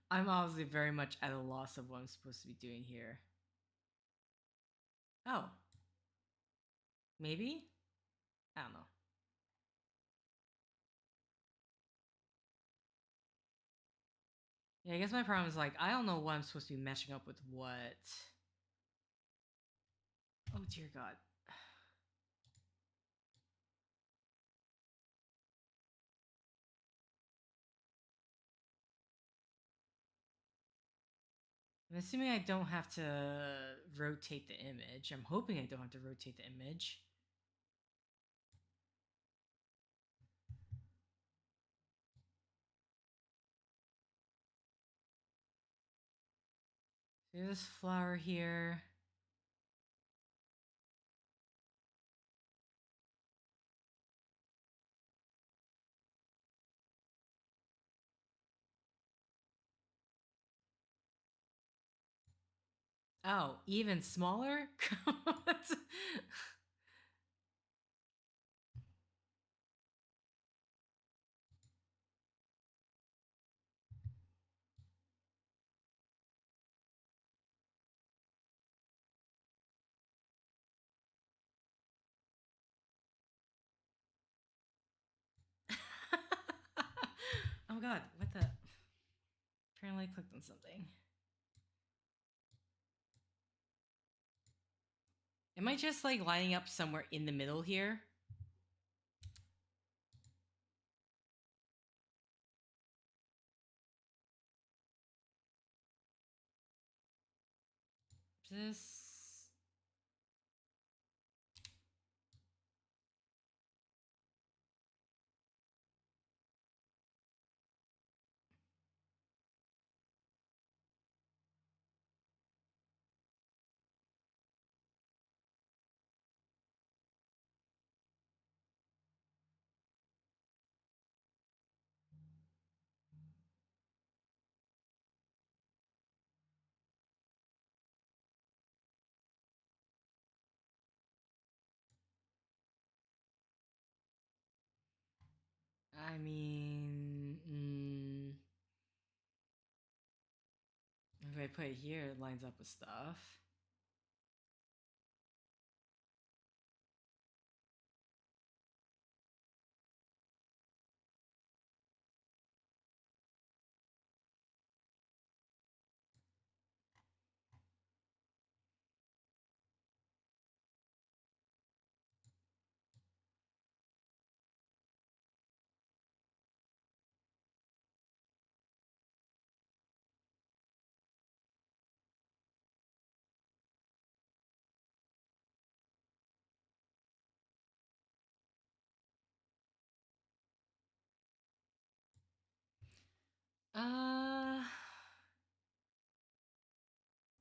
I'm obviously very much at a loss of what I'm supposed to be doing here. Oh. Maybe? I don't know. Yeah, I guess my problem is like, I don't know what I'm supposed to be matching up with what. Oh dear God. I'm assuming I don't have to rotate the image. I'm hoping I don't have to rotate the image. See this flower here. Oh, even smaller? Oh God, what the? Apparently I clicked on something. Am I just like lining up somewhere in the middle here? this... I mean, if I put it here, it lines up with stuff.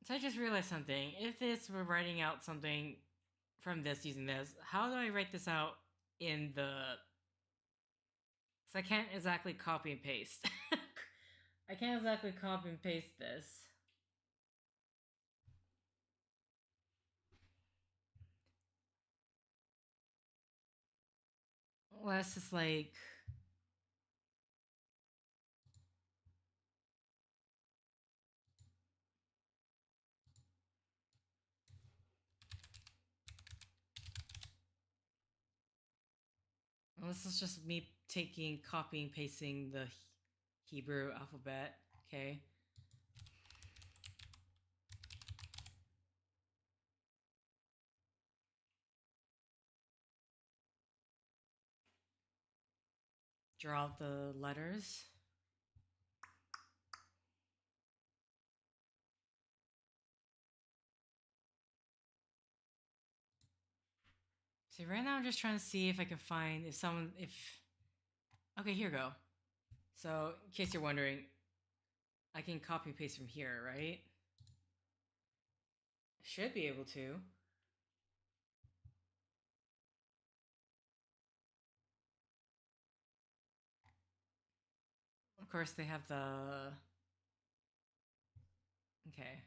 So I just realized something. If we're writing out something from this using this, how do I write this out in the... So I can't exactly copy and paste. I can't exactly copy and paste this. Well, that's just like... Well, this is just me copying, pasting the Hebrew alphabet. Okay. Draw out the letters. See, right now I'm just trying to see if I can find okay, here we go. So, in case you're wondering, I can copy and paste from here, right? Should be able to. Of course, they have the... Okay.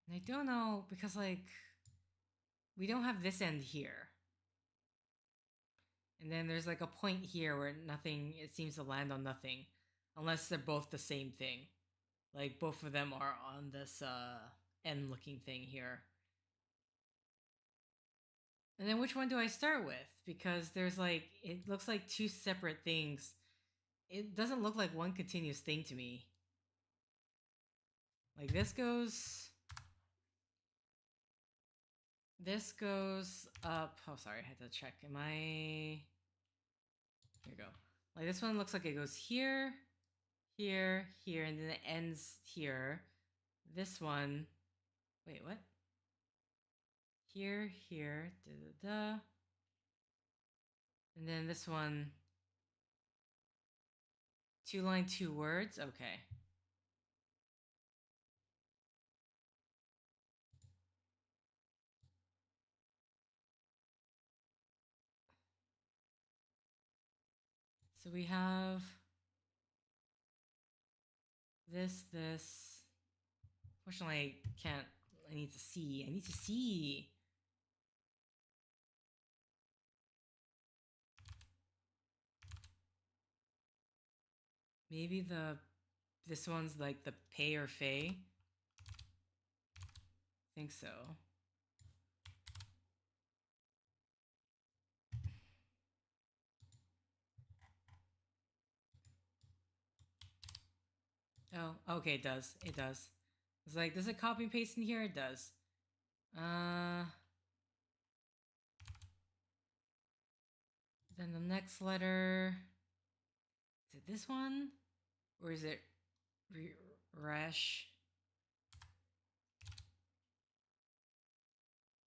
I don't know, because, like, we don't have this end here. And then there's, like, a point here where nothing, it seems to land on nothing. Unless they're both the same thing. Like, both of them are on this, end-looking thing here. And then which one do I start with? Because there's, like, it looks like two separate things. It doesn't look like one continuous thing to me. Like, this goes up. Oh, sorry, I had to check. Am I... Here we go. Like, this one looks like it goes here, here, here, and then it ends here. This one... Wait, what? Here, here, da-da-da. And then this one... 2 line, 2 words? Okay. So we have this. Fortunately, I can't. I need to see. Maybe this one's like the pay or fay. Think so. Oh, okay, it does. It's like, does it copy and paste in here? It does. Then the next letter, is it this one? Or is it Resh?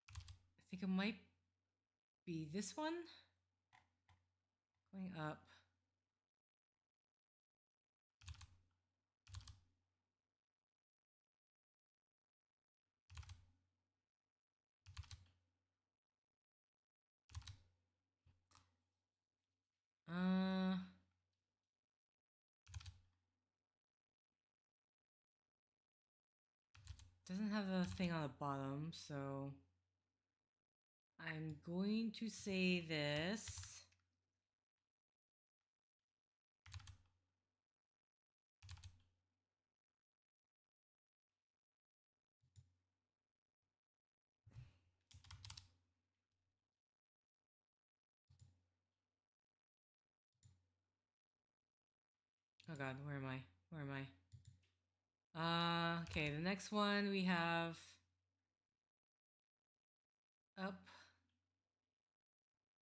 I think it might be this one. Going up. Doesn't have the thing on the bottom, so I'm going to say this. Oh god, where am I? Where am I? Okay, the next one we have up.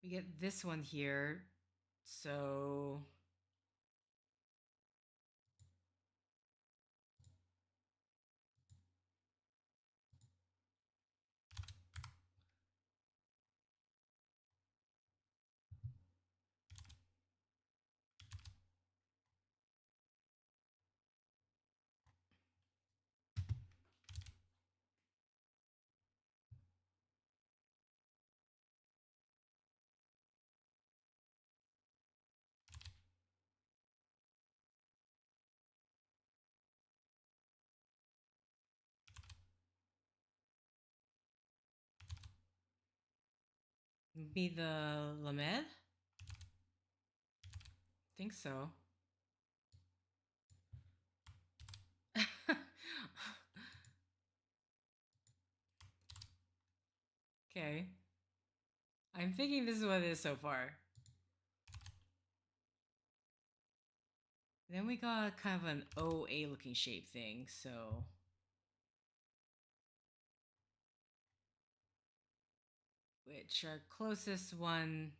We get this one here. So be the Lamed? Think so. Okay. I'm thinking this is what it is so far. Then we got kind of an OA looking shape thing, so which our closest one,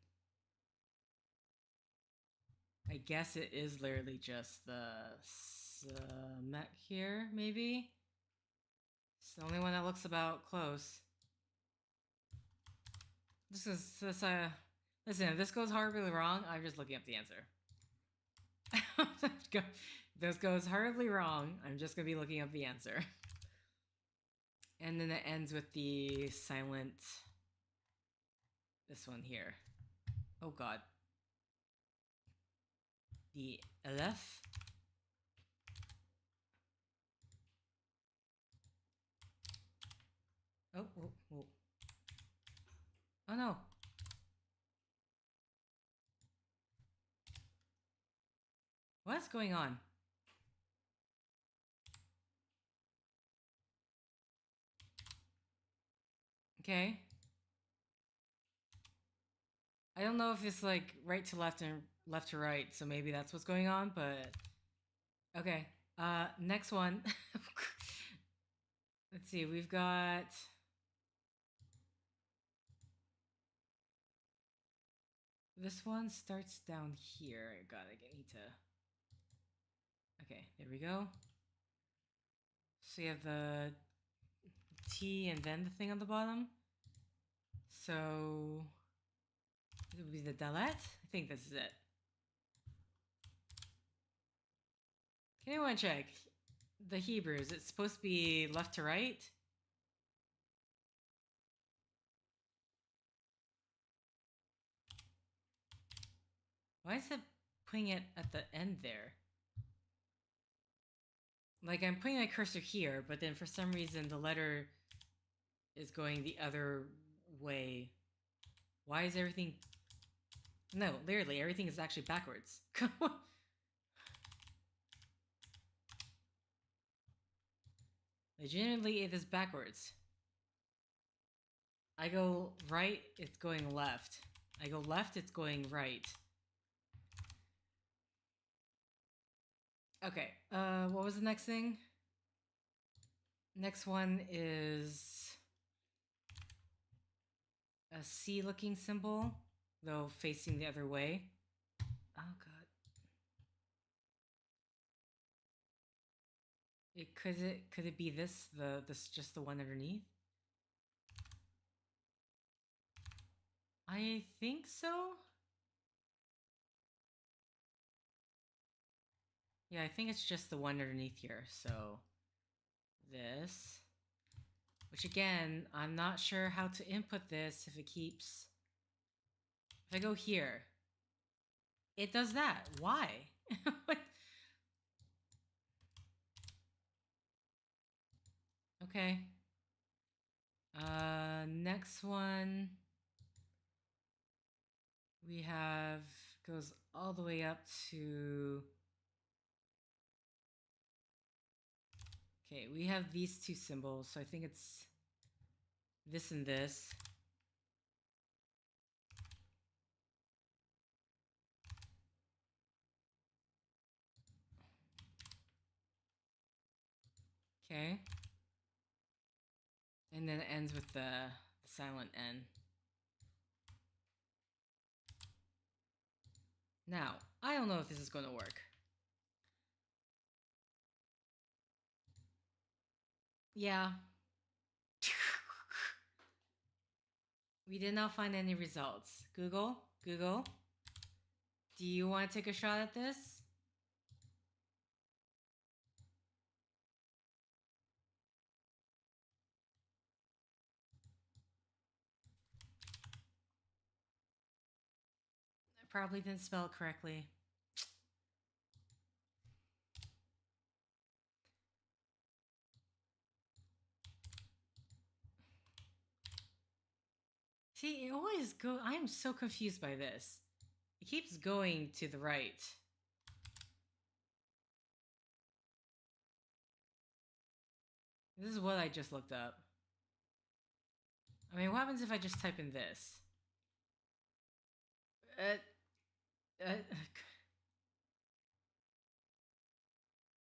I guess it is literally just the Mech here, maybe? It's the only one that looks about close. Listen, if this goes horribly wrong, I'm just looking up the answer. This goes horribly wrong, I'm just gonna be looking up the answer. And then it ends with the silent, this one here. Oh god. The Aleph. Oh, oh, oh. Oh no. What's going on? Okay. I don't know if it's like right to left and left to right, so maybe that's what's going on, but okay. Next one. Let's see, we've got this one starts down here. God, I need to. Okay, there we go. So you have the T and then the thing on the bottom. So it would be the Dalet. I think this is it. Can anyone check the Hebrews? It's supposed to be left to right. Why is it putting it at the end there? Like, I'm putting my cursor here, but then for some reason the letter is going the other way. Why is everything... No, literally, everything is actually backwards. Legitimately, it is backwards. I go right, it's going left. I go left, it's going right. Okay, what was the next thing? Next one is a C-looking symbol. though facing the other way. Oh god. Could it be this just the one underneath? I think so. Yeah, I think it's just the one underneath here. So this, which again, I'm not sure how to input this if it keeps. If I go here, it does that. Why? Okay. Next one we have goes all the way up to. Okay, we have these two symbols, so I think it's this and this. Okay. And then it ends with the silent N. Now, I don't know if this is going to work. Yeah. We did not find any results. Google, do you want to take a shot at this? I probably didn't spell it correctly. See, it always go. I am so confused by this. It keeps going to the right. This is what I just looked up. I mean, what happens if I just type in this?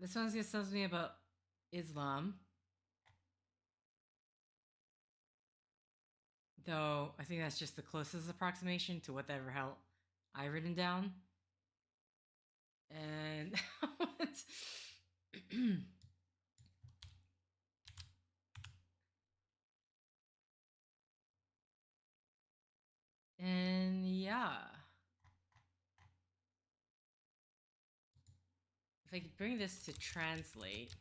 This one's gonna tell me about Islam. Though, I think that's just the closest approximation to whatever hell I've written down. And... and yeah. If I could bring this to translate...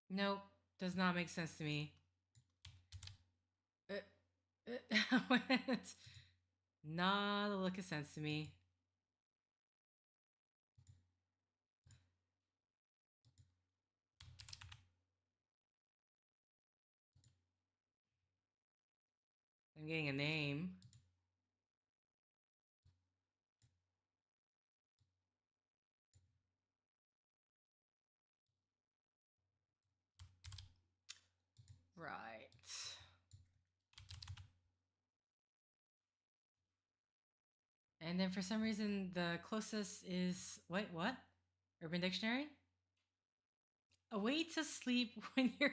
Nope, does not make sense to me. Not a lick of sense to me. I'm getting a name. Right. And then for some reason, the closest is... Wait, what? Urban Dictionary? A way to sleep when you're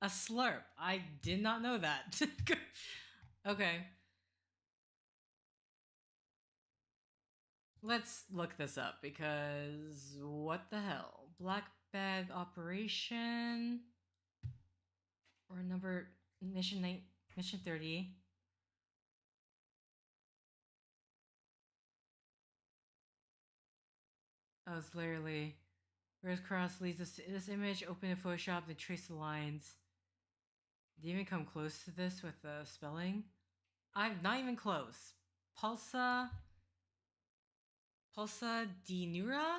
a slurp. I did not know that. Okay. Let's look this up because what the hell? Black bag operation or number mission 30. Oh, it's literally Rose Cross leads us to this image. Open in Photoshop, then trace the lines. Did you even come close to this with the spelling? I'm not even close. Pulsa di Nura?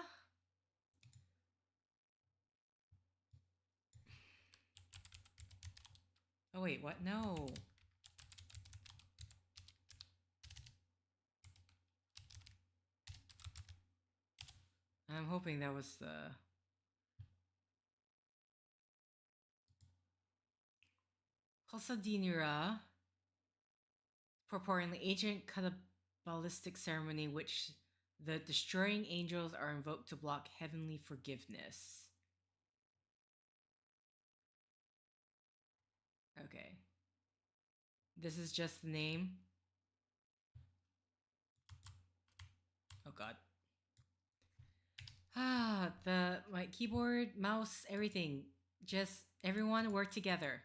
Oh wait, what? No. I'm hoping that was the... Halsadinira, purporting the ancient Kabbalistic ceremony which the destroying angels are invoked to block heavenly forgiveness. Okay. This is just the name. Oh god. My keyboard, mouse, everything. Just everyone work together.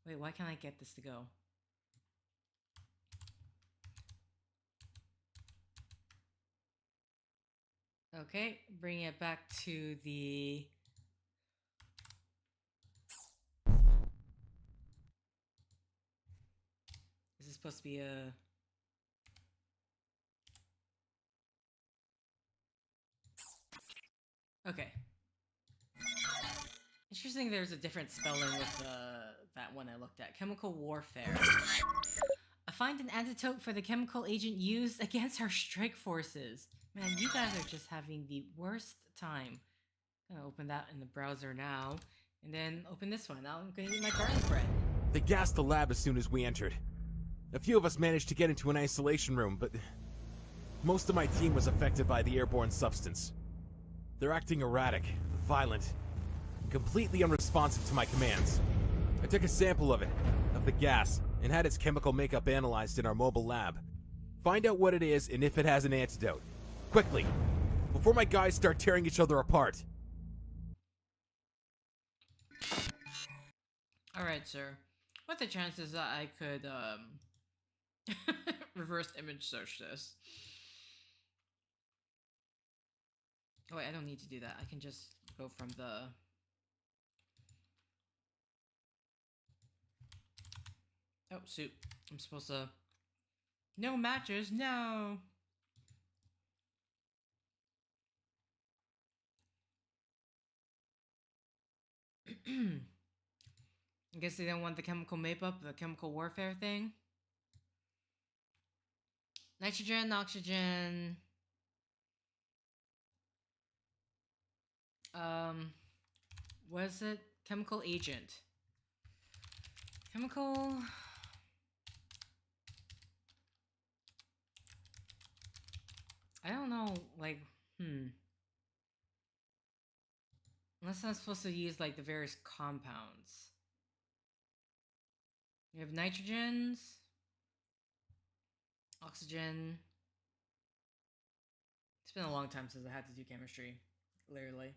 Wait, why can't I get this to go? Okay, bring it back to the... This is supposed to be a... Okay. Interesting there's a different spelling with that one I looked at. Chemical warfare. I find an antidote for the chemical agent used against our strike forces. Man, you guys are just having the worst time. I'm gonna open that in the browser now. And then open this one. Now I'm gonna eat my garlic bread. They gassed the lab as soon as we entered. A few of us managed to get into an isolation room, but most of my team was affected by the airborne substance. They're acting erratic, violent, and completely unresponsive to my commands. I took a sample of the gas, and had its chemical makeup analyzed in our mobile lab. Find out what it is and if it has an antidote. Quickly, before my guys start tearing each other apart. Alright, sir. What are the chances that I could, reverse image search this? Oh wait, I don't need to do that. I can just go from the... Oh, shoot. I'm supposed to... No matches, no! I guess they don't want the chemical makeup, the chemical warfare thing. Nitrogen, oxygen... What is it? Chemical agent. Chemical... I don't know, like, Unless I'm supposed to use, like, the various compounds. You have nitrogens, oxygen. It's been a long time since I had to do chemistry, literally.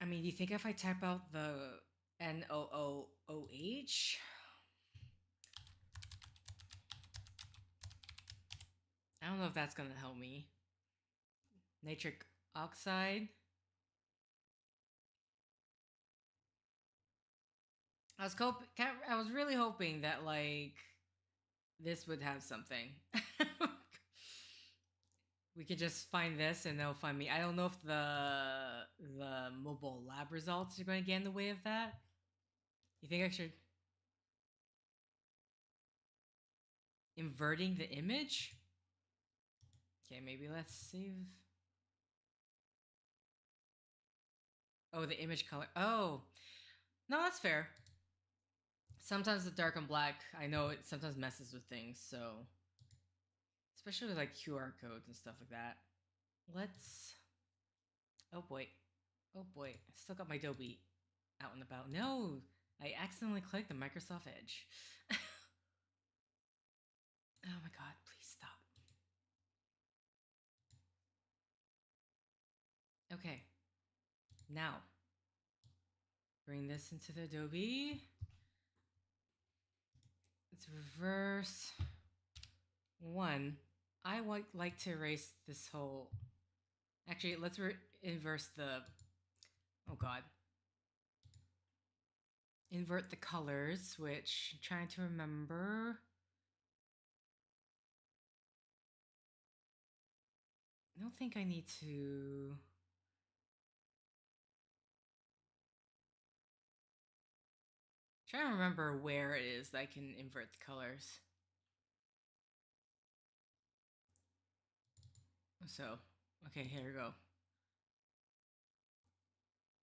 I mean, do you think if I type out the NOOOH? I don't know if that's gonna help me. Nitric oxide. I was really hoping that, like, this would have something. We could just find this and they'll find me. I don't know if the mobile lab results are going to get in the way of that. You think I should... Inverting the image? Okay, maybe let's save... Oh, the image color. Oh! No, that's fair. Sometimes the dark and black, I know it sometimes messes with things, so... Especially with, like, QR codes and stuff like that. Let's... Oh boy. Oh boy. I still got my Adobe out and about. No! I accidentally clicked the Microsoft Edge. Oh my god, please stop. Okay. Now. Bring this into the Adobe. Let's reverse 1. I would like to erase this whole... Actually, let's inverse the... Oh god. Invert the colors, which I'm trying to remember. I don't think I need to... Trying to remember where it is that I can invert the colors. So, okay, here we go.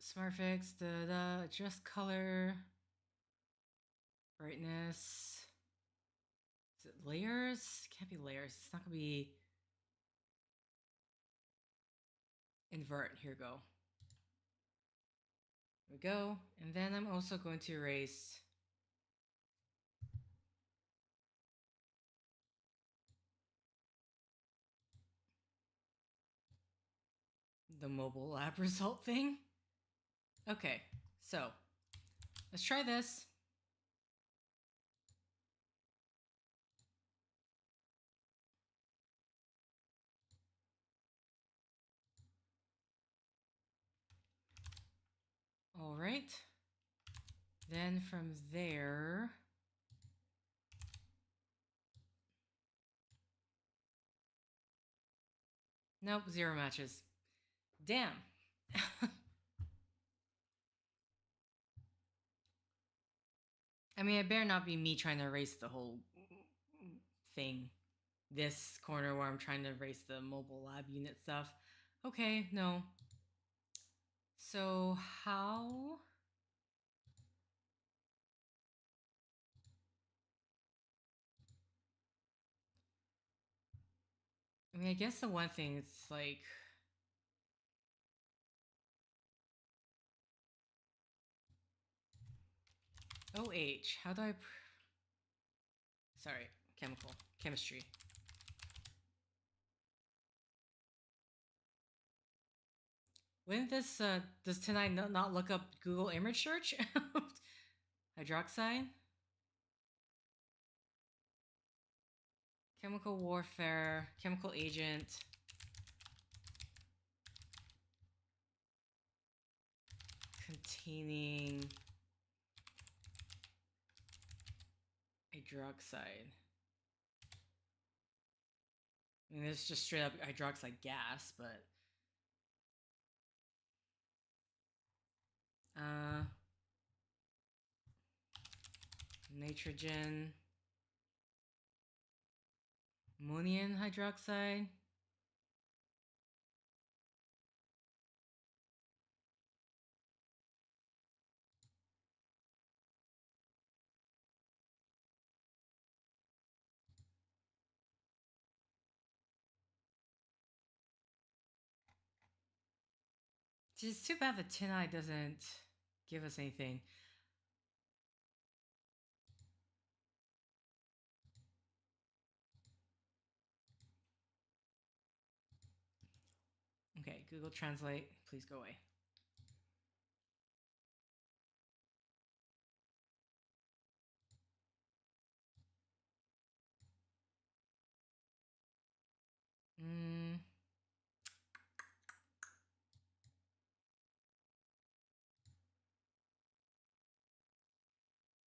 Smart fix, adjust color, brightness. Is it layers? Can't be layers. It's not gonna be invert. Here we go. There we go. And then I'm also going to erase the mobile lab result thing. Okay, so let's try this. All right. Then from there, nope, 0 matches. Damn. I mean, it better not be me trying to erase the whole thing. This corner where I'm trying to erase the mobile lab unit stuff. Okay, no. So how? I mean, I guess the one thing it's like, OH, how do I, sorry, chemistry. Wouldn't this, does tonight not look up Google image search? Hydroxide? Chemical warfare, chemical agent. Containing hydroxide. I mean, it's just straight up hydroxide gas, but nitrogen, ammonium hydroxide. It's too bad the tin eye doesn't give us anything. Okay, Google Translate, please go away.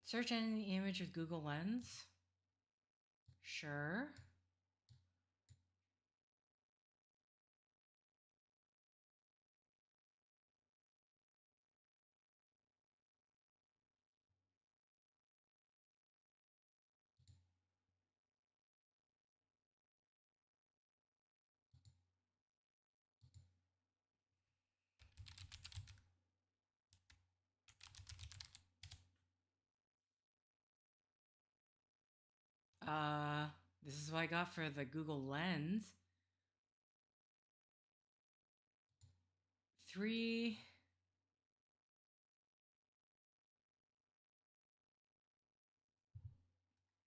Search any image with Google Lens. Sure. This is what I got for the Google Lens. 3.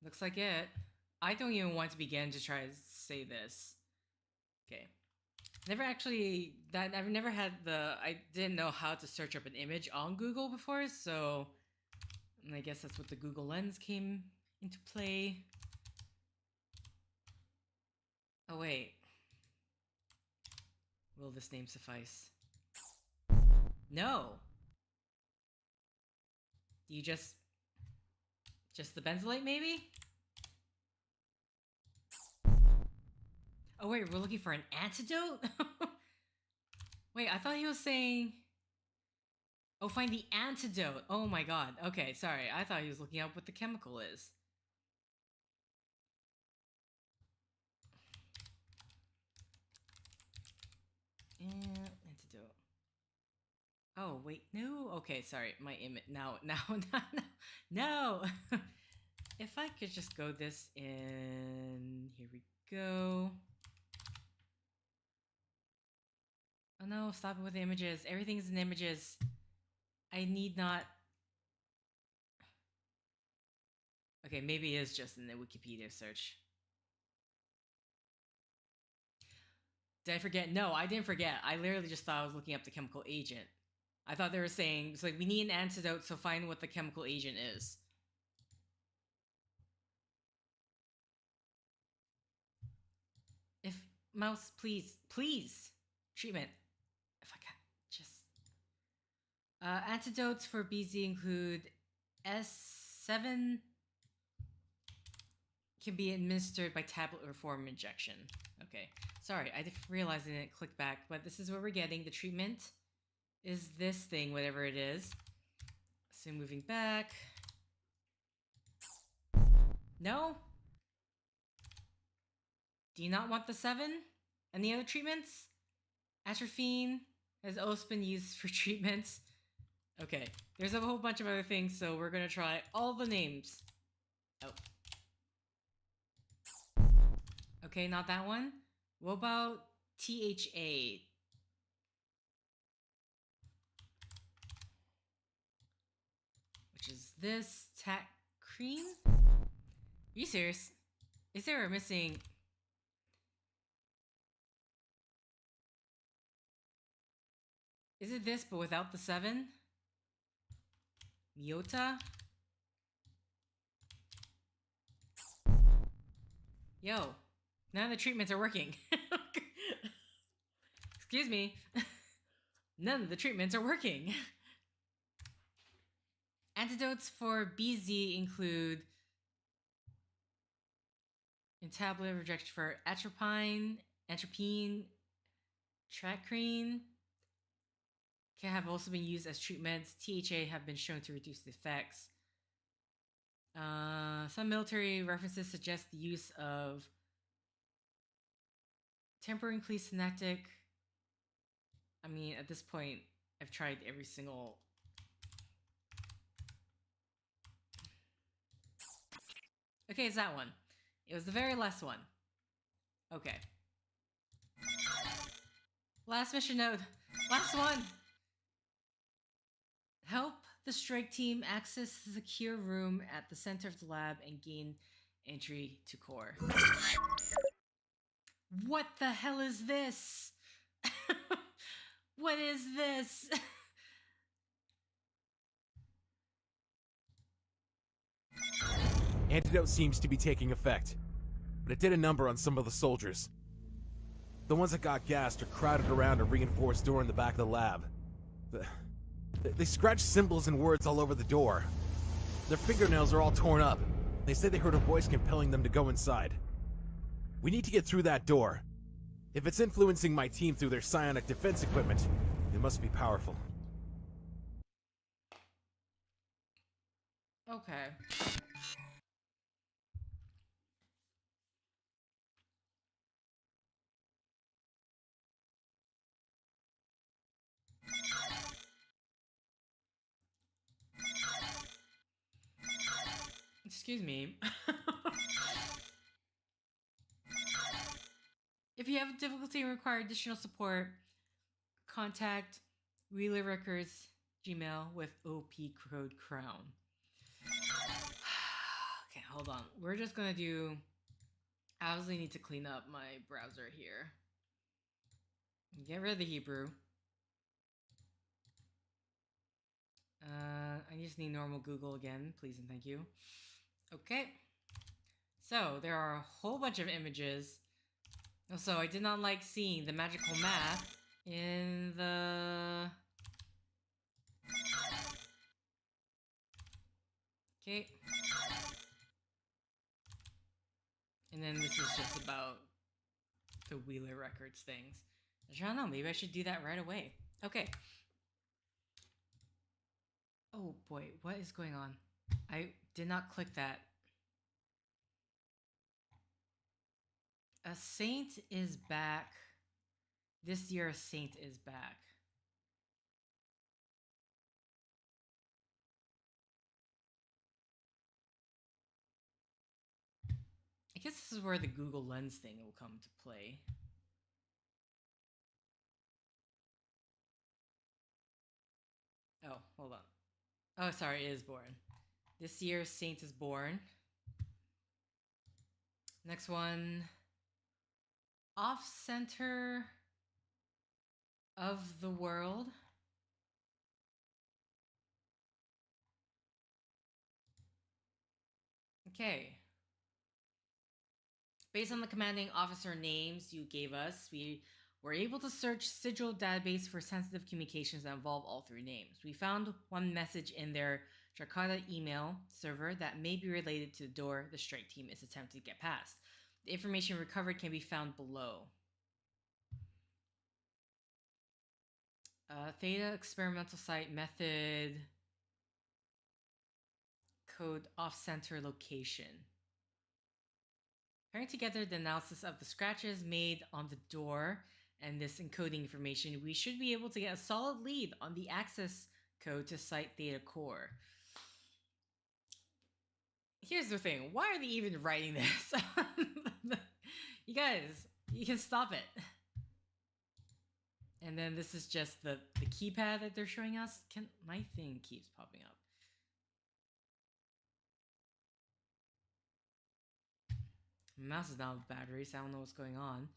Looks like it. I don't even want to begin to try to say this. Okay. I've never had I didn't know how to search up an image on Google before, so I guess that's what the Google Lens came into play. Oh wait. Will this name suffice? No. You just the benzoate maybe? Oh wait, we're looking for an antidote? Wait, I thought he was saying Oh, find the antidote. Oh my god. Okay, sorry. I thought he was looking up what the chemical is. Antidote. Oh, wait. No. Okay, sorry. My image. No. No. If I could just go this in. Here we go. Oh no, stop it with the images. Everything's in images. I need not. Okay, maybe it is just in the Wikipedia search. Did I forget? No, I didn't forget. I literally just thought I was looking up the chemical agent. I thought they were saying, it's like, we need an antidote, so find what the chemical agent is. If, mouse, please, please, treatment. If I can, just. Antidotes for BZ include S7 can be administered by tablet or form injection. Okay, sorry, I realized I didn't click back, but this is what we're getting. The treatment is this thing, whatever it is. So moving back. No? Do you not want the 7? Any other treatments? Atropine has also been used for treatments. Okay, there's a whole bunch of other things, so we're gonna try all the names. Oh. Okay, not that one. What about THA? Which is this tac cream? Are you serious? Is there a missing? Is it this but without the 7? Miota? Yo, none of the treatments are working. Excuse me. None of the treatments are working. Antidotes for BZ include in tablet rejection for atropine, tracrine, can have also been used as treatments. THA have been shown to reduce the effects. Some military references suggest the use of temporarily synaptic. I mean, at this point, I've tried every single. Okay, it's that one. It was the very last one. Okay. Last mission node. Last one. Help the strike team access the secure room at the center of the lab and gain entry to core. What the hell is this? What is this? Antidote seems to be taking effect, but it did a number on some of the soldiers. The ones that got gassed are crowded around a reinforced door in the back of the lab. They scratched symbols and words all over the door. Their fingernails are all torn up. They say they heard a voice compelling them to go inside. We need to get through that door. If it's influencing my team through their psionic defense equipment, it must be powerful. Okay. Excuse me. If you have difficulty and require additional support, contact Wheeler Records Gmail with OP code Crown. Okay, hold on. We're just gonna do. I obviously need to clean up my browser here. Get rid of the Hebrew. I just need normal Google again, please and thank you. Okay. So there are a whole bunch of images. Also, I did not like seeing the magical math in the. Okay. And then this is just about the Wheeler Records things. I don't know, maybe I should do that right away. Okay. Oh boy, what is going on? I did not click that. A saint is back. This year, a saint is back. I guess this is where the Google Lens thing will come to play. Oh, hold on. Oh, sorry, it is born. This year, saint is born. Next one. Off center of the world. Okay. Based on the commanding officer names you gave us, we were able to search Sigil database for sensitive communications that involve all three names. We found one message in their Jakarta email server that may be related to the door the strike team is attempting to get past. The information recovered can be found below. Theta experimental site method code off-center location. Pairing together the analysis of the scratches made on the door and this encoding information, we should be able to get a solid lead on the access code to site Theta Core. Here's the thing. Why are they even writing this? You guys, you can stop it. And then this is just the keypad that they're showing us. My thing keeps popping up. My mouse is down with battery, so I don't know what's going on.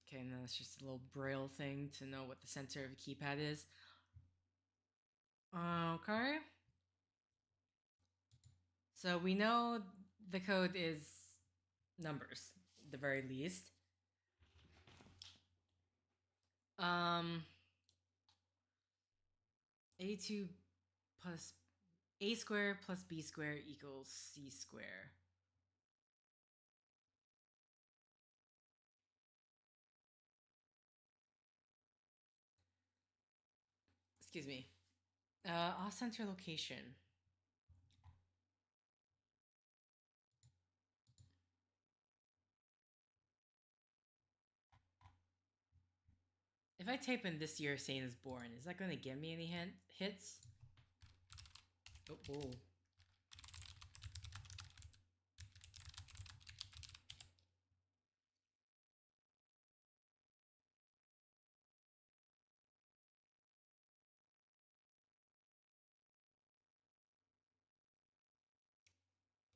Okay, and then it's just a little braille thing to know what the center of the keypad is. Okay. So we know the code is numbers, at the very least. A2 plus A squared plus B squared equals C squared. Excuse me. Off center location. If I type in this year Saint is born, is that going to give me any hits? Oh.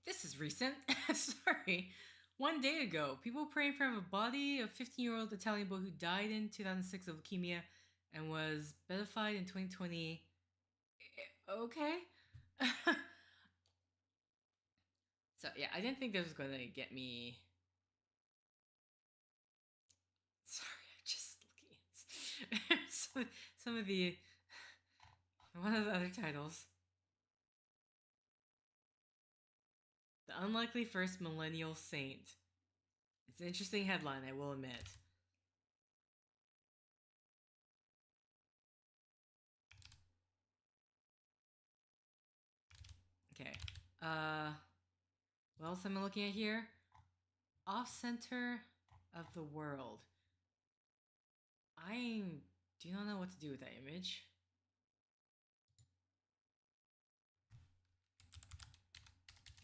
This is recent. Sorry. 1 day ago, people praying for a body of 15-year-old Italian boy who died in 2006 of leukemia and was beatified in 2020. Okay. So yeah, I didn't think this was going to get me. Sorry, I'm just looking at some of the one of the other titles. The Unlikely First Millennial Saint. It's an interesting headline, I will admit. Okay. What else am I looking at here? Off center of the world. I do not know what to do with that image.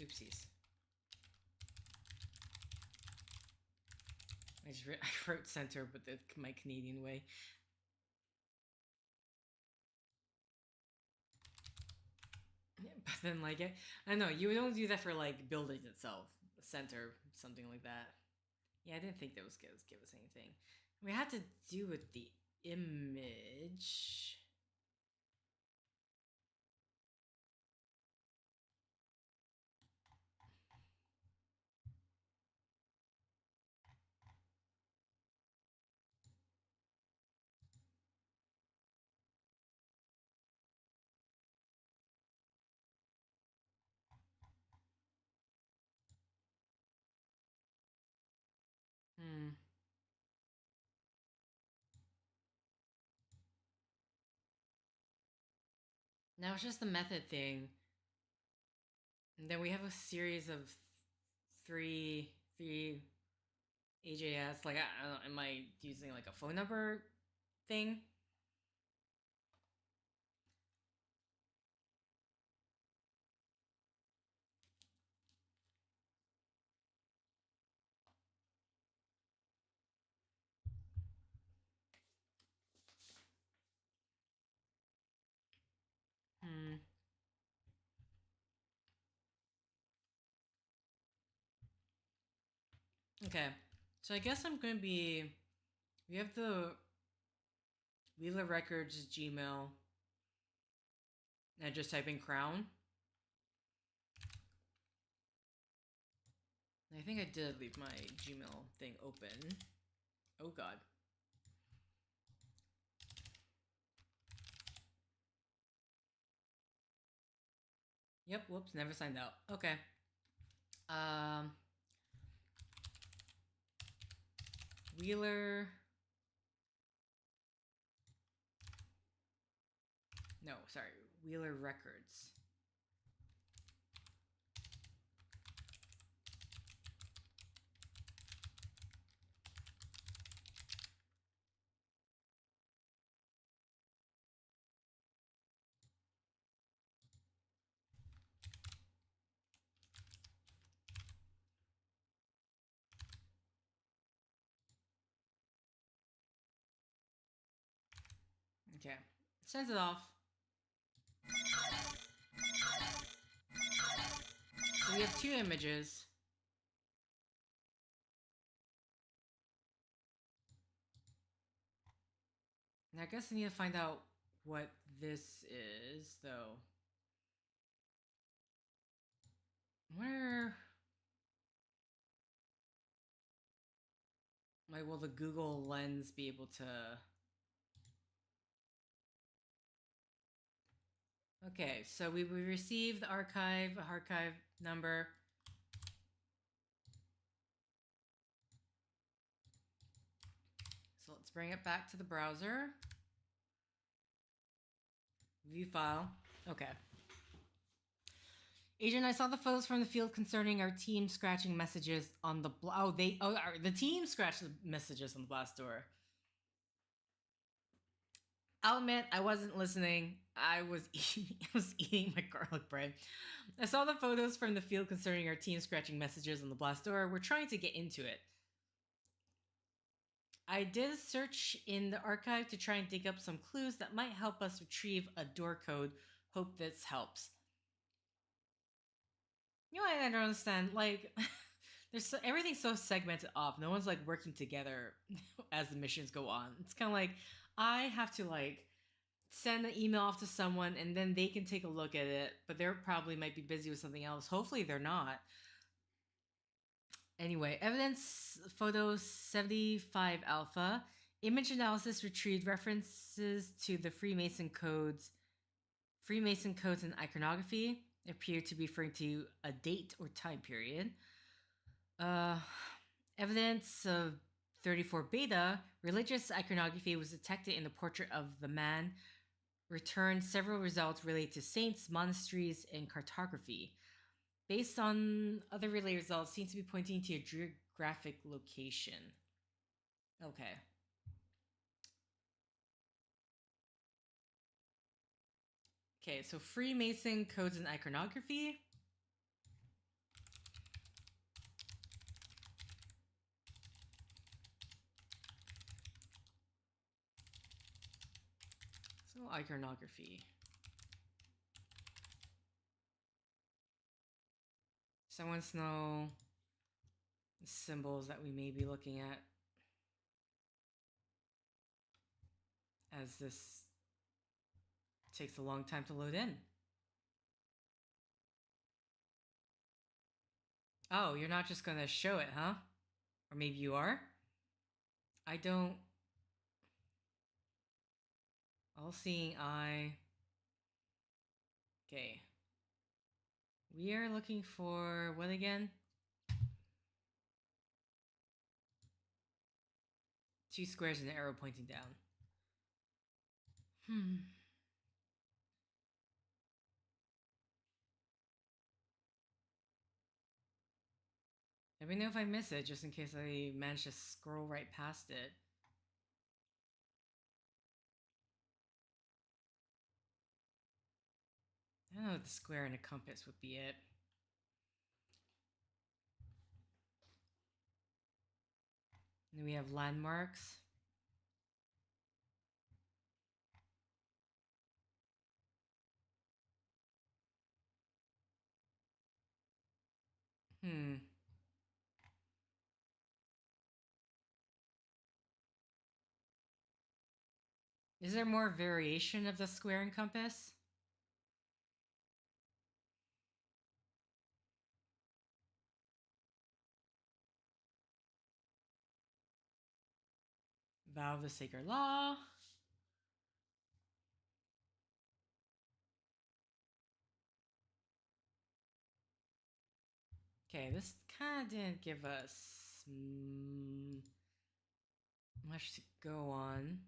Oopsies. I wrote center, but my Canadian way. Yeah, but then, like, I know you don't do that for like building itself, center, something like that. Yeah, I didn't think that was going to give us anything. We had to do with the image. Now it's just the method thing. And then we have a series of three AJS. Like, I don't know, am I using like a phone number thing? Hmm. Okay. So I guess I'm going to be. We have the Wheeler Records Gmail. And I just type in Crown. I think I did leave my Gmail thing open. Oh god. Yep, whoops, never signed out. Okay. Wheeler. No, sorry. Wheeler Records. Okay. Sends it off. So we have two images. And I guess I need to find out what this is, though. Where... Like, will the Google Lens be able to... Okay, so we received the archive number. So let's bring it back to the browser. View file. Okay. Agent, I saw the photos from the field concerning our team scratching messages on the the team scratched the messages on the blast door. I'll admit I wasn't listening. I was eating my garlic bread. I saw the photos from the field concerning our team scratching messages on the blast door. We're trying to get into it. I did a search in the archive to try and dig up some clues that might help us retrieve a door code. Hope this helps. You know, I don't understand. Like, everything's so segmented off. No one's like working together as the missions go on. It's kind of like I have to like send an email off to someone and then they can take a look at it, but they're probably might be busy with something else. Hopefully, they're not. Anyway, evidence photo 75 alpha. Image analysis retrieved references to the Freemason codes and iconography appear to be referring to a date or time period. Evidence of 34 beta, religious iconography was detected in the portrait of the man. Returned several results related to saints, monasteries, and cartography. Based on other related results, seems to be pointing to a geographic location. Okay. Okay, so Freemason codes and iconography. So iconography. Someone know the symbols that we may be looking at as this takes a long time to load in. Oh, you're not just gonna show it, huh? Or maybe you are? I don't... All-seeing eye. Okay. We are looking for what again? Two squares and an arrow pointing down. Let me know if I miss it, just in case I manage to scroll right past it. I don't know if the square and a compass would be it. And then we have landmarks. Is there more variation of the square and compass? Vow of the Sacred Law. Okay, this kind of didn't give us much to go on.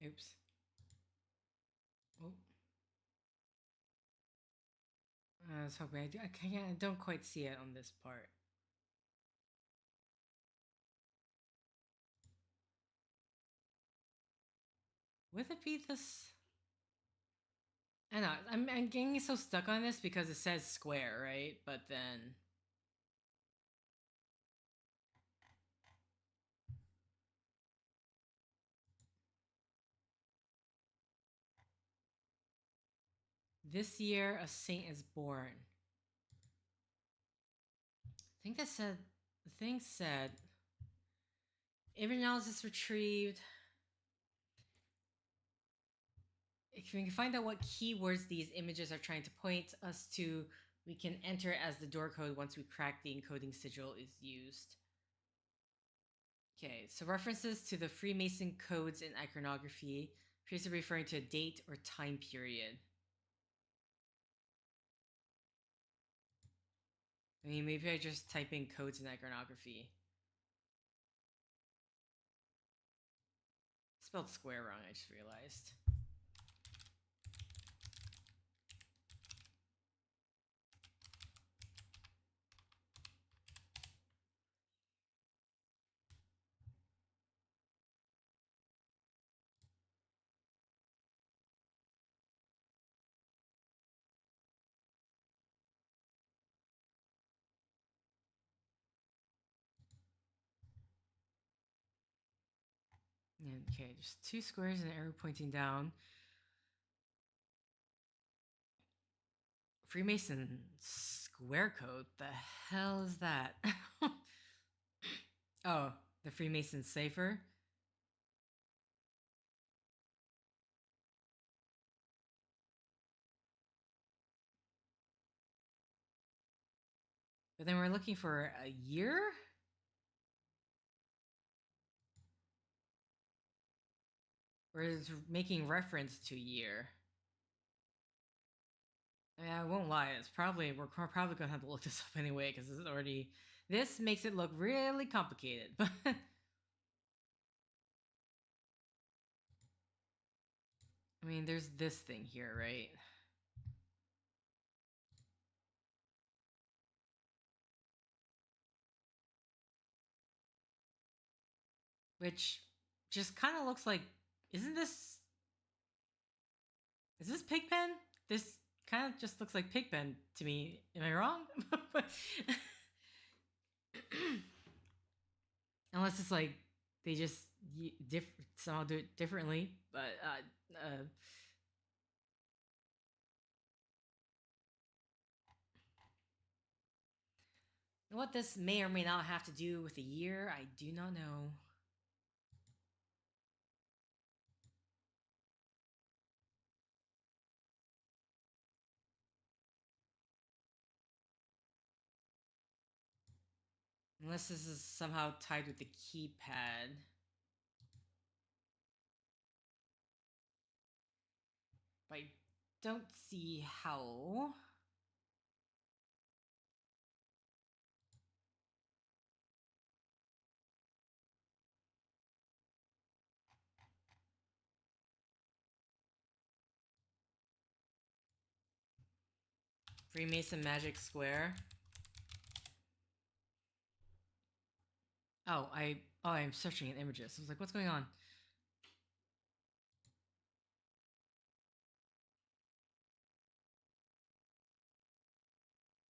Oops. Oh. I was hoping I don't quite see it on this part. Would it be this? I know, I'm getting so stuck on this because it says square, right? But then... This year, a saint is born. I think that said... The thing said... Image analysis retrieved. If we can find out what keywords these images are trying to point us to, we can enter it as the door code once we crack the encoding sigil is used. Okay, so references to the Freemason codes in iconography appears to be referring to a date or time period. I mean, maybe I just type in codes in iconography. Spelled square wrong, I just realized. Okay, just two squares and an arrow pointing down. Freemason square code? The hell is that? Oh, the Freemason cipher? But then we're looking for a year? Or is making reference to year? I won't lie, we're probably gonna have to look this up anyway, because this makes it look really complicated. But I mean, there's this thing here, right? Which just kind of looks like, is this Pigpen? This kind of just looks like Pigpen to me. Am I wrong? Unless it's like they just somehow do it differently, but what this may or may not have to do with the year, I do not know. Unless this is somehow tied with the keypad. But I don't see how. Freemason Magic Square. Oh, I'm searching in images. I was like, what's going on?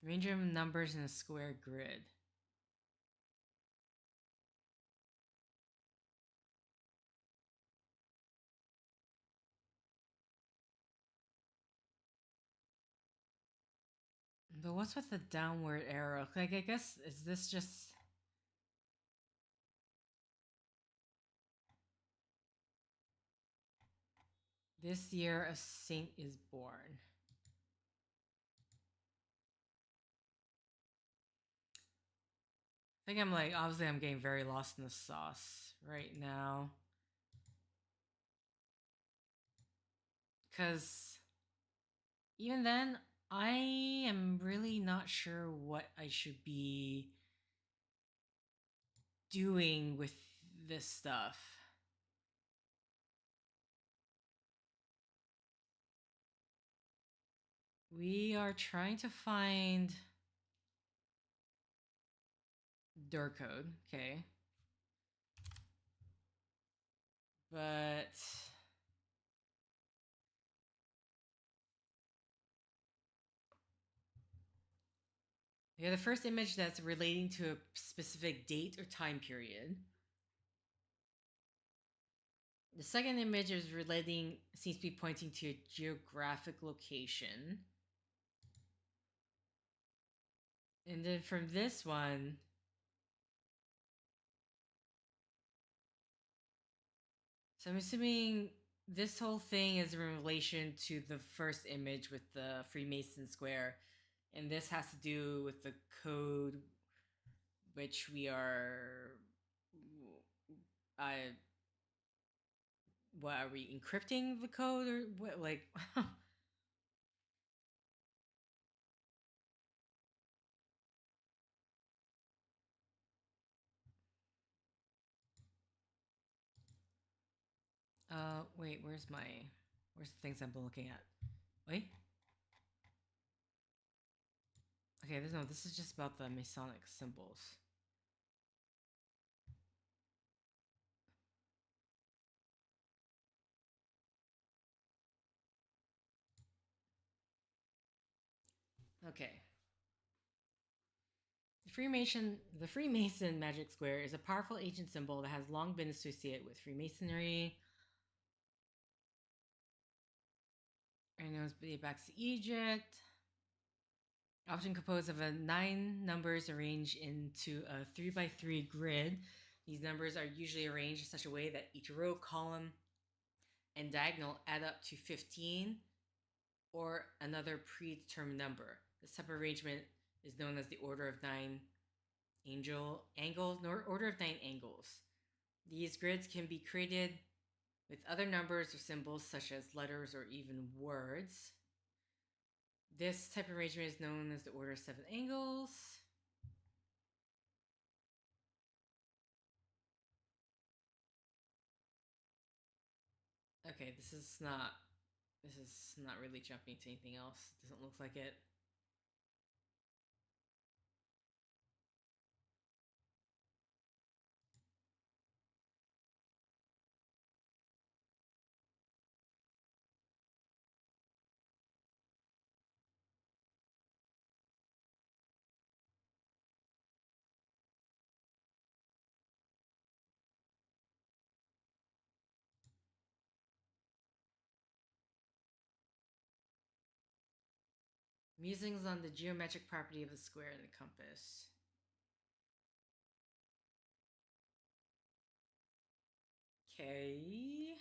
Range of numbers in a square grid. But what's with the downward arrow? Like, I guess, is this just... This year a saint is born. I think I'm like, obviously I'm getting very lost in the sauce right now. Because even then, I am really not sure what I should be doing with this stuff. We are trying to find door code, okay. But yeah, the first image that's relating to a specific date or time period. The second image is relating, seems to be pointing to a geographic location. And then from this one, so I'm assuming this whole thing is in relation to the first image with the Freemason square. And this has to do with the code which we are... what are we encrypting the code or what? Like... wait, where's the things I've been looking at? Wait. Okay, this is just about the Masonic symbols. Okay. The Freemason magic square is a powerful ancient symbol that has long been associated with Freemasonry. And it was back to Egypt. Often composed of 9 numbers arranged into a 3x3 grid. These numbers are usually arranged in such a way that each row, column, and diagonal add up to 15 or another predetermined number. This type of arrangement is known as the order of 9 angles, nor order of 9 angles. These grids can be created with other numbers or symbols such as letters or even words. This type of arrangement is known as the order of 7 angles. Okay, this is not really jumping to anything else. Doesn't look like it. Musings on the geometric property of a square and a compass. Okay.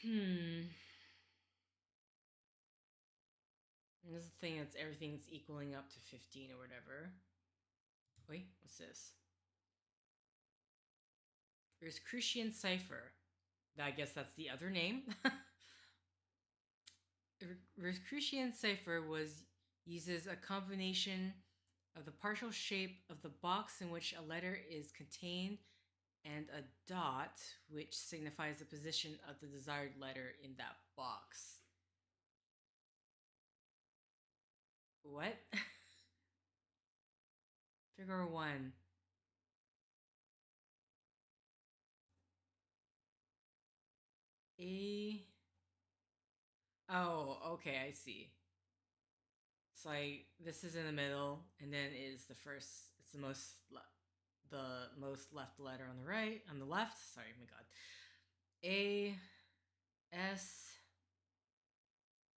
And this is the thing that's everything's equaling up to 15 or whatever. Wait, what's this? There's Crucian Cipher. I guess that's the other name. Rosicrucian cipher uses a combination of the partial shape of the box in which a letter is contained and a dot, which signifies the position of the desired letter in that box. What? Figure 1. A. Oh, okay, I see. It's like this is in the middle, and then is the first. It's the most left letter on the right, on the left. Sorry, my God. A, S,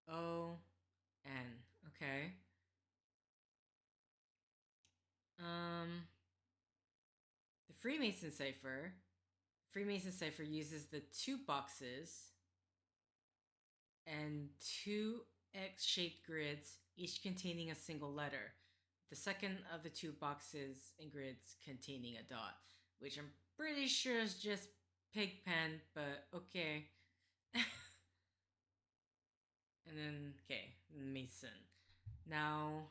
O, N. Okay. The Freemason cipher. Freemason cipher uses the 2 boxes and 2 X-shaped grids, each containing a single letter. The second of the 2 boxes and grids containing a dot, which I'm pretty sure is just Pigpen, but okay. And then, okay, Mason. Now,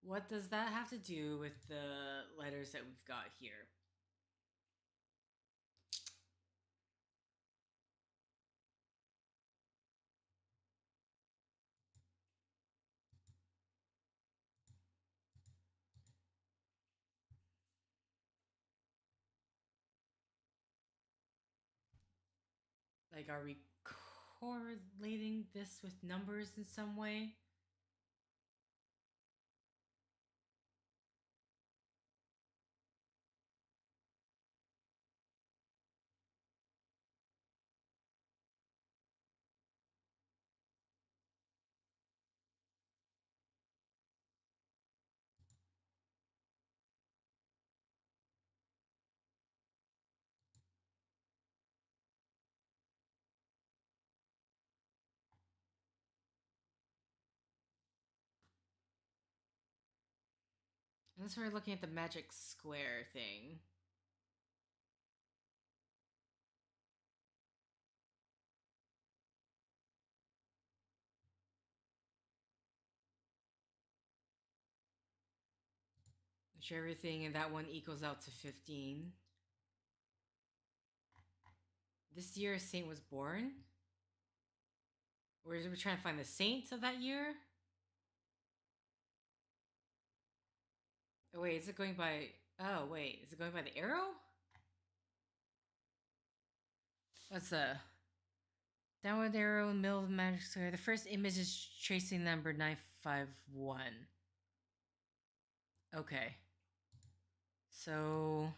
what does that have to do with the letters that we've got here? Like, are we correlating this with numbers in some way? Unless we're looking at the magic square thing. Which everything in that one equals out to 15. This year a saint was born? Or is we trying to find the saint of that year? Oh wait, is it going by... Oh wait, is it going by the arrow? What's the... Downward arrow in the middle of the magic square. The first image is tracing number 951. Okay. So...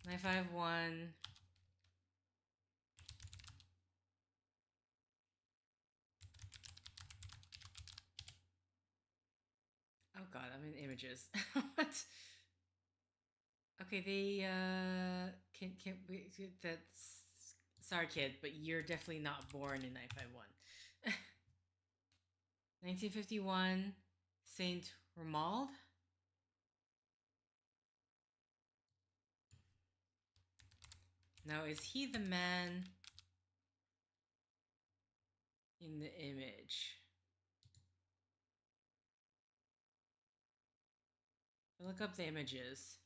951... Oh god, I'm in images. What? Okay, they can we, that's sorry kid, but you're definitely not born in 951. 1951, Saint Romuald. Now, is he the man in the image? Look up the images.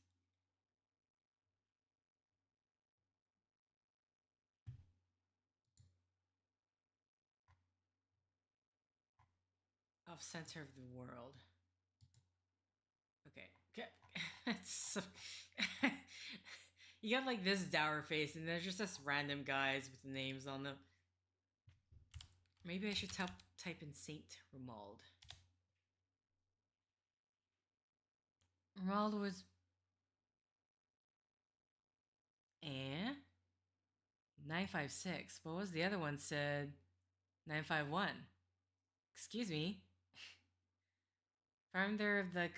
Off center of the world. Okay. It's so you got like this dour face, and there's just this random guys with names on them. Maybe I should type in Saint Romuald. Romuald was... 956. What was the other one said? 951. Excuse me. Founder of the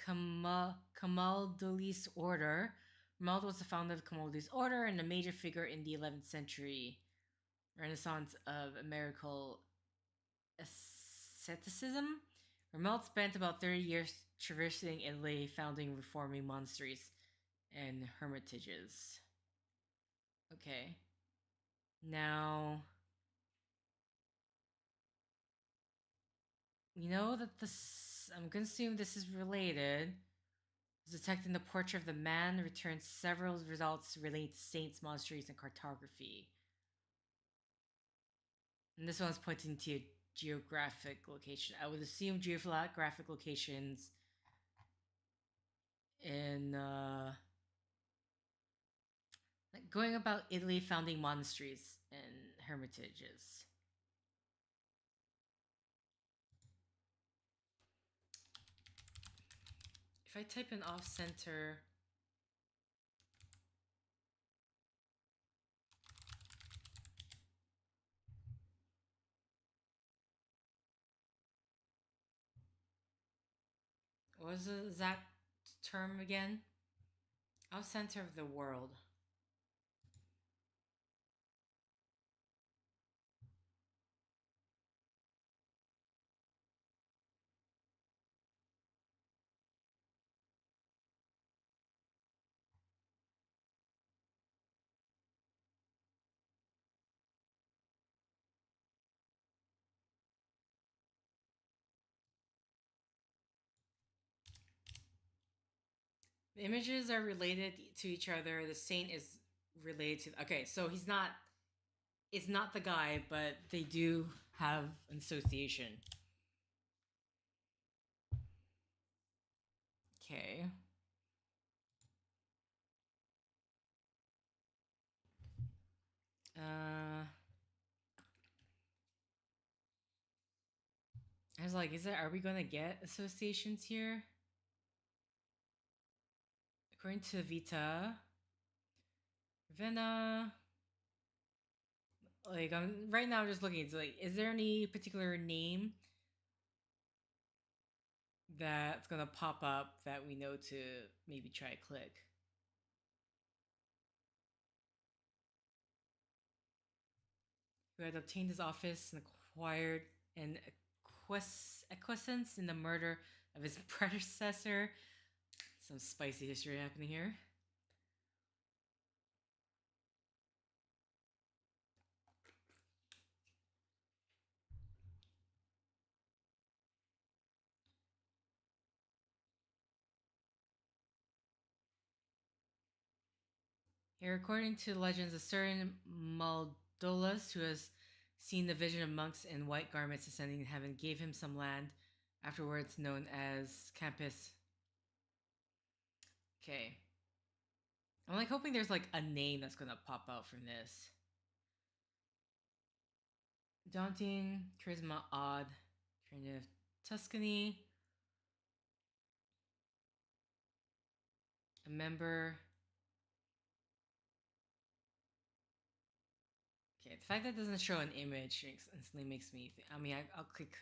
Camaldolese Order. Romuald was the founder of the Camaldolese Order and a major figure in the 11th century Renaissance of American asceticism, Rommel spent about 30 years traversing Italy, founding, reforming monasteries and hermitages. Okay. Now, we know that this. I'm gonna assume this is related. Detecting the portrait of the man returns several results related to saints, monasteries, and cartography. And this one's pointing to a geographic location. I would assume geographic locations in like going about Italy, founding monasteries and hermitages. If I type in off center, what was the exact term again? Off center of the world. The images are related to each other. The saint is related to. Okay, so he's not. It's not the guy, but they do have an association. Okay. I was like, are we gonna get associations here? According to Vita, Ravenna. Like I'm right now, I'm just looking. It's like, is there any particular name that's gonna pop up that we know to maybe try to click? Who had obtained his office and acquired an acquiescence in the murder of his predecessor. Some spicy history happening here. Here, according to legends, a certain Maldolus, who has seen the vision of monks in white garments ascending in heaven, gave him some land, afterwards known as Campus. Okay. I'm like hoping there's like a name that's gonna pop out from this. Daunting, charisma, odd, kind of Tuscany. A member. Okay, the fact that it doesn't show an image instantly makes me think. I mean, I'll click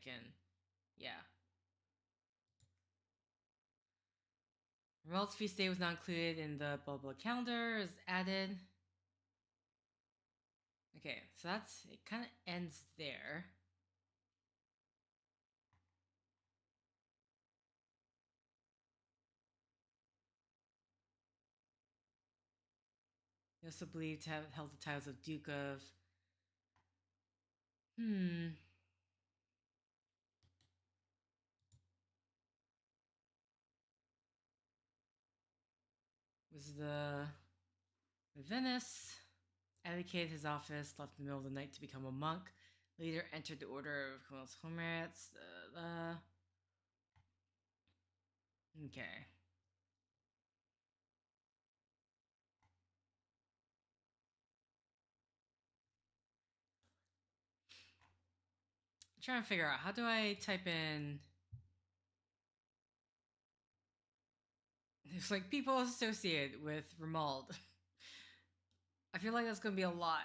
and yeah. Romel's feast day was not included in the blah blah calendar. Is added. Okay, so that's it. Kind of ends there. He also believed to have held the titles of Duke of. Was the Venice. Abdicated his office, left in the middle of the night to become a monk. Later entered the order of Criminals Comrades. Okay. I'm trying to figure out how do I type in. It's like people associated with Ramald. I feel like that's gonna be a lot.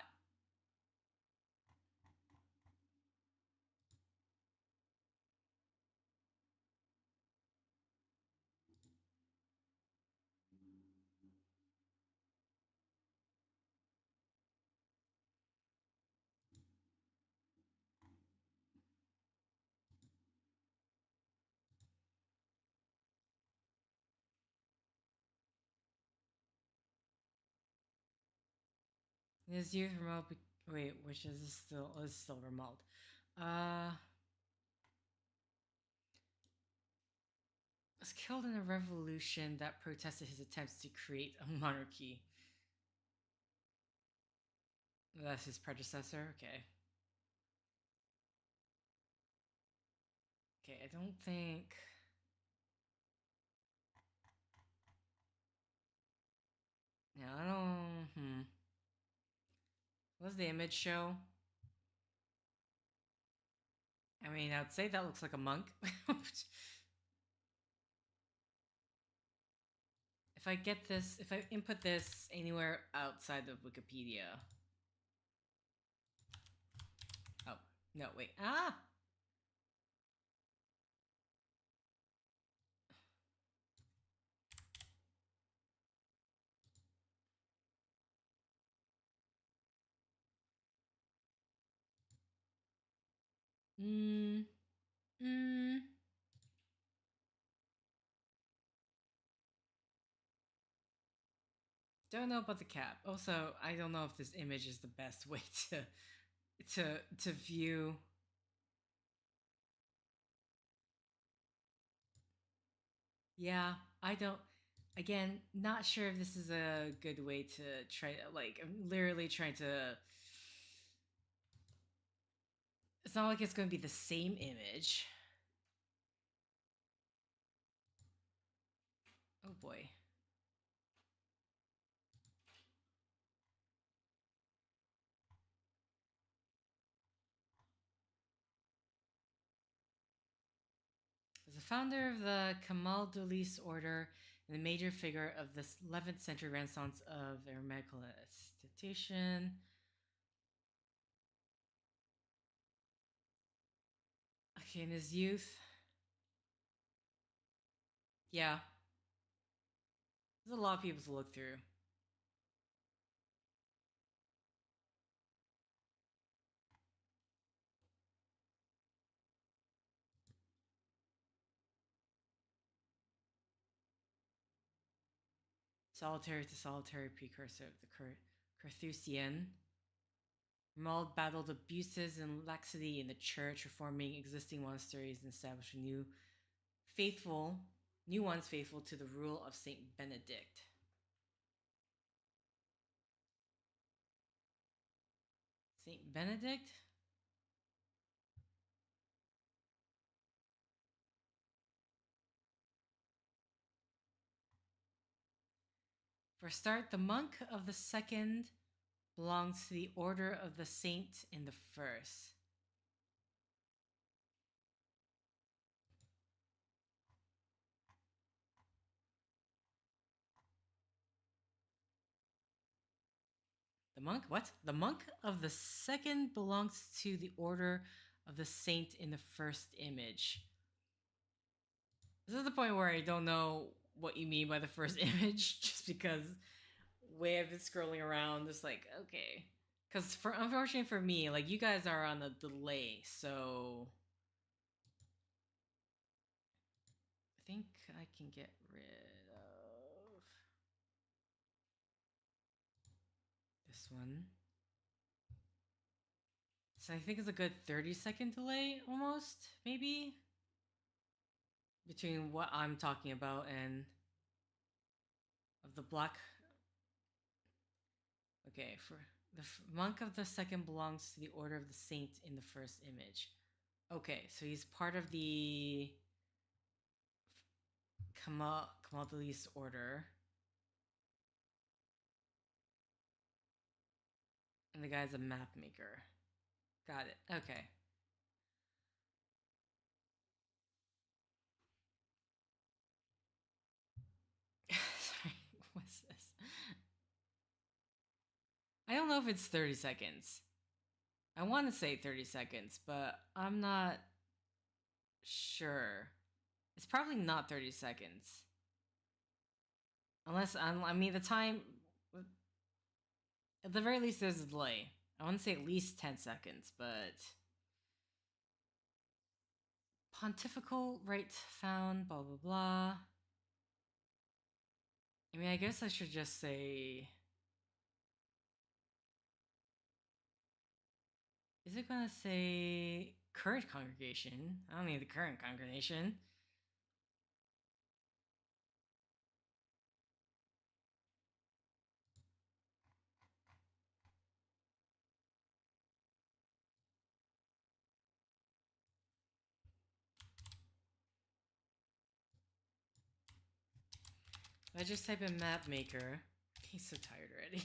His youth remote. Wait, which is still remote. Was killed in a revolution that protested his attempts to create a monarchy. That's his predecessor. Okay. Okay, I don't think. No, I don't. What does the image show? I mean, I'd say that looks like a monk. If I get this, if I input this anywhere outside of Wikipedia. Oh, no, wait. Ah! Mm. Mm. Don't know about the cap. Also, I don't know if this image is the best way to view. Yeah, I don't. Again, not sure if this is a good way to try to, like, I'm literally trying to. It's not like it's going to be the same image. Oh boy. As a founder of the Camaldolese order and a major figure of this 11th century renaissance of aromatic institution. Okay, in his youth. Yeah. There's a lot of people to look through. Solitary to solitary precursor of the Carthusian. Mauled battled abuses and laxity in the church, reforming existing monasteries and establishing new ones faithful to the rule of Saint Benedict. Saint Benedict? For a start, the monk of the second belongs to the order of the saint in the first. The monk? What? The monk of the second belongs to the order of the saint in the first image. This is the point where I don't know what you mean by the first image, just because way I've been scrolling around, it's like, okay. Because unfortunately for me, like, you guys are on a delay, so I think I can get rid of this one. So I think it's a good 30-second delay, almost, maybe, between what I'm talking about and of the black. Okay, for the monk of the second belongs to the order of the saint in the first image. Okay, so he's part of the Camaldolese order. And the guy's a map maker. Got it. Okay. Sorry, what's this? I don't know if it's 30 seconds. I want to say 30 seconds, but I'm not sure. It's probably not 30 seconds. Unless, I mean, the time. At the very least, there's a delay. I want to say at least 10 seconds, but. Pontifical right found, blah, blah, blah. I mean, I guess I should just say. it gonna say current congregation? I don't need the current congregation. I just type in map maker. He's so tired already.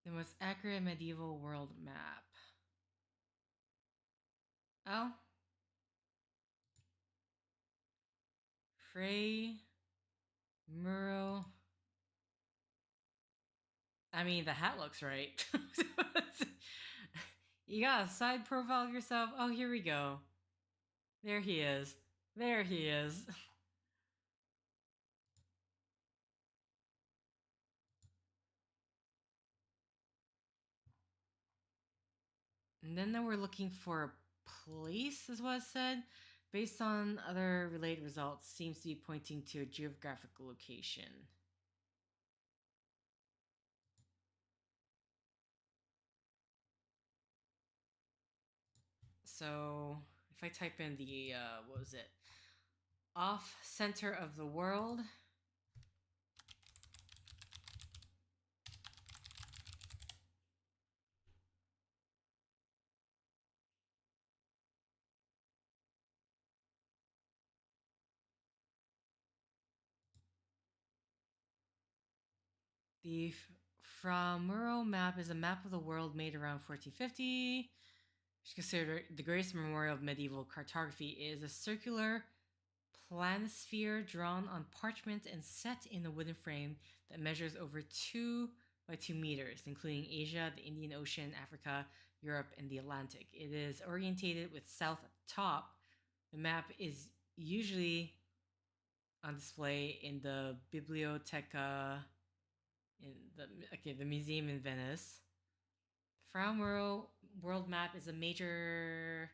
The most accurate medieval world map. Oh. Frey. Muro. I mean, the hat looks right. You got a side profile of yourself? Oh, here we go. There he is. There he is. And then we're looking for a place, is what it said. Based on other related results, seems to be pointing to a geographical location. So if I type in the, what was it? Off center of the world. The Framuro map is a map of the world made around 1450. Which is considered the greatest memorial of medieval cartography. Is a circular planisphere drawn on parchment and set in a wooden frame that measures over 2 by 2 meters, including Asia, the Indian Ocean, Africa, Europe, and the Atlantic. It is orientated with south at the top. The map is usually on display in the Biblioteca the museum in Venice. From world map is a major.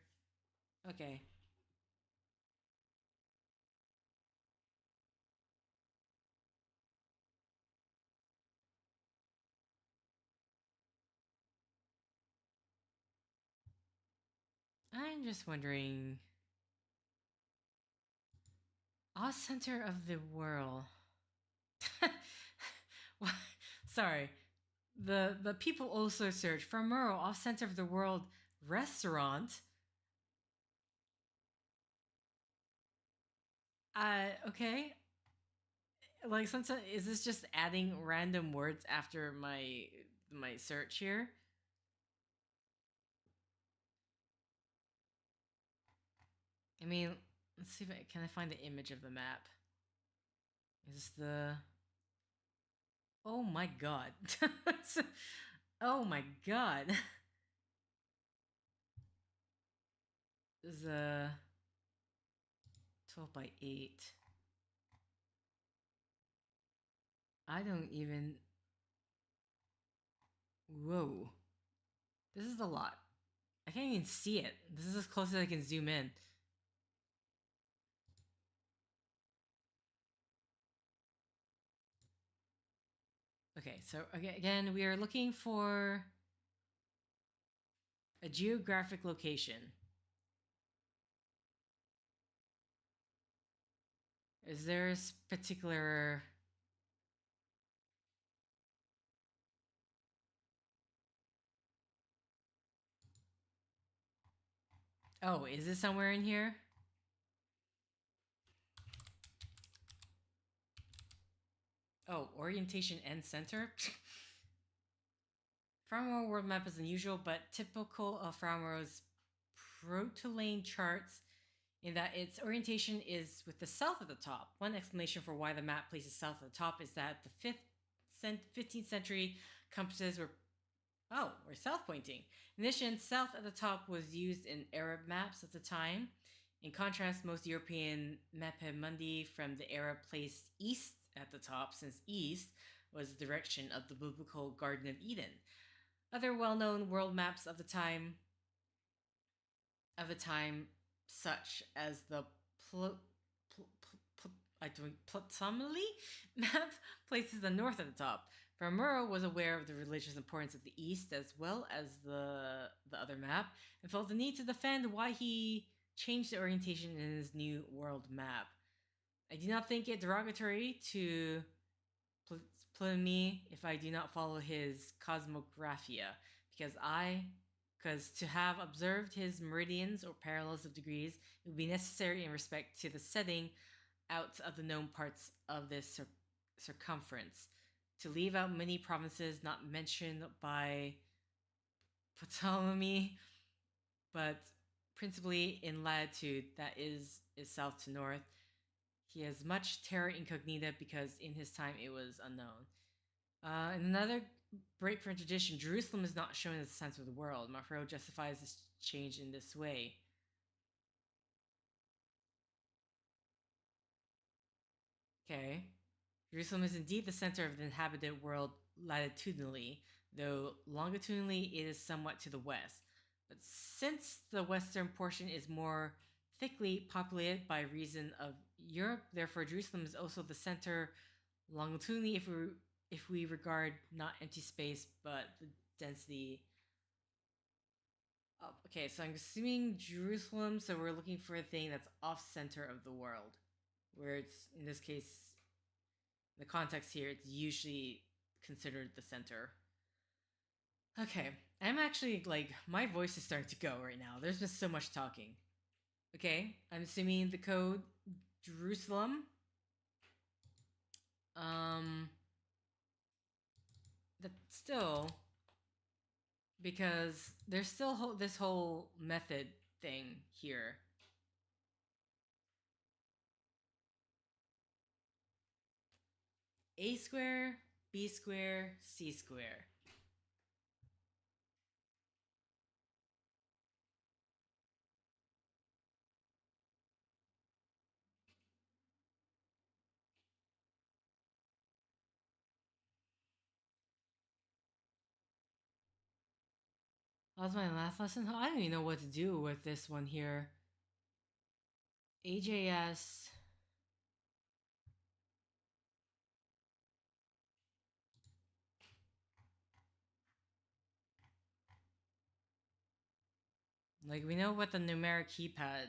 Okay. I'm just wondering. Off center of the world. Sorry. The people also search for Muro off center of the world restaurant. Okay. Like sometimes is this just adding random words after my search here? I mean, let's see if I find the image of the map. Is the Oh my god. Oh my god. This is a 12 by 8. I don't even. Whoa. This is a lot. I can't even see it. This is as close as I can zoom in. Okay, so again, we are looking for a geographic location. Is there a particular... Oh, is it somewhere in here? Oh, orientation and center? Farmworld world map is unusual, but typical of Farmworld's protolane charts in that its orientation is with the south at the top. One explanation for why the map places south at the top is that the 15th century compasses were south pointing. In addition, south at the top was used in Arab maps at the time. In contrast, most European mappe mundi from the era placed east at the top, since east was the direction of the biblical Garden of Eden. Other well-known world maps of the time, such as the Ptolemy map places the north at the top. Farmuro was aware of the religious importance of the east as well as the other map and felt the need to defend why he changed the orientation in his new world map. I do not think it derogatory to Ptolemy if I do not follow his cosmographia, because to have observed his meridians or parallels of degrees, it would be necessary in respect to the setting out of the known parts of this circumference. To leave out many provinces not mentioned by Ptolemy, but principally in latitude that is south to north. He has much terra incognita because in his time it was unknown. In another break from tradition, Jerusalem is not shown as the center of the world. Mafro justifies this change in this way. Okay. Jerusalem is indeed the center of the inhabited world latitudinally, though longitudinally it is somewhat to the west. But since the western portion is more thickly populated by reason of Europe, therefore Jerusalem is also the center longitudinally if we regard not empty space but the density. Okay, so I'm assuming Jerusalem, so we're looking for a thing that's off center of the world, where it's, in this case, the context here, it's usually considered the center. Okay, I'm actually, my voice is starting to go right now. There's just so much talking. Okay, I'm assuming the code Jerusalem. That still, because there's still this whole method thing here. A square, B square, C square. That was my last lesson. I don't even know what to do with this one here. AJS. We know what the numeric keypad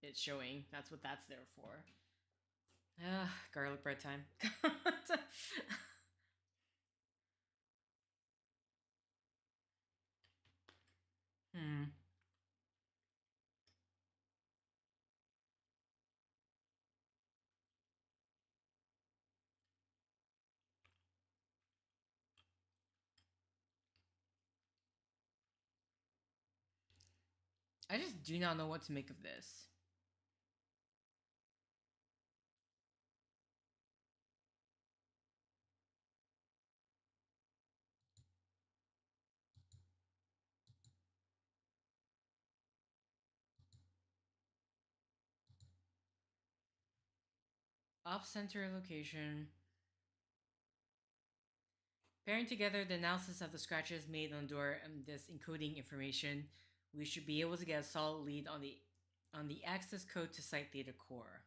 is showing. That's what that's there for. Garlic bread time. I just do not know what to make of this. Off-center location. Pairing together the analysis of the scratches made on the door and this encoding information, we should be able to get a solid lead on the access code to Site Theta Core.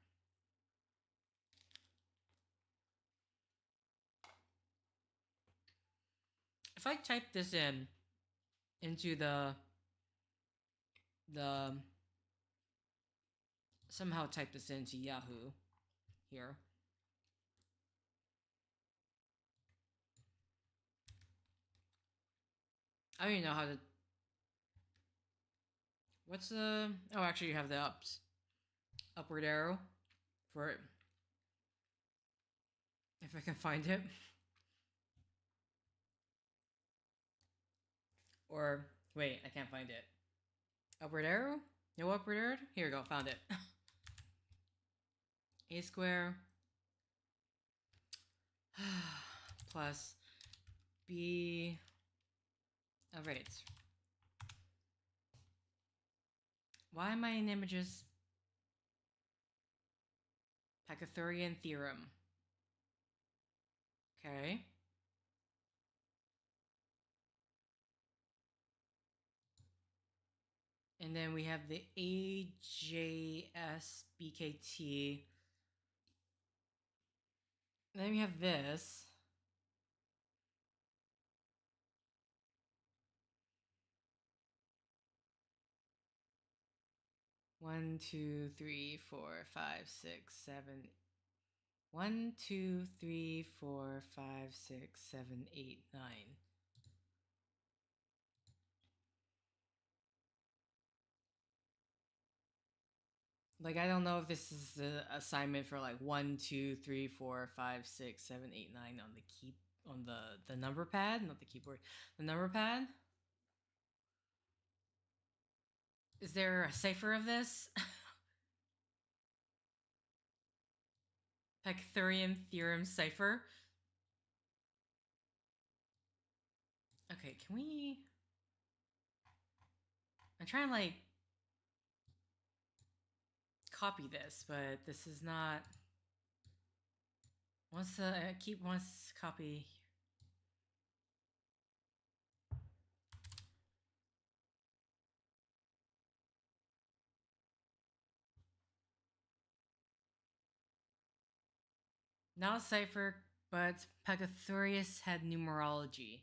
If I type this into the somehow type this into Yahoo here. I don't even know how to. What's the? Oh, actually, you have the upward arrow for it. If I can find it. Or wait, I can't find it. Upward arrow? No upward arrow? Here we go, found it. A square plus B. Alright. Why am I in images? Pythagorean theorem. Okay. And then we have the AJS BKT Then we have this. One, two, three, four, five, six, seven. 1, 2, 3, 4, 5, 6, 7, 8, 9. Like, I don't know if this is the assignment for like 1, 2, 3, 4, 5, 6, 7, 8, 9 on the key, on the number pad, not the keyboard, the number pad. Is there a cipher of this? Pythagorean theorem cipher. Okay, can we? I'm trying to like copy this, but this is not. Once the keep once copy. Not a cipher, but Pythagoras had numerology.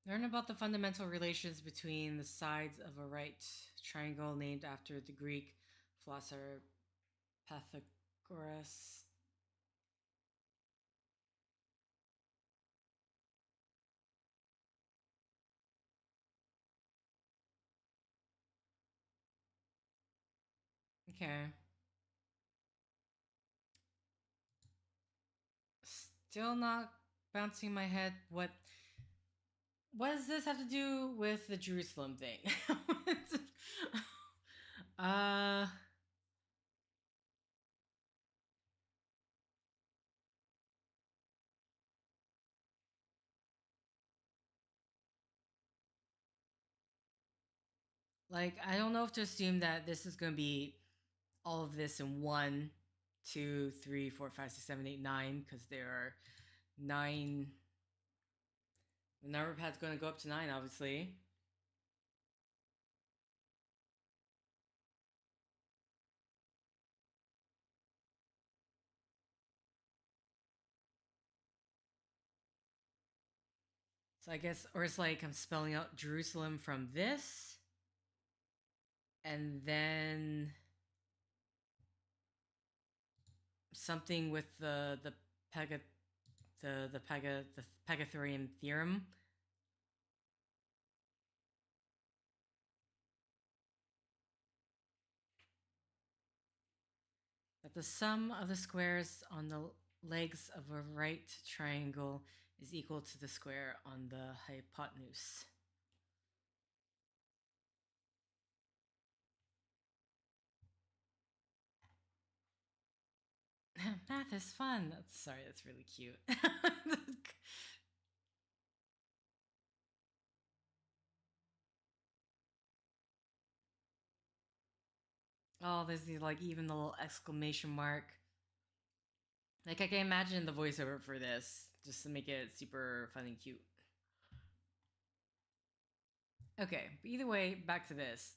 Learn about the fundamental relations between the sides of a right triangle named after the Greek philosopher Pythagoras. Okay. Still not bouncing my head. What does this have to do with the Jerusalem thing? uh like I don't know if to assume that this is gonna be all of this in 1, 2, 3, 4, 5, 6, 7, 8, 9, because there are 9. The number pad's gonna go up to 9, obviously. So I guess, or it's like I'm spelling out Jerusalem from this, and then something with the Pythagorean theorem. That the sum of the squares on the legs of a right triangle is equal to the square on the hypotenuse. Math is fun. Sorry, that's really cute. Oh, there's the like even the little exclamation mark. Like I can imagine the voiceover for this just to make it super fun and cute. Okay, but either way, back to this.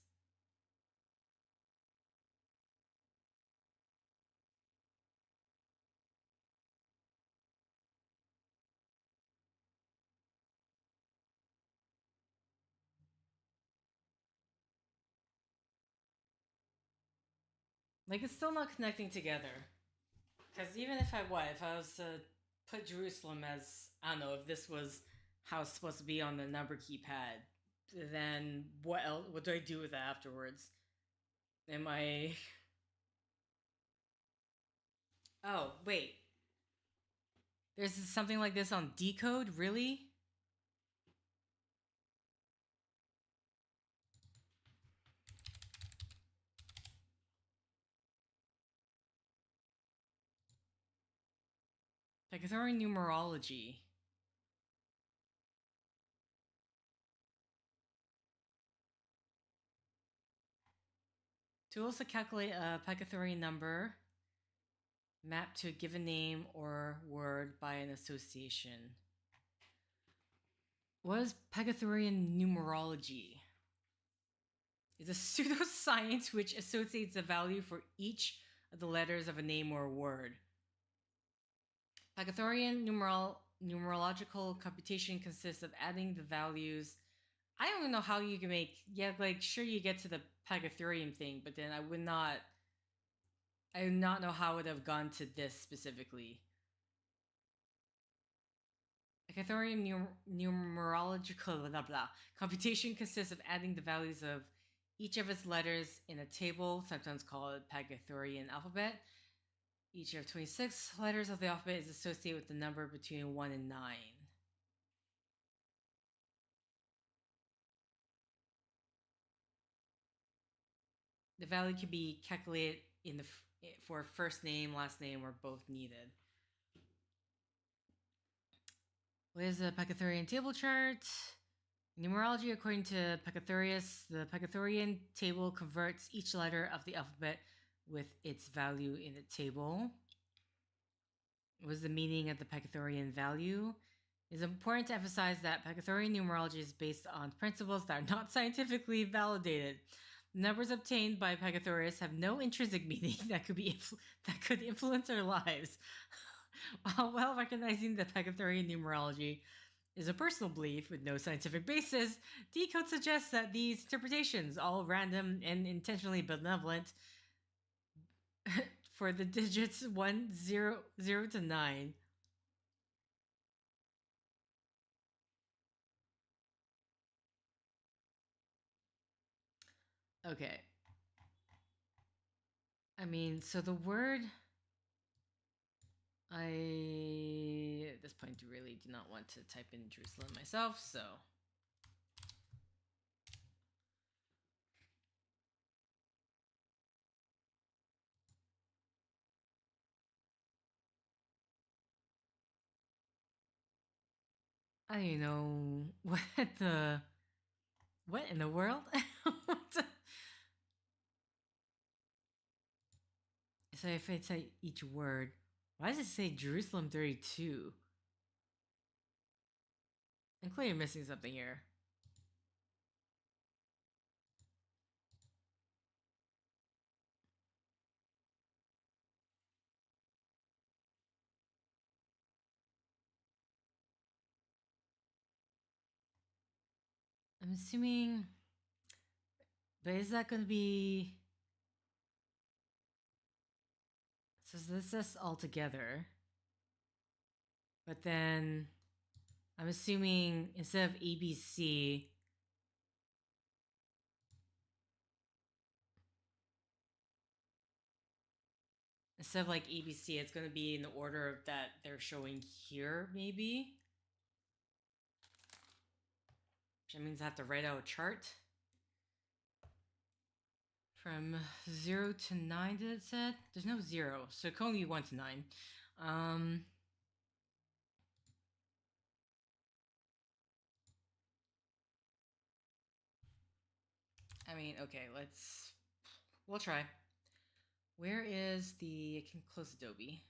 Like it's still not connecting together. Because even if I was to put Jerusalem as, I don't know, if this was how it's supposed to be on the number keypad, then what else? What do I do with that afterwards? Am I? Oh wait, there's something like this on Decode, really? Pythagorean numerology. Tools to calculate a Pythagorean number mapped to a given name or word by an association. What is Pythagorean numerology? It's a pseudoscience which associates a value for each of the letters of a name or word. Pythagorean numerological computation consists of adding the values. I don't even know how you can make. Yeah, like sure you get to the Pythagorean thing, but then I do not know how it would have gone to this specifically. Pythagorean numerological blah blah computation consists of adding the values of each of its letters in a table, sometimes called Pythagorean alphabet. Each of 26 letters of the alphabet is associated with the number between 1 and 9. The value can be calculated for first name, last name, or both needed. What is a Pythagorean table chart? Numerology, according to Pythagoras, the Pythagorean table converts each letter of the alphabet with its value in the table. What is the meaning of the Pythagorean value? It is important to emphasize that Pythagorean numerology is based on principles that are not scientifically validated. The numbers obtained by Pythagoras have no intrinsic meaning that could influence our lives. While recognizing that Pythagorean numerology is a personal belief with no scientific basis, Decode suggests that these interpretations, all random and intentionally benevolent, for the digits 1, 0, 0 to 9. Okay. I mean, so the word... I, at this point, really do not want to type in Jerusalem myself, so... I don't even know what in the world? So if I say each word, why does it say Jerusalem 32? I'm clearly missing something here. I'm assuming... But is that going to be... So this is all together. But then... I'm assuming instead of ABC... Instead of like ABC, it's going to be in the order that they're showing here, maybe? Which means I have to write out a chart. From 0 to 9, did it say? There's no 0, so it can only be 1 to 9. I mean, okay, we'll try. Where is I can close Adobe.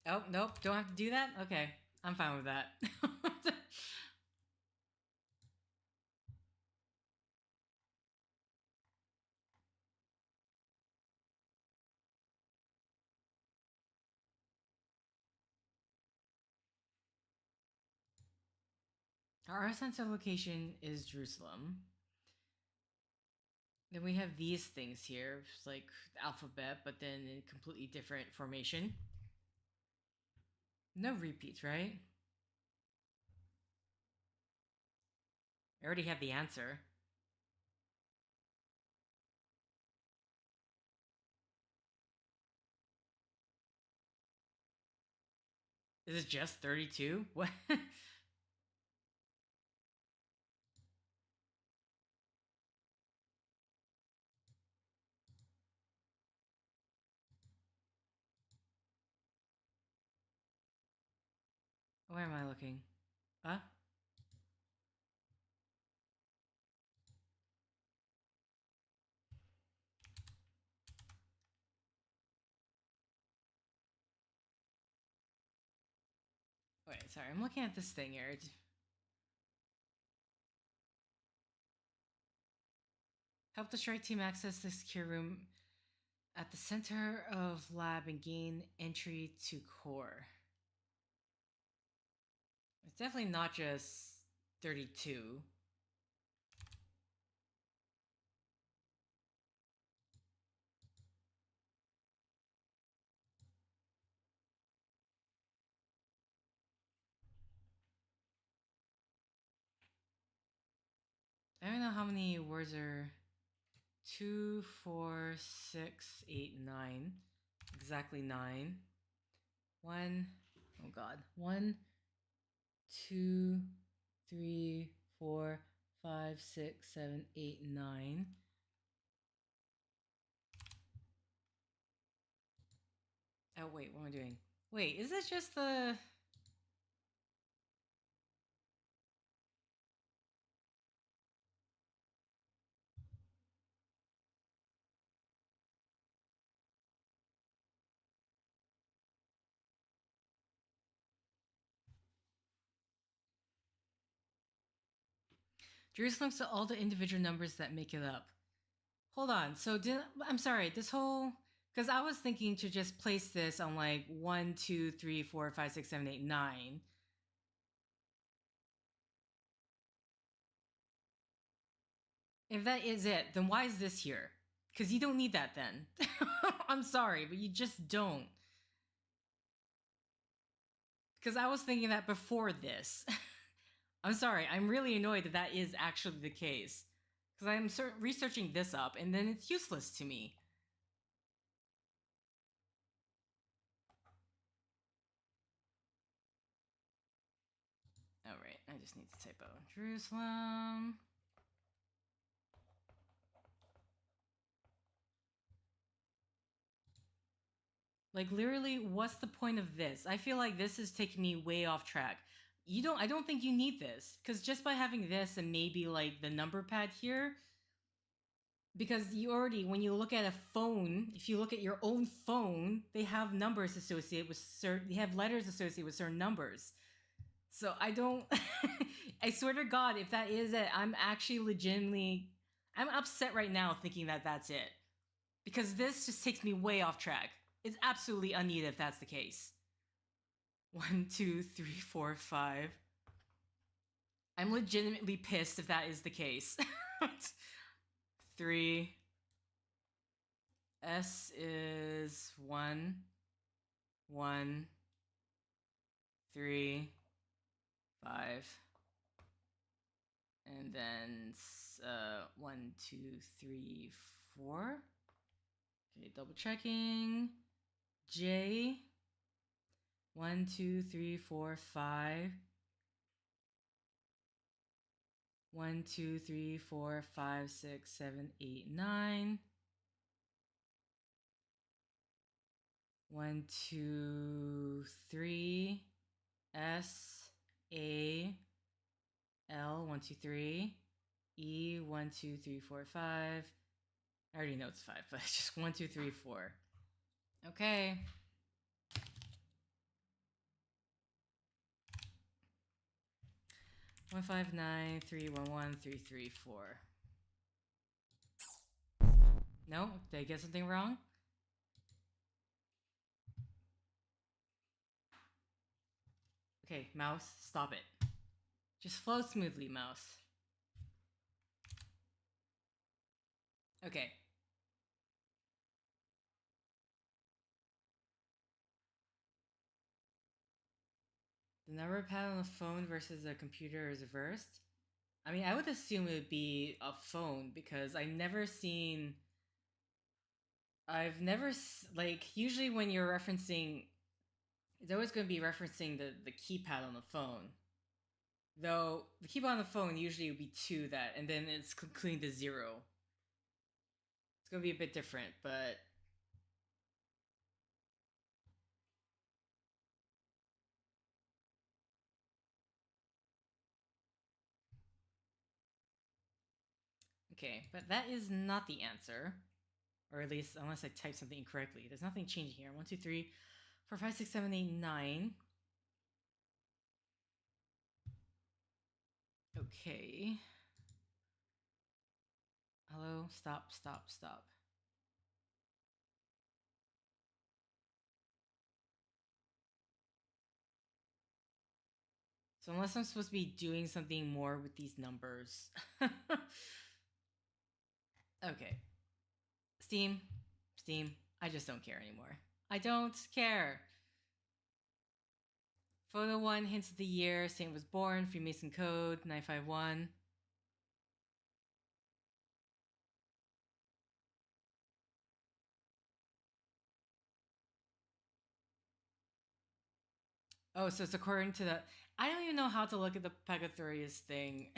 Oh, nope, don't have to do that? Okay, I'm fine with that. Our center location is Jerusalem. Then we have these things here, it's like the alphabet, but then in completely different formation. No repeats, right? I already have the answer. Is it just 32? What? Where am I looking? Huh? Wait, sorry, I'm looking at this thing here. Help the strike team access the secure room at the center of lab and gain entry to core. It's definitely not just 32. I don't know how many words are 2, 4, 6, 8, 9. Exactly 9. 1. Oh god. 1, 2, 3, 4, 5, 6, 7, 8, 9. Oh wait, what am I doing? Wait, is this just the... Jerusalem's to all the individual numbers that make it up. Hold on. So I'm sorry. This whole, because I was thinking to just place this on like 1, 2, 3, 4, 5, 6, 7, 8, 9. If that is it, then why is this here? Because you don't need that then. I'm sorry, but you just don't. Because I was thinking that before this. I'm sorry. I'm really annoyed that that is actually the case. Because I'm researching this up and then it's useless to me. Alright, I just need to type out Jerusalem. Like literally, what's the point of this? I feel like this is taking me way off track. I don't think you need this. Because just by having this and maybe like the number pad here, because you already, when you look at a phone, if you look at your own phone, they have numbers associated with certain, they have letters associated with certain numbers. So I don't, I swear to God, if that is it, I'm actually legitimately, I'm upset right now thinking that that's it. Because this just takes me way off track. It's absolutely unneeded if that's the case. 1, 2, 3, 4, 5. I'm legitimately pissed if that is the case. 3. S is 1, 1, 3, 5. And then 1, 2, 3, 4. Okay, double checking. J. 1, 2, 3, 4, 5. 1, 2, 3, 4, 5, 6, 7, 8, 9. 1, 2, 3. S. A. L. 1, 2, 3. E. 1, 2, 3, 4, 5. I already know it's 5, but it's just 1, 2, 3, 4. Okay. One five nine 3 1 1 3 3 4. No? Did I get something wrong? Okay, mouse, stop it. Just flow smoothly, mouse. Okay. The number pad on a phone versus a computer is reversed. I mean, I would assume it would be a phone because I've never like, usually when you're referencing, it's always going to be referencing the keypad on the phone. Though, the keypad on the phone usually would be 2 that, and then it's including the 0. It's going to be a bit different, but... Okay, but that is not the answer. Or at least, unless I typed something incorrectly. There's nothing changing here. 1, 2, 3, 4, 5, 6, 7, 8, 9. Okay. Hello? Stop, stop, stop. So unless I'm supposed to be doing something more with these numbers. Okay. Steam. I just don't care anymore. I don't care. Photo 1 hints at the year Saint was born. Freemason code 951. Oh, so it's according to the... I don't even know how to look at the Pythagorean thing.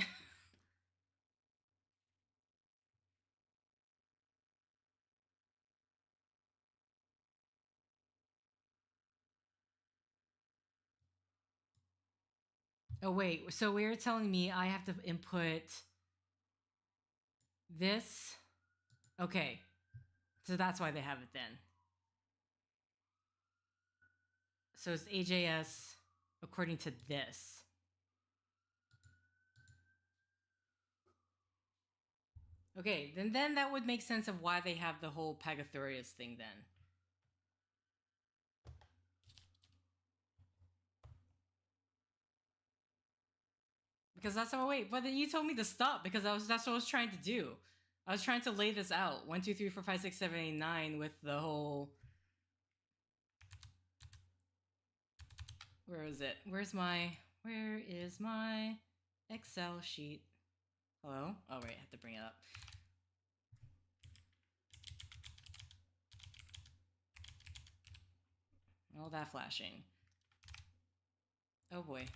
Oh, wait. So we're telling me I have to input this? Okay. So that's why they have it then. So it's AJS according to this. Okay, then that would make sense of why they have the whole Pythagorean thing then. Because that's how... Wait, but then you told me to stop because that's what I was trying to do. I was trying to lay this out. 1, 2, 3, 4, 5, 6, 7, 8, 9 with the whole... Where is it? Where is my Excel sheet? Hello? Oh, right, I have to bring it up. All that flashing. Oh boy.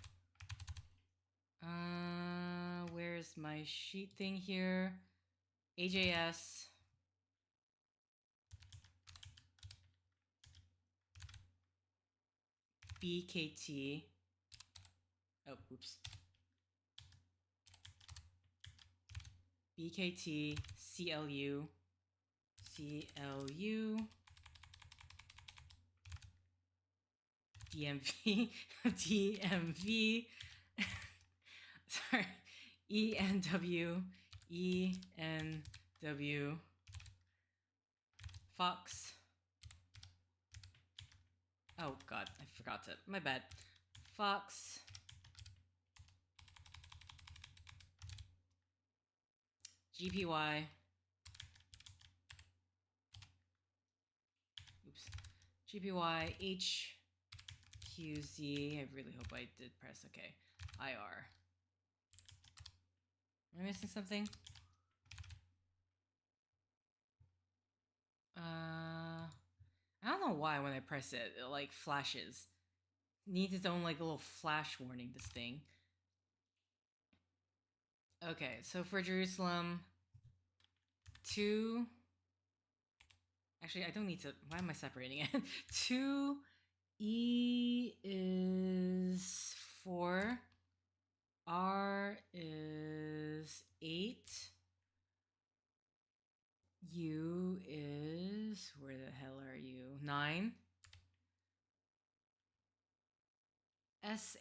Where's my sheet thing here? AJS. BKT. Oh, oops. BKT, CLU, DMV, DMV, sorry, ENW, Fox. Oh god, I forgot to, my bad. Fox. GPY. Oops. GPY, HQZ. I really hope I did press okay. IR. Am I missing something? I don't know why when I press it, it like flashes. Needs its own like little flash warning, this thing. Okay, so for Jerusalem, 2. Actually, I don't need to. Why am I separating it? 2 E is 4. R is 8. U is, where the hell are you? 9. SA,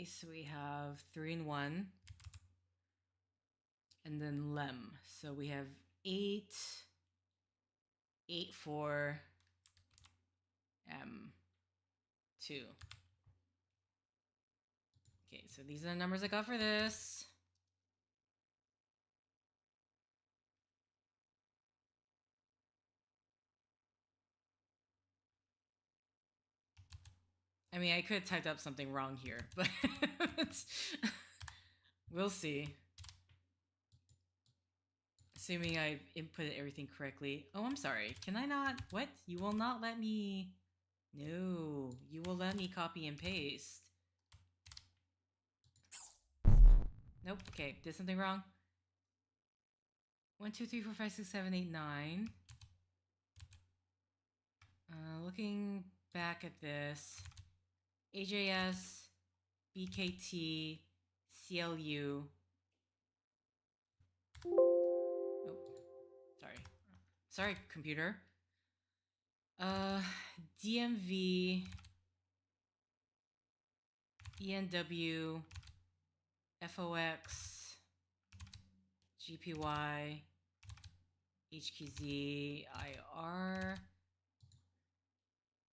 so we have 3 and 1. And then Lem, so we have 8, 8, 4, M, 2. Okay, so these are the numbers I got for this. I mean, I could have typed up something wrong here, but we'll see. Assuming I inputted everything correctly. Oh, I'm sorry. Can I not? What? You will not let me... No, you will let me copy and paste. Nope. Okay, did something wrong. 1, 2, 3, 4, 5, 6, 7, 8, 9. Looking back at this, AJS, BKT, CLU. Oh, Sorry, computer. DMV, ENW, FOX, GPY, HQZ, IR.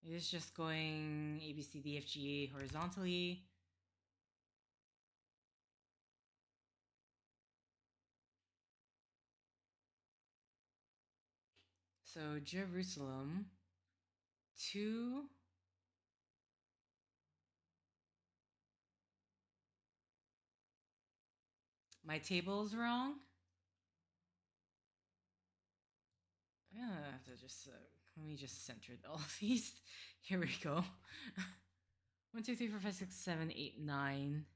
It is just going ABCDFG horizontally. So Jerusalem to my table's wrong. I'm gonna have to just let me just center all of these. Here we go. 1, 2, 3, 4, 5, 6, 7, 8, 9.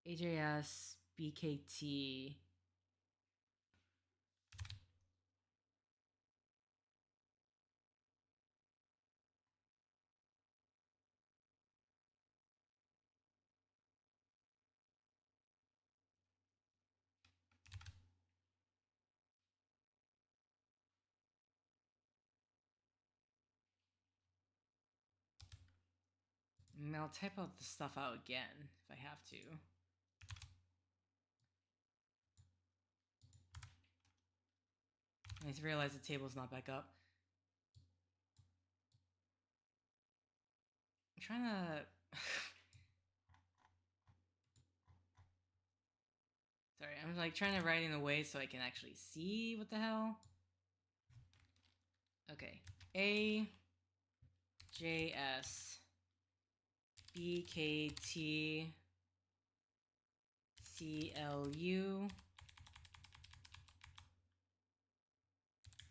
AJS, BKT. I'll type out the stuff out again if I have to. I just realized the table's not back up. I'm trying to... Sorry, I'm like trying to write in a way so I can actually see what the hell. Okay. AJS BKT CLU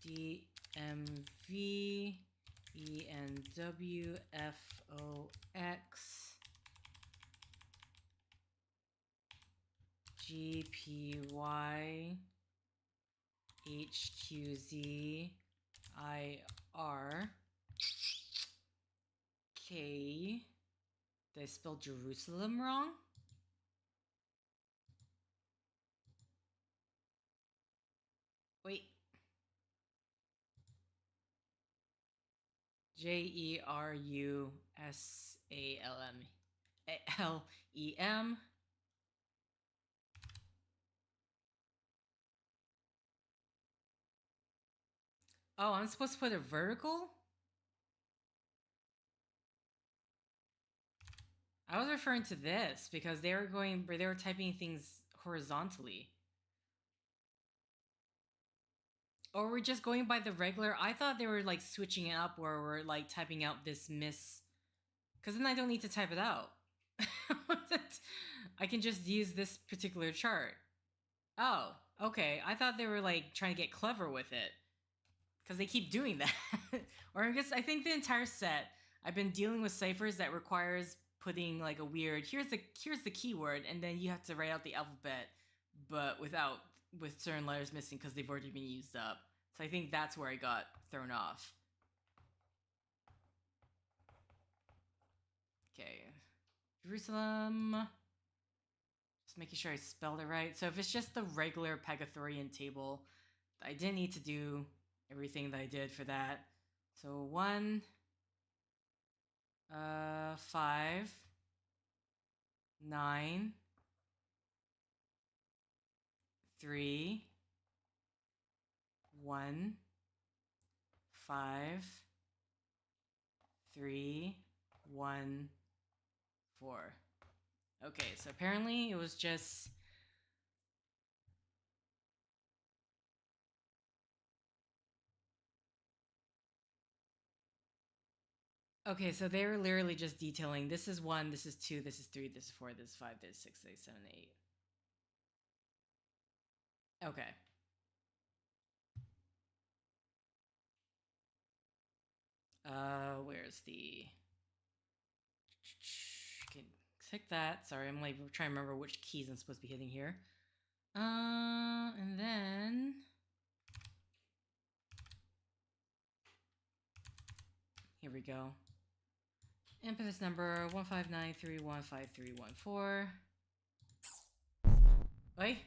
DMV ENW FOX GPY HQZ IR K. Did I spell Jerusalem wrong? Wait. JERUSALEM. Oh, I'm supposed to put it vertical? I was referring to this because they were typing things horizontally. Or we're just going by the regular. I thought they were like switching it up where we're like typing out this miss. Because then I don't need to type it out. I can just use this particular chart. Oh, okay. I thought they were like trying to get clever with it. Because they keep doing that. Or I think the entire set, I've been dealing with ciphers that requires putting like a weird, here's the keyword, and then you have to write out the alphabet, but with certain letters missing because they've already been used up. So I think that's where I got thrown off. Okay. Jerusalem. Just making sure I spelled it right. So if it's just the regular Pythagorean table, I didn't need to do everything that I did for that. So 1, 5, 9, 3, 1, 5, 3, 1, 4. Okay, so apparently it was just... Okay, so they were literally just detailing, this is 1, this is 2, this is 3, this is 4, this is 5, this is 6, 7, 8. Okay. Where's the... Okay, click that. Sorry, I'm like trying to remember which keys I'm supposed to be hitting here. And then... Here we go. Impetus number 159315314. Oi?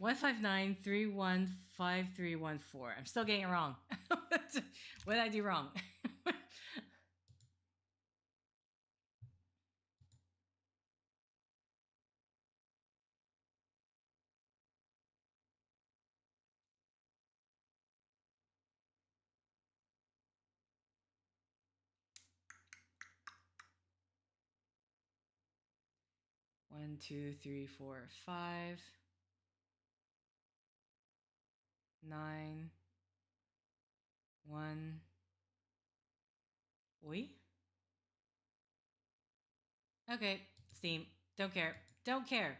159315314. I'm still getting it wrong. What did I do wrong? 1, 2, 3, 4, 5, 9, 1. Oi? Okay, Steam. Don't care. Don't care.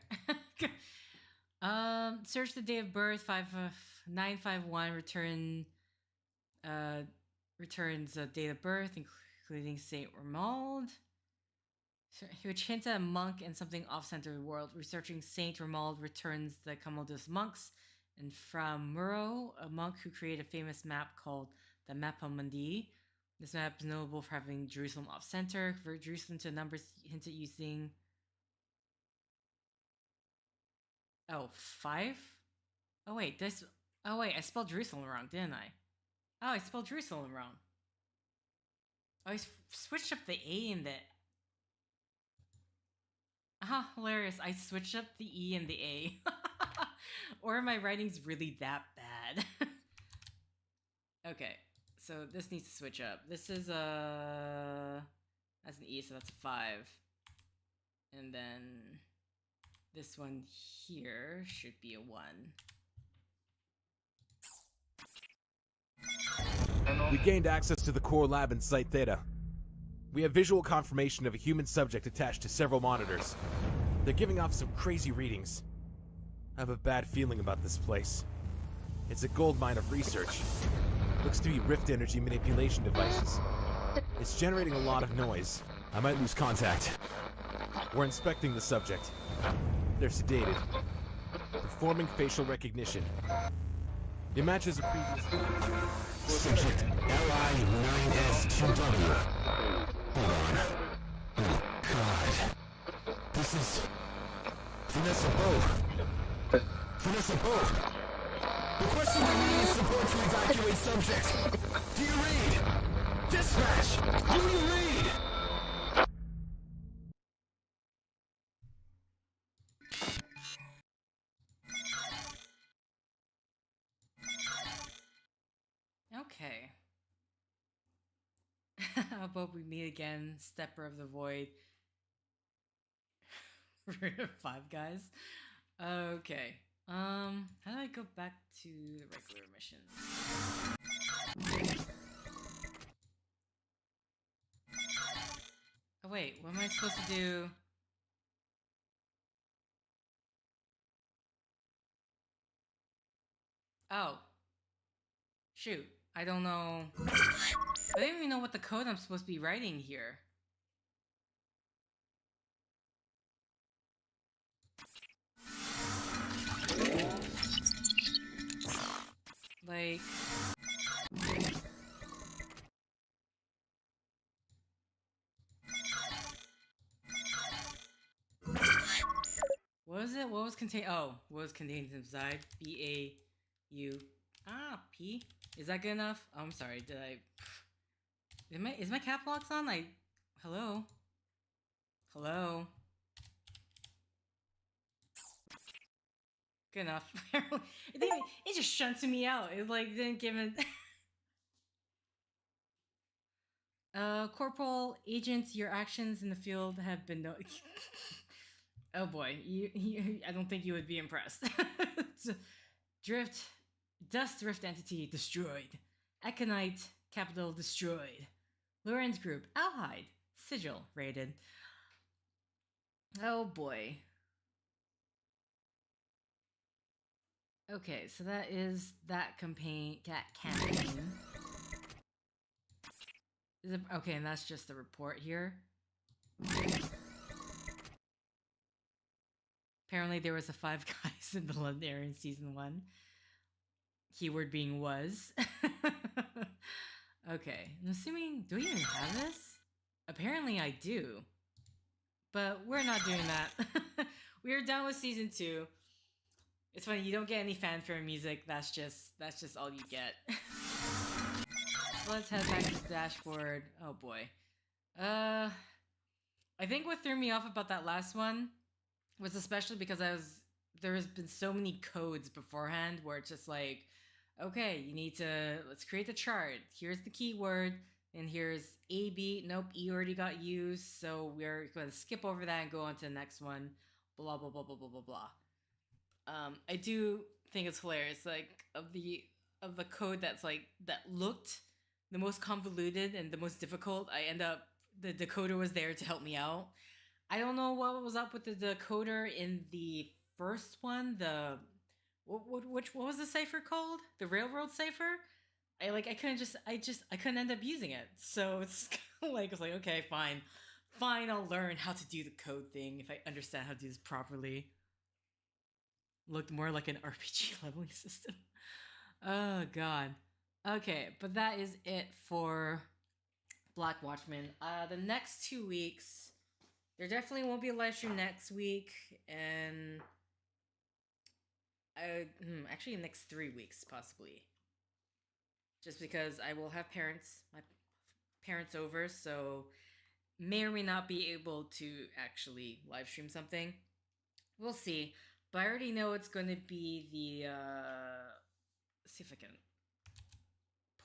Search the date of birth 951. Returns a date of birth, including Saint Romuald, which hints at a monk and something off-center of the world. Researching Saint Romuald returns the Commodus monks, and from Muro, a monk who created a famous map called the Mappa Mundi. This map is notable for having Jerusalem off-center. Convert Jerusalem to numbers hinted using... Oh, 5? Oh wait, this... Oh wait, I spelled Jerusalem wrong, didn't I? Oh, I spelled Jerusalem wrong. Oh, I switched up the A and the... Hilarious. I switched up the E and the A. Or my writing's really that bad. Okay, so this needs to switch up. This is a... That's an E, so that's a 5. And then... This one here should be a 1. We gained access to the core lab in Site Theta. We have visual confirmation of a human subject attached to several monitors. They're giving off some crazy readings. I have a bad feeling about this place. It's a goldmine of research. Looks to be rift energy manipulation devices. It's generating a lot of noise. I might lose contact. We're inspecting the subject. They're sedated. Performing facial recognition. It matches a previous... Subject LI-9S2W. Hold on. Oh, God. This is... Vanessa Bow. Vanessa Bow. Requesting immediate support to evacuate subject. Do you read? Dispatch! Do you read? Okay. How about we meet again, Stepper of the Void. Five Guys. Okay. How do I go back to the regular mission? Oh wait, what am I supposed to do? Oh. Shoot. I don't know. I don't even know what the code I'm supposed to be writing here. Like... What was it? What was contained? Oh, what was contained inside? B-A-U... Ah, P? Is that good enough? Oh, I'm sorry, did I... Is my cap locks on? Hello? Hello? Good enough. It just shunted me out. It like didn't give it... Corporal, agents, your actions in the field have been Oh boy, I don't think you would be impressed. Dust Rift entity destroyed. Aconite capital destroyed. Lorenz group Alhide sigil raided. Oh boy. Okay, so that is that campaign. Okay, and that's just the report here. Apparently there was a Five Guys in the London area in season 1. Keyword being was. Okay, I'm assuming, do we even have this? Apparently I do. But we're not doing that. We are done with season 2. It's funny, you don't get any fanfare music. That's just all you get. Let's head back to the dashboard. Oh boy. I think what threw me off about that last one was especially because there has been so many codes beforehand where it's just like, okay, let's create the chart. Here's the keyword, and here's A, B. Nope, E already got used, so we're going to skip over that and go on to the next one. Blah, blah, blah, blah, blah, blah, blah. I do think it's hilarious, like, of the code that looked the most convoluted and the most difficult. The decoder was there to help me out. I don't know what was up with the decoder in the first one. What was the cipher called? The railroad cipher? I couldn't end up using it. So it's like, it's like, okay, fine, I'll learn how to do the code thing if I understand how to do this properly. Looked more like an RPG leveling system. Oh god. Okay, but that is it for Black Watchmen. The next 2 weeks, there definitely won't be a live stream next week, and actually next 3 weeks possibly. Just because I will have my parents over, so may or may not be able to actually live stream something. We'll see. But I already know it's going to be the, let's see if I can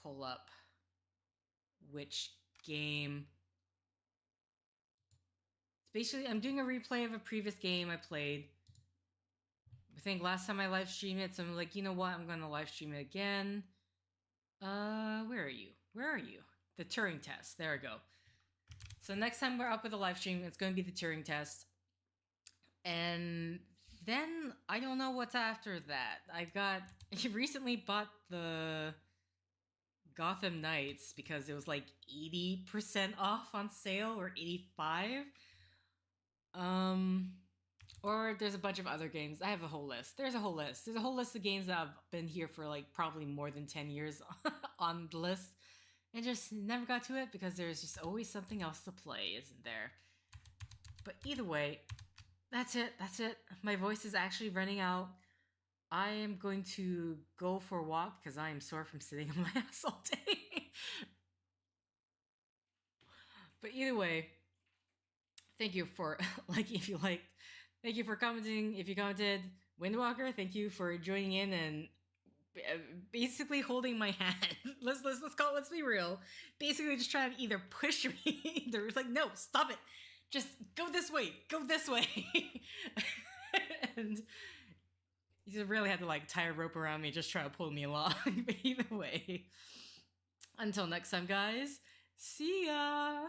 pull up which game. Basically, I'm doing a replay of a previous game I played. I think last time I live streamed it, so I'm like, you know what, I'm going to live stream it again. Where are you? The Turing test. There we go. So next time we're up with a live stream, it's going to be the Turing test. And then I don't know what's after that. I recently bought the Gotham Knights because it was like 80% off on sale, or 85. Or there's a bunch of other games. I have a whole list. There's a whole list of games that have been here for like probably more than 10 years on the list, and just never got to it because there's just always something else to play, isn't there? But either way, that's it. My voice is actually running out. I am going to go for a walk because I am sore from sitting on my ass all day. But either way, thank you for thank you for commenting. If you commented, Windwalker, thank you for joining in and basically holding my hand. Let's be real. Basically just trying to either push me, either it's like, no, stop it. Just go this way. And you just really had to like tie a rope around me, just try to pull me along. But either way, until next time, guys, see ya.